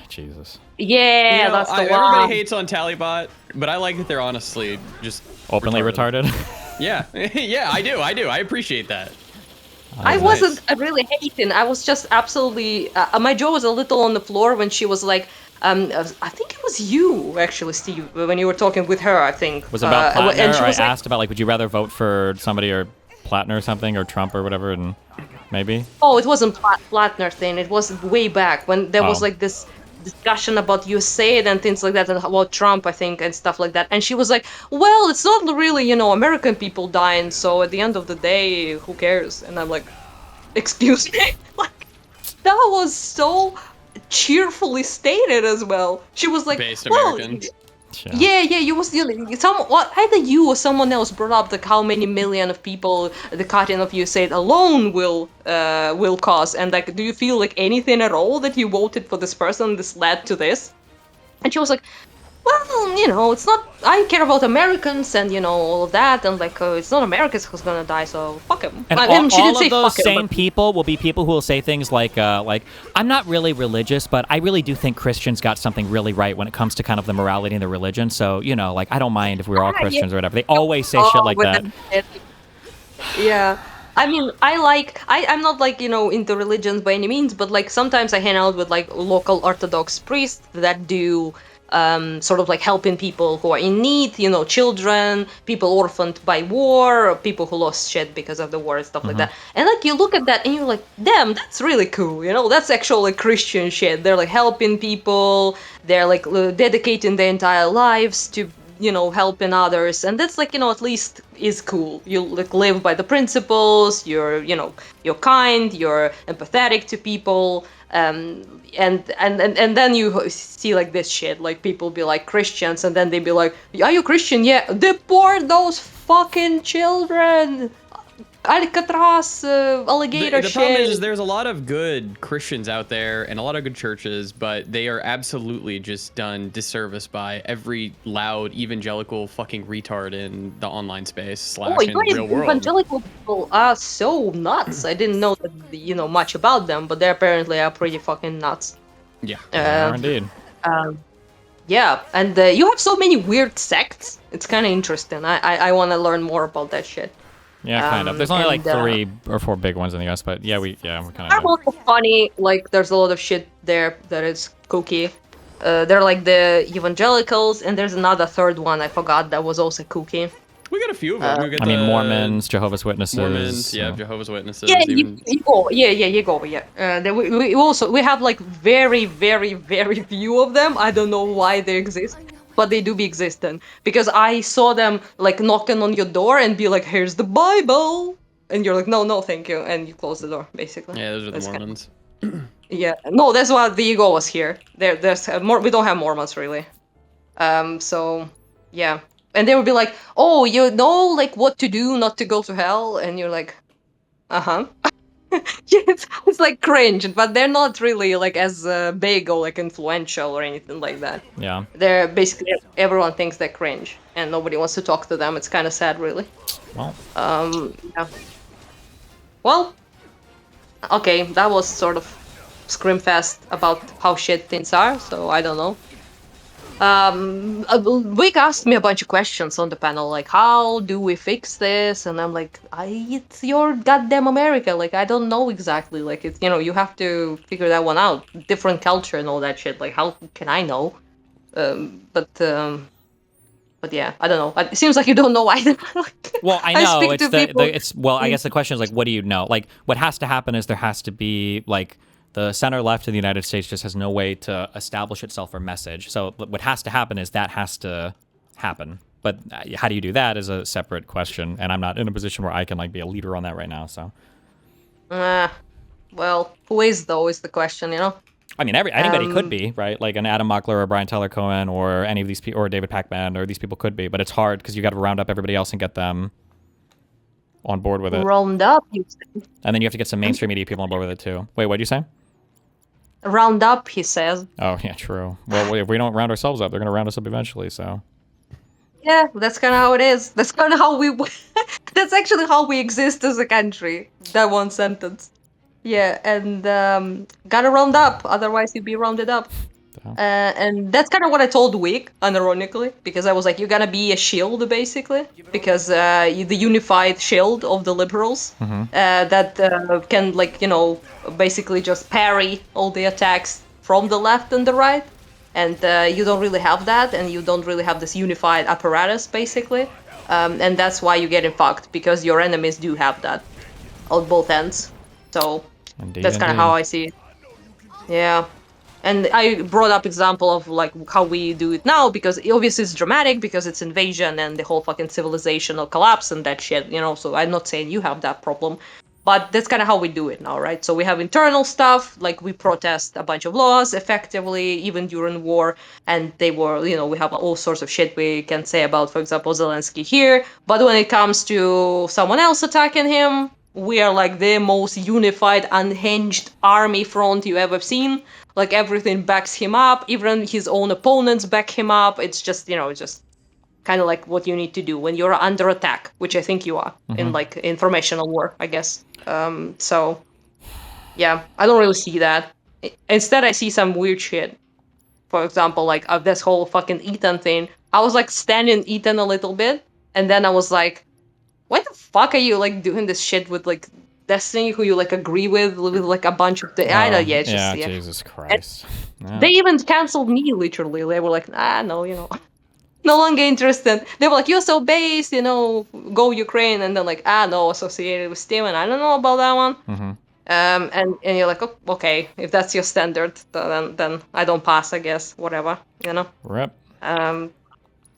Jesus. Yeah, that's the one. Everybody hates on Talibot, but I like that they're honestly just Openly retarded. Yeah, yeah, I do. I appreciate that. I wasn't really hating. I was just absolutely. My jaw was a little on the floor when she was like, I think it was you actually, Steve, when you were talking with her. I think Was it about Plattner? and she Or I was like, asked about would you rather vote for somebody or Plattner or something or Trump or whatever, and maybe. oh, it wasn't Plattner thing. It was way back when there was Oh. like this discussion about USAID and things like that, and about Trump, I think, and stuff like that. And she was like, well, it's not really, American people dying, so at the end of the day, who cares? And I'm like, excuse me? Like, that was so cheerfully stated as well. She was like, Based well, Americans. yeah, you was either you or someone else brought up like how many million of people the cutting of USAID alone will cause, and like, do you feel like anything at all that you voted for this person? This led to this, and she was like, well, it's not. I care about Americans and all of that, and like it's not Americans who's gonna die, so fuck him. And She all didn't say of those fuck him, same but- people will be people who will say things like I'm not really religious, but I really do think Christians got something really right when it comes to kind of the morality and the religion. So, like, I don't mind if we're all Christians or whatever. They always say shit like with that. them. Yeah. I mean, I'm not like, into religions by any means, but like sometimes I hang out with like local Orthodox priests that do sort of like helping people who are in need, children, people orphaned by war, people who lost shit because of the war and stuff like that. And like you look at that and you're like, damn, that's really cool, that's actually Christian shit. They're like helping people, they're like dedicating their entire lives to helping others, and that's like at least is cool. You like live by the principles, you're kind, you're empathetic to people, and then you see like this shit, like people be like Christians, and then they be like, are you Christian? Yeah, deport those fucking children. Alcatraz, alligator The shit. problem is there's a lot of good Christians out there and a lot of good churches, but they are absolutely just done disservice by every loud evangelical fucking retard in the online space / in the real world. Evangelical people are so nuts. I didn't know that much about them, but they apparently are pretty fucking nuts. Yeah, indeed. Yeah, and you have so many weird sects. It's kind of interesting. I want to learn more about that shit. Yeah, kind of. There's only like and, 3 or 4 big ones in the US, but we kind of they're both funny. Like, there's a lot of shit there that is kooky. They're like the evangelicals, and there's another third one I forgot that was also kooky. We got a few of them. We got I mean, the Mormons, Jehovah's Witnesses. Mormons, yeah, Jehovah's Witnesses. Yeah, even... Jehovah, yeah. We have like very, very, very few of them. I don't know why they exist, but they do be existing. Because I saw them like knocking on your door and be like, "Here's the Bible," and you're like, "No, thank you," and you close the door, basically. Yeah, those are the That's Mormons. Yeah, no, that's why the ego was here. There's more. We don't have Mormons really. So yeah, and they would be like, "Oh, you know, like what to do not to go to hell," and you're like, "Uh-huh." Yeah, it's like cringe, but they're not really like as big or like influential or anything like that. Yeah. They're basically everyone thinks they're cringe, and nobody wants to talk to them. It's kind of sad, really. Well. Yeah. Well. Okay, that was sort of screamfest about how shit things are. So I don't know. Vic asked me a bunch of questions on the panel, like, how do we fix this? And I'm like, it's your goddamn America. Like, I don't know exactly. Like, it's, you have to figure that one out. Different culture and all that shit. Like, how can I know? But yeah, I don't know. It seems like you don't know either. Well, I know speak it's to people. I guess the question is like, what do you know? Like, what has to happen is there has to be like the center left in the United States just has no way to establish itself or message. So what has to happen is that has to happen. But how do you do that is a separate question, and I'm not in a position where I can like be a leader on that right now. So. Well, who is though is the question, I mean, anybody could be, right? Like an Adam Mockler or Brian Tyler Cohen or any of these people, or David Pacman, or these people could be, but it's hard because you got to round up everybody else and get them on board with it. Round up, you say? And then you have to get some mainstream media people on board with it too. Wait, what'd you say? Round up, he says. Oh, yeah, true. Well, if we don't round ourselves up, they're going to round us up eventually, so. Yeah, that's kind of how it is. That's kind of how we... That's actually how we exist as a country. That one sentence. Yeah, and gotta round up, otherwise you'd be rounded up. And that's kind of what I told Wick, unironically, because I was like, you're gonna be a shield, basically, because the unified shield of the liberals that can, like, basically just parry all the attacks from the left and the right. And you don't really have that, and you don't really have this unified apparatus, basically. And that's why you're getting fucked, because your enemies do have that on both ends. So that's kind of how I see it. Yeah. And I brought up example of like how we do it now, because obviously it's dramatic because it's invasion and the whole fucking civilizational collapse and that shit, so I'm not saying you have that problem, but that's kind of how we do it now, right? So we have internal stuff, like we protest a bunch of laws effectively, even during war, and they were, we have all sorts of shit we can say about, for example, Zelensky here, but when it comes to someone else attacking him, we are like the most unified, unhinged army front you ever seen. Like everything backs him up, even his own opponents back him up. It's just, it's just kind of like what you need to do when you're under attack, which I think you are in like informational war, I guess. So yeah, I don't really see that. Instead, I see some weird shit. For example, like of this whole fucking Ethan thing. I was like standing Ethan a little bit, and then I was like, why the fuck are you like doing this shit with like Destiny, who you like agree with like a bunch of I don't it's just Jesus Christ. They even canceled me literally. They were like, no, no longer interested. They were like, you're so based, go Ukraine, and then like, no, associated with Steam, and I don't know about that one. And you're like, oh, okay, if that's your standard, then I don't pass, I guess, whatever, Rip.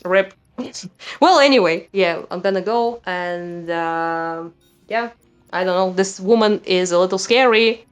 Rip. Well, anyway, yeah, I'm gonna go, and yeah, I don't know. This woman is a little scary.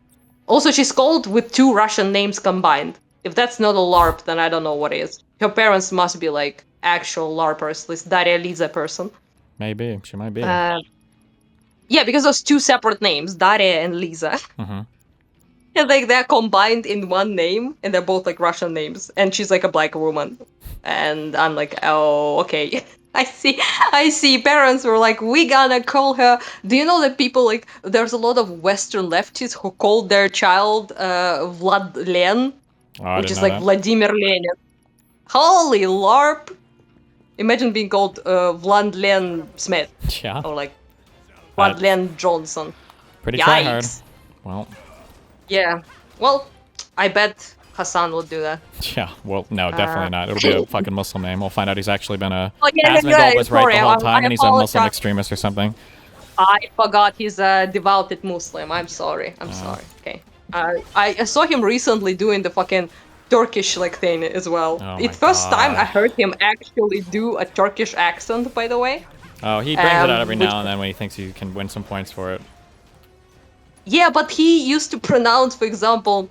Also, she's called with 2 Russian names combined. If that's not a LARP, then I don't know what is. Her parents must be like actual LARPers, this Daria Liza person. Maybe, she might be. Yeah, because there's 2 separate names, Daria and Liza. And like they're combined in one name, and they're both like Russian names. And she's like a black woman. And I'm like, oh, okay. I see parents were like, we gonna call her. Do you know that people like, there's a lot of Western leftists who called their child Vlad Len, which is like Vladimir Lenin. Holy LARP. Imagine being called Vlad Len Smith. Yeah. Or like, Madeleine Johnson. Pretty Yikes. try hard. Well, Yeah. Well, I bet Hasan would do that. yeah. Well, no, definitely not. It'll be a fucking Muslim name. We'll find out he's actually been a Oh, yeah, has been yeah, was right sorry, the whole I time, and he's a Muslim apologize. extremist or something. I forgot he's a devoted Muslim. I'm sorry. I'm sorry. Okay. I saw him recently doing the fucking Turkish like thing as well. Oh It's my first time I God. heard him actually do a Turkish accent, by the way. Oh, he brings it out every which- now and then when he thinks he can win some points for it. Yeah, but he used to pronounce, for example,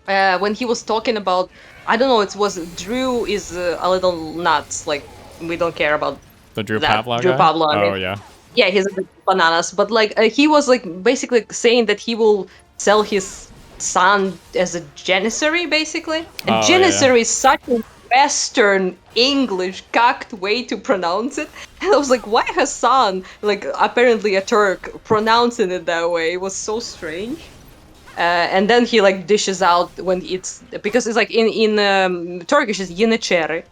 when he was talking about, I don't know, it was Drew is a little nuts. Like we don't care about The Drew that. Pavlov Drew guy? Pavlov. I Oh mean. yeah. Yeah, he's a bit bananas, but like he was like basically saying that he will sell his son as a janissary, basically. And Oh, yeah, janissary yeah. is such a Western English cocked way to pronounce it. And I was like, why Hassan, like apparently a Turk, pronouncing it that way? It was so strange. And then he like dishes out when it's because it's like in Turkish it's yeniçeri,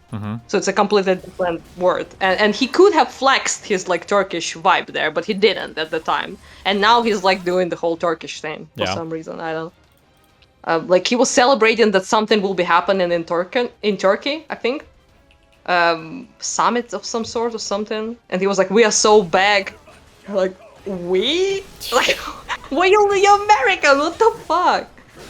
so it's a completely different word. And he could have flexed his like Turkish vibe there, but he didn't at the time. And now he's like doing the whole Turkish thing for Yeah. some reason. I don't. Like he was celebrating that something will be happening in Turkey, I think. Summit of some sort or something, and he was like, "We are so big," like we like. Why you're American? What the fuck?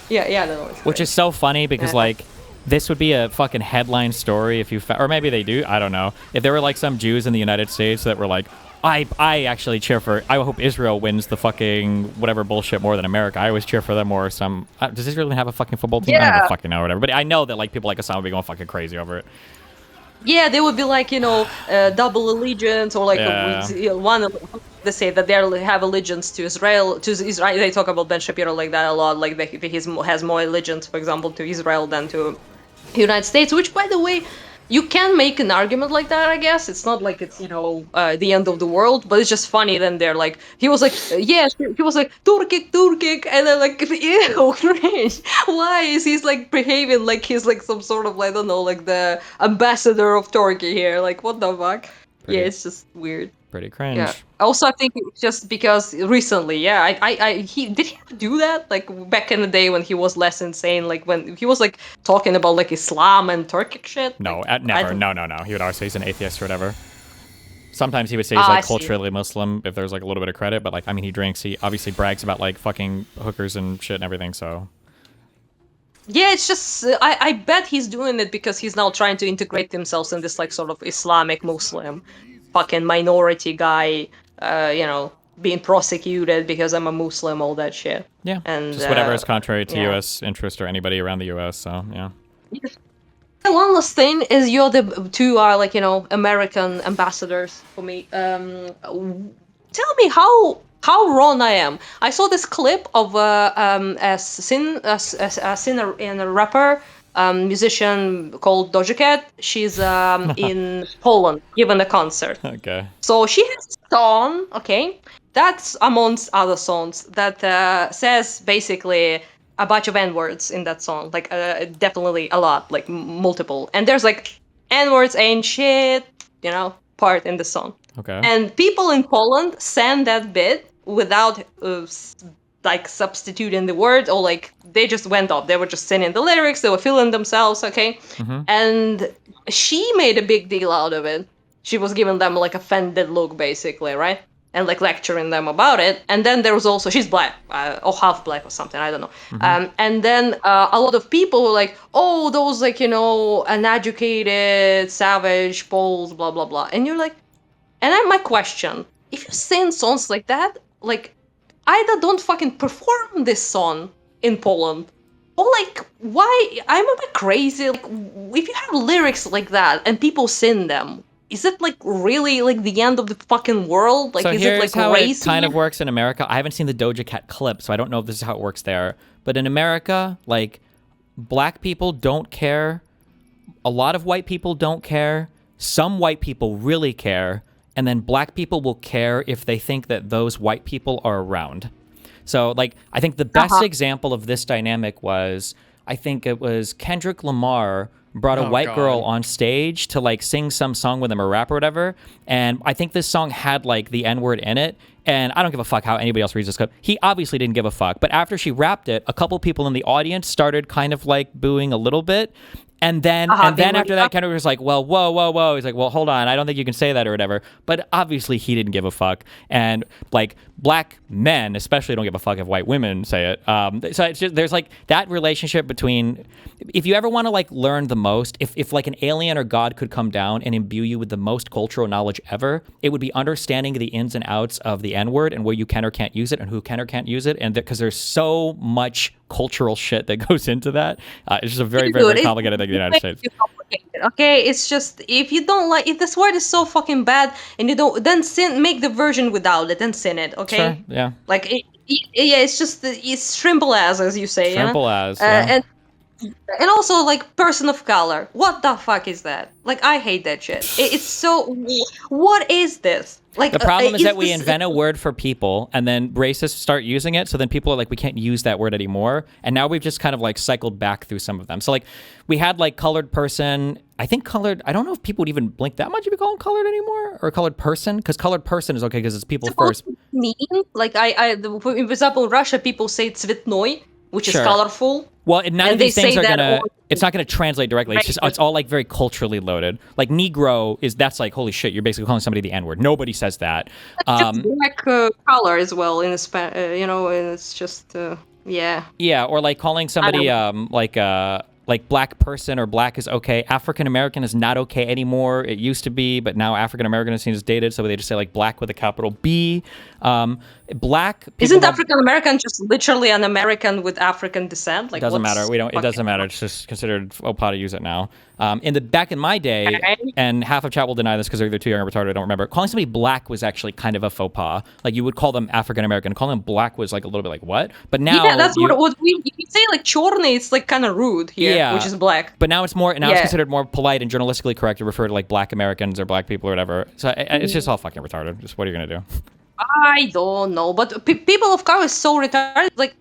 Yeah, I don't know. It's Which is so funny because Yeah. like this would be a fucking headline story if you or maybe they do, I don't know. If there were like some Jews in the United States that were like, I actually cheer for, I hope Israel wins the fucking whatever bullshit more than America. I always cheer for them, or some does Israel even have a fucking football team? I Yeah. don't fucking know, whatever. But I know that like people like Hasan would be going fucking crazy over it. Yeah, they would be like, double allegiance, or like Yeah. one. They say that they have allegiance to Israel. To Israel, they talk about Ben Shapiro like that a lot. Like he has more allegiance, for example, to Israel than to the United States. Which, by the way, you can make an argument like that. I guess it's not like it's the end of the world, but it's just funny. Then they're like, he was like, yeah, he was like Turkic, and then like, ew, cringe. Why is he's like behaving like he's like some sort of I don't know, like the ambassador of Turkey here? Like, what the fuck? Pretty- Yeah, it's just weird. Pretty cringe. Yeah. Also, I think it's just because recently, yeah, he do that like back in the day when he was less insane, like when he was like talking about like Islam and Turkic shit. No, Like, never. No. He would always say he's an atheist or whatever. Sometimes he would say he's I like see. culturally Muslim if there's like a little bit of credit, but like I mean he drinks, he obviously brags about like fucking hookers and shit and everything, so Yeah, it's just I bet he's doing it because he's now trying to integrate himself in this like sort of Islamic Muslim, fucking minority guy, being prosecuted because I'm a Muslim, all that shit. yeah. And Just whatever is contrary to yeah. US interest or anybody around the US, so yeah. One last thing is you're the two are like American ambassadors for me. Tell me how wrong I am. I saw this clip of a singer and a rapper, musician called Doja Cat. She's in Poland giving a concert. Okay. So she has a song, okay, that's amongst other songs that says basically a bunch of N-words in that song, like definitely a lot, like multiple. And there's like N-words ain't shit, part in the song. Okay. And people in Poland sang that bit without like substituting the word, or like they just went off. They were just singing the lyrics, they were feeling themselves, okay? And she made a big deal out of it. She was giving them like offended look, basically, right? And like lecturing them about it. And then there was also, she's black, or half black or something, I don't know. And then a lot of people were like, oh, those like, uneducated, savage Poles, blah, blah, blah. And you're like, and my question, if you sing songs like that, like, either don't fucking perform this song in Poland, or like, why? I'm a bit crazy. Like, if you have lyrics like that and people sing them, is it like really like the end of the fucking world? Like, so is here's it like how racy? it kind of works in America. I haven't seen the Doja Cat clip, so I don't know if this is how it works there. But in America, like, black people don't care. A lot of white people don't care. Some white people really care. And then black people will care if they think that those white people are around. So, like, I think the best example of this dynamic was I think it was Kendrick Lamar brought a white girl on stage to like sing some song with him or rap or whatever. And I think this song had like the N-word in it. And I don't give a fuck how anybody else reads this clip. He obviously didn't give a fuck. But after she rapped it, a couple people in the audience started kind of like booing a little bit. And then after that, Kendrick was like, well, whoa. He's like, well, hold on. I don't think you can say that or whatever. But obviously he didn't give a fuck. And like black men especially don't give a fuck if white women say it. So it's just, there's like that relationship between, if you ever want to like learn the most, if like an alien or God could come down and imbue you with the most cultural knowledge ever, it would be understanding the ins and outs of the N-word and where you can or can't use it and who can or can't use it. And because there's so much cultural shit that goes into that. It's just a very, very complicated thing in the United States. Okay, it's just if you don't like, if this word is so fucking bad and you don't, then make the version without it and sin it. Okay. Sure, yeah. Like yeah, it's just it's shrimple as you say. Shrimple yeah? as. Yeah. And also like person of color. What the fuck is that? Like I hate that shit. It's so. What is this? Like the problem is that we invent a word for people and then racists start using it. So then people are like, we can't use that word anymore. And now we've just kind of like cycled back through some of them. So like we had like colored person. I think colored, I don't know if people would even blink that much if you call them colored anymore or colored person. Because colored person is okay because it's people first. Mean like for example, in Russia, people say цветной, which is colorful. Well, none of these things are gonna. Or, it's not gonna translate directly. It's just it's all like very culturally loaded. Like Negro that's like holy shit. You're basically calling somebody the N-word. Nobody says that. Black color as well in you know, and it's just yeah. Yeah, or like calling somebody like black person or black is okay. African American is not okay anymore. It used to be, but now African American is seen as dated, so they just say like black with a capital B. Black. Isn't African American just literally an American with African descent? Like doesn't matter. We don't. It doesn't matter. It's just considered OPA to use it now. Back in my day, and half of chat will deny this because they're either too young or retarded. I don't remember. Calling somebody black was actually kind of a faux pas. Like you would call them African American. Calling them black was like a little bit like what? But now yeah, that's what we say. Like chorny, it's like kind of rude here, which is black. But now it's more. Now it's considered more polite and journalistically correct to refer to like black Americans or black people or whatever. So it's just all fucking retarded. Just what are you gonna do? I don't know, but people of color is so retarded. Like,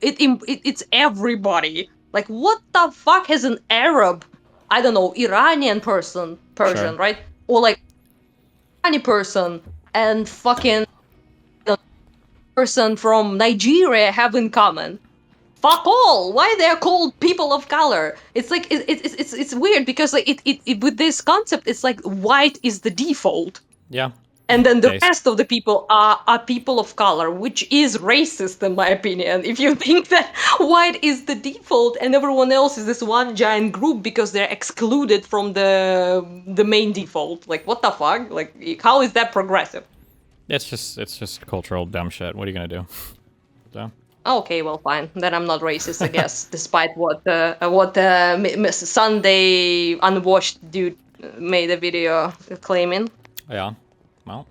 it's everybody. Like, what the fuck has an Arab, I don't know, Iranian Persian, right? Or like, Iranian person and fucking person from Nigeria have in common? Fuck all. Why they're called people of color? It's like it's weird because like it with this concept, it's like white is the default. Yeah. And then the rest of the people are people of color, which is racist in my opinion. If you think that white is the default and everyone else is this one giant group because they're excluded from the main default, like what the fuck? Like how is that progressive? It's just cultural dumb shit. What are you gonna do? So. Okay, well, fine. Then I'm not racist, I guess, despite what Sunday unwashed dude made a video claiming. Yeah. Well,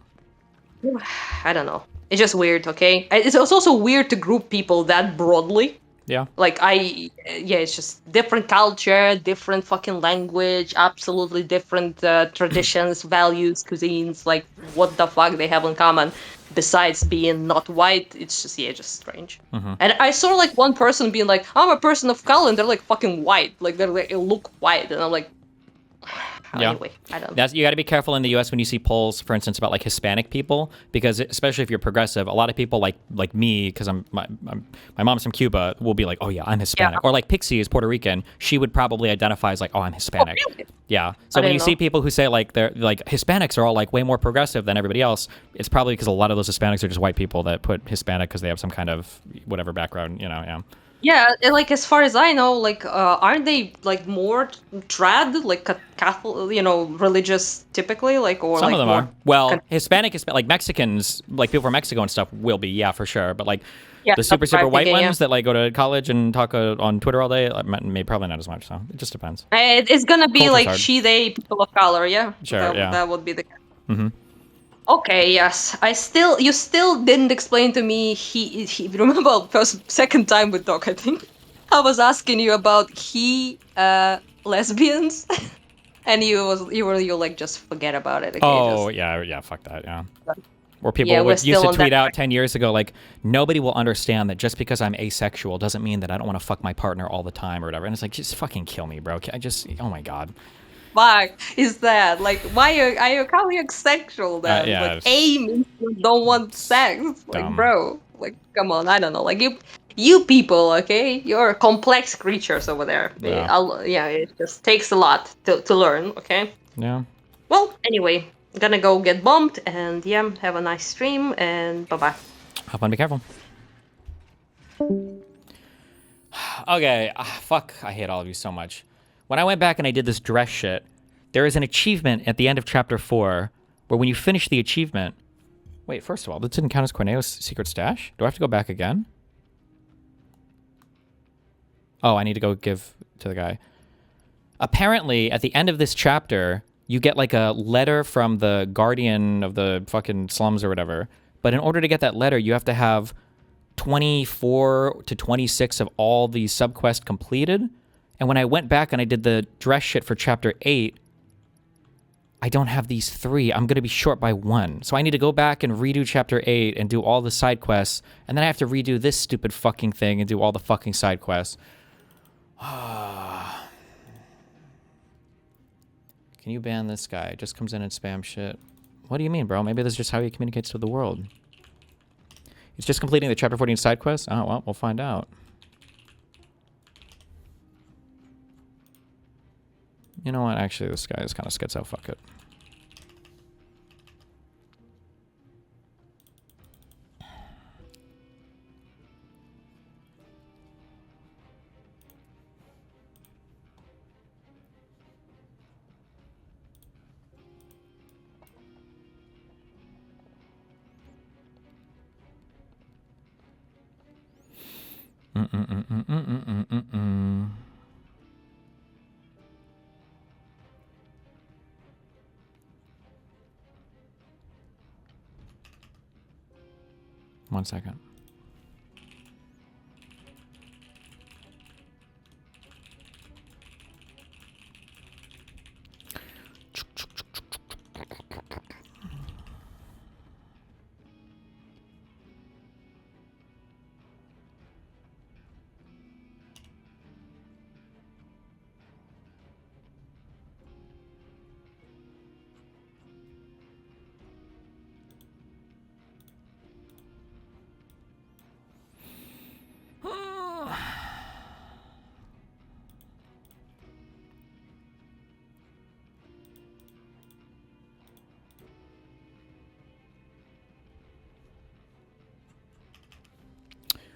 I don't know. It's just weird, okay? It's also weird to group people that broadly. Yeah. Like, it's just different culture, different fucking language, absolutely different traditions, values, cuisines. Like, what the fuck they have in common besides being not white? It's just, just strange. Mm-hmm. And I saw, like, one person being like, I'm a person of color, and they're, like, fucking white. Like, they look white. And I'm like, anyway, I don't know. You got to be careful in the U.S. when you see polls, for instance, about like Hispanic people, because especially if you're progressive, a lot of people like me, because my mom's from Cuba, will be like, oh yeah, I'm Hispanic, or like Pixie is Puerto Rican, she would probably identify as like, oh, I'm Hispanic. Oh, really? Yeah. So when you see people who say like they're like Hispanics are all like way more progressive than everybody else, it's probably because a lot of those Hispanics are just white people that put Hispanic because they have some kind of whatever background, Yeah. Yeah, like as far as I know, like aren't they like more trad, like Catholic, religious typically, like or some like of them more are. Well, Hispanic, like Mexicans, like people from Mexico and stuff will be, yeah, for sure. But like the super white ones that like go to college and talk on Twitter all day, probably not as much. So it just depends. It's gonna be Culture's like hard. they people of color, yeah. Sure, that would be the case. Mm-hmm. Okay, yes. You still didn't explain to me he remember second time with Doc, I think. I was asking you about lesbians and you like just forget about it. Okay, yeah, fuck that, yeah. Or people Yeah, we're used still to on tweet that out 10 years ago, like, nobody will understand that just because I'm asexual doesn't mean that I don't want to fuck my partner all the time or whatever. And it's like, just fucking kill me, bro. I just, oh my God. Fuck is that? Like, why are you calling it sexual then? Yeah, Like, it's A means you don't want sex. Like, dumb. bro, like, come on, I don't know. Like, you people, okay? You're complex creatures over there. Yeah. It just takes a lot to learn, okay? Yeah. Well, anyway, gonna go get bumped, and yeah, have a nice stream, and bye-bye. Have fun, be careful. Okay, fuck, I hate all of you so much. When I went back and I did this dress shit, there is an achievement at the end of chapter 4 where when you finish the achievement... Wait, first of all, this didn't count as Corneo's secret stash? Do I have to go back again? Oh, I need to go give to the guy. Apparently, at the end of this chapter, you get like a letter from the guardian of the fucking slums or whatever. But in order to get that letter, you have to have 24 to 26 of all the subquests completed. And when I went back and I did the dress shit for chapter 8, I don't have these 3. I'm going to be short by 1. So I need to go back and redo chapter 8 and do all the side quests. And then I have to redo this stupid fucking thing and do all the fucking side quests. Can you ban this guy? Just comes in and spam shit. What do you mean, bro? Maybe this is just how he communicates to the world. It's just completing the chapter 14 side quest? Oh, well, we'll find out. You know what? Actually, this guy is kind of schizo. Fuck it. One second.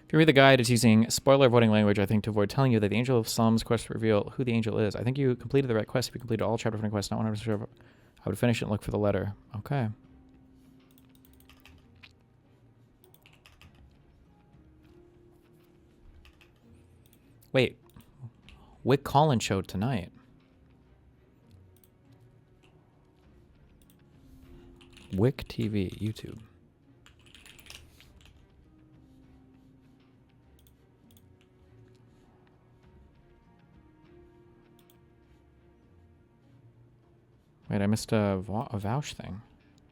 If you read the guide, it's using spoiler avoiding language, I think, to avoid telling you that the Angel of Slums quest reveal who the angel is. I think you completed the right quest if you completed all chapter 20 quests. Not 100% sure. I would finish it and look for the letter. Okay. Wait. Wick Collins showed tonight. Wick TV, YouTube. Wait, I missed a Vouch thing.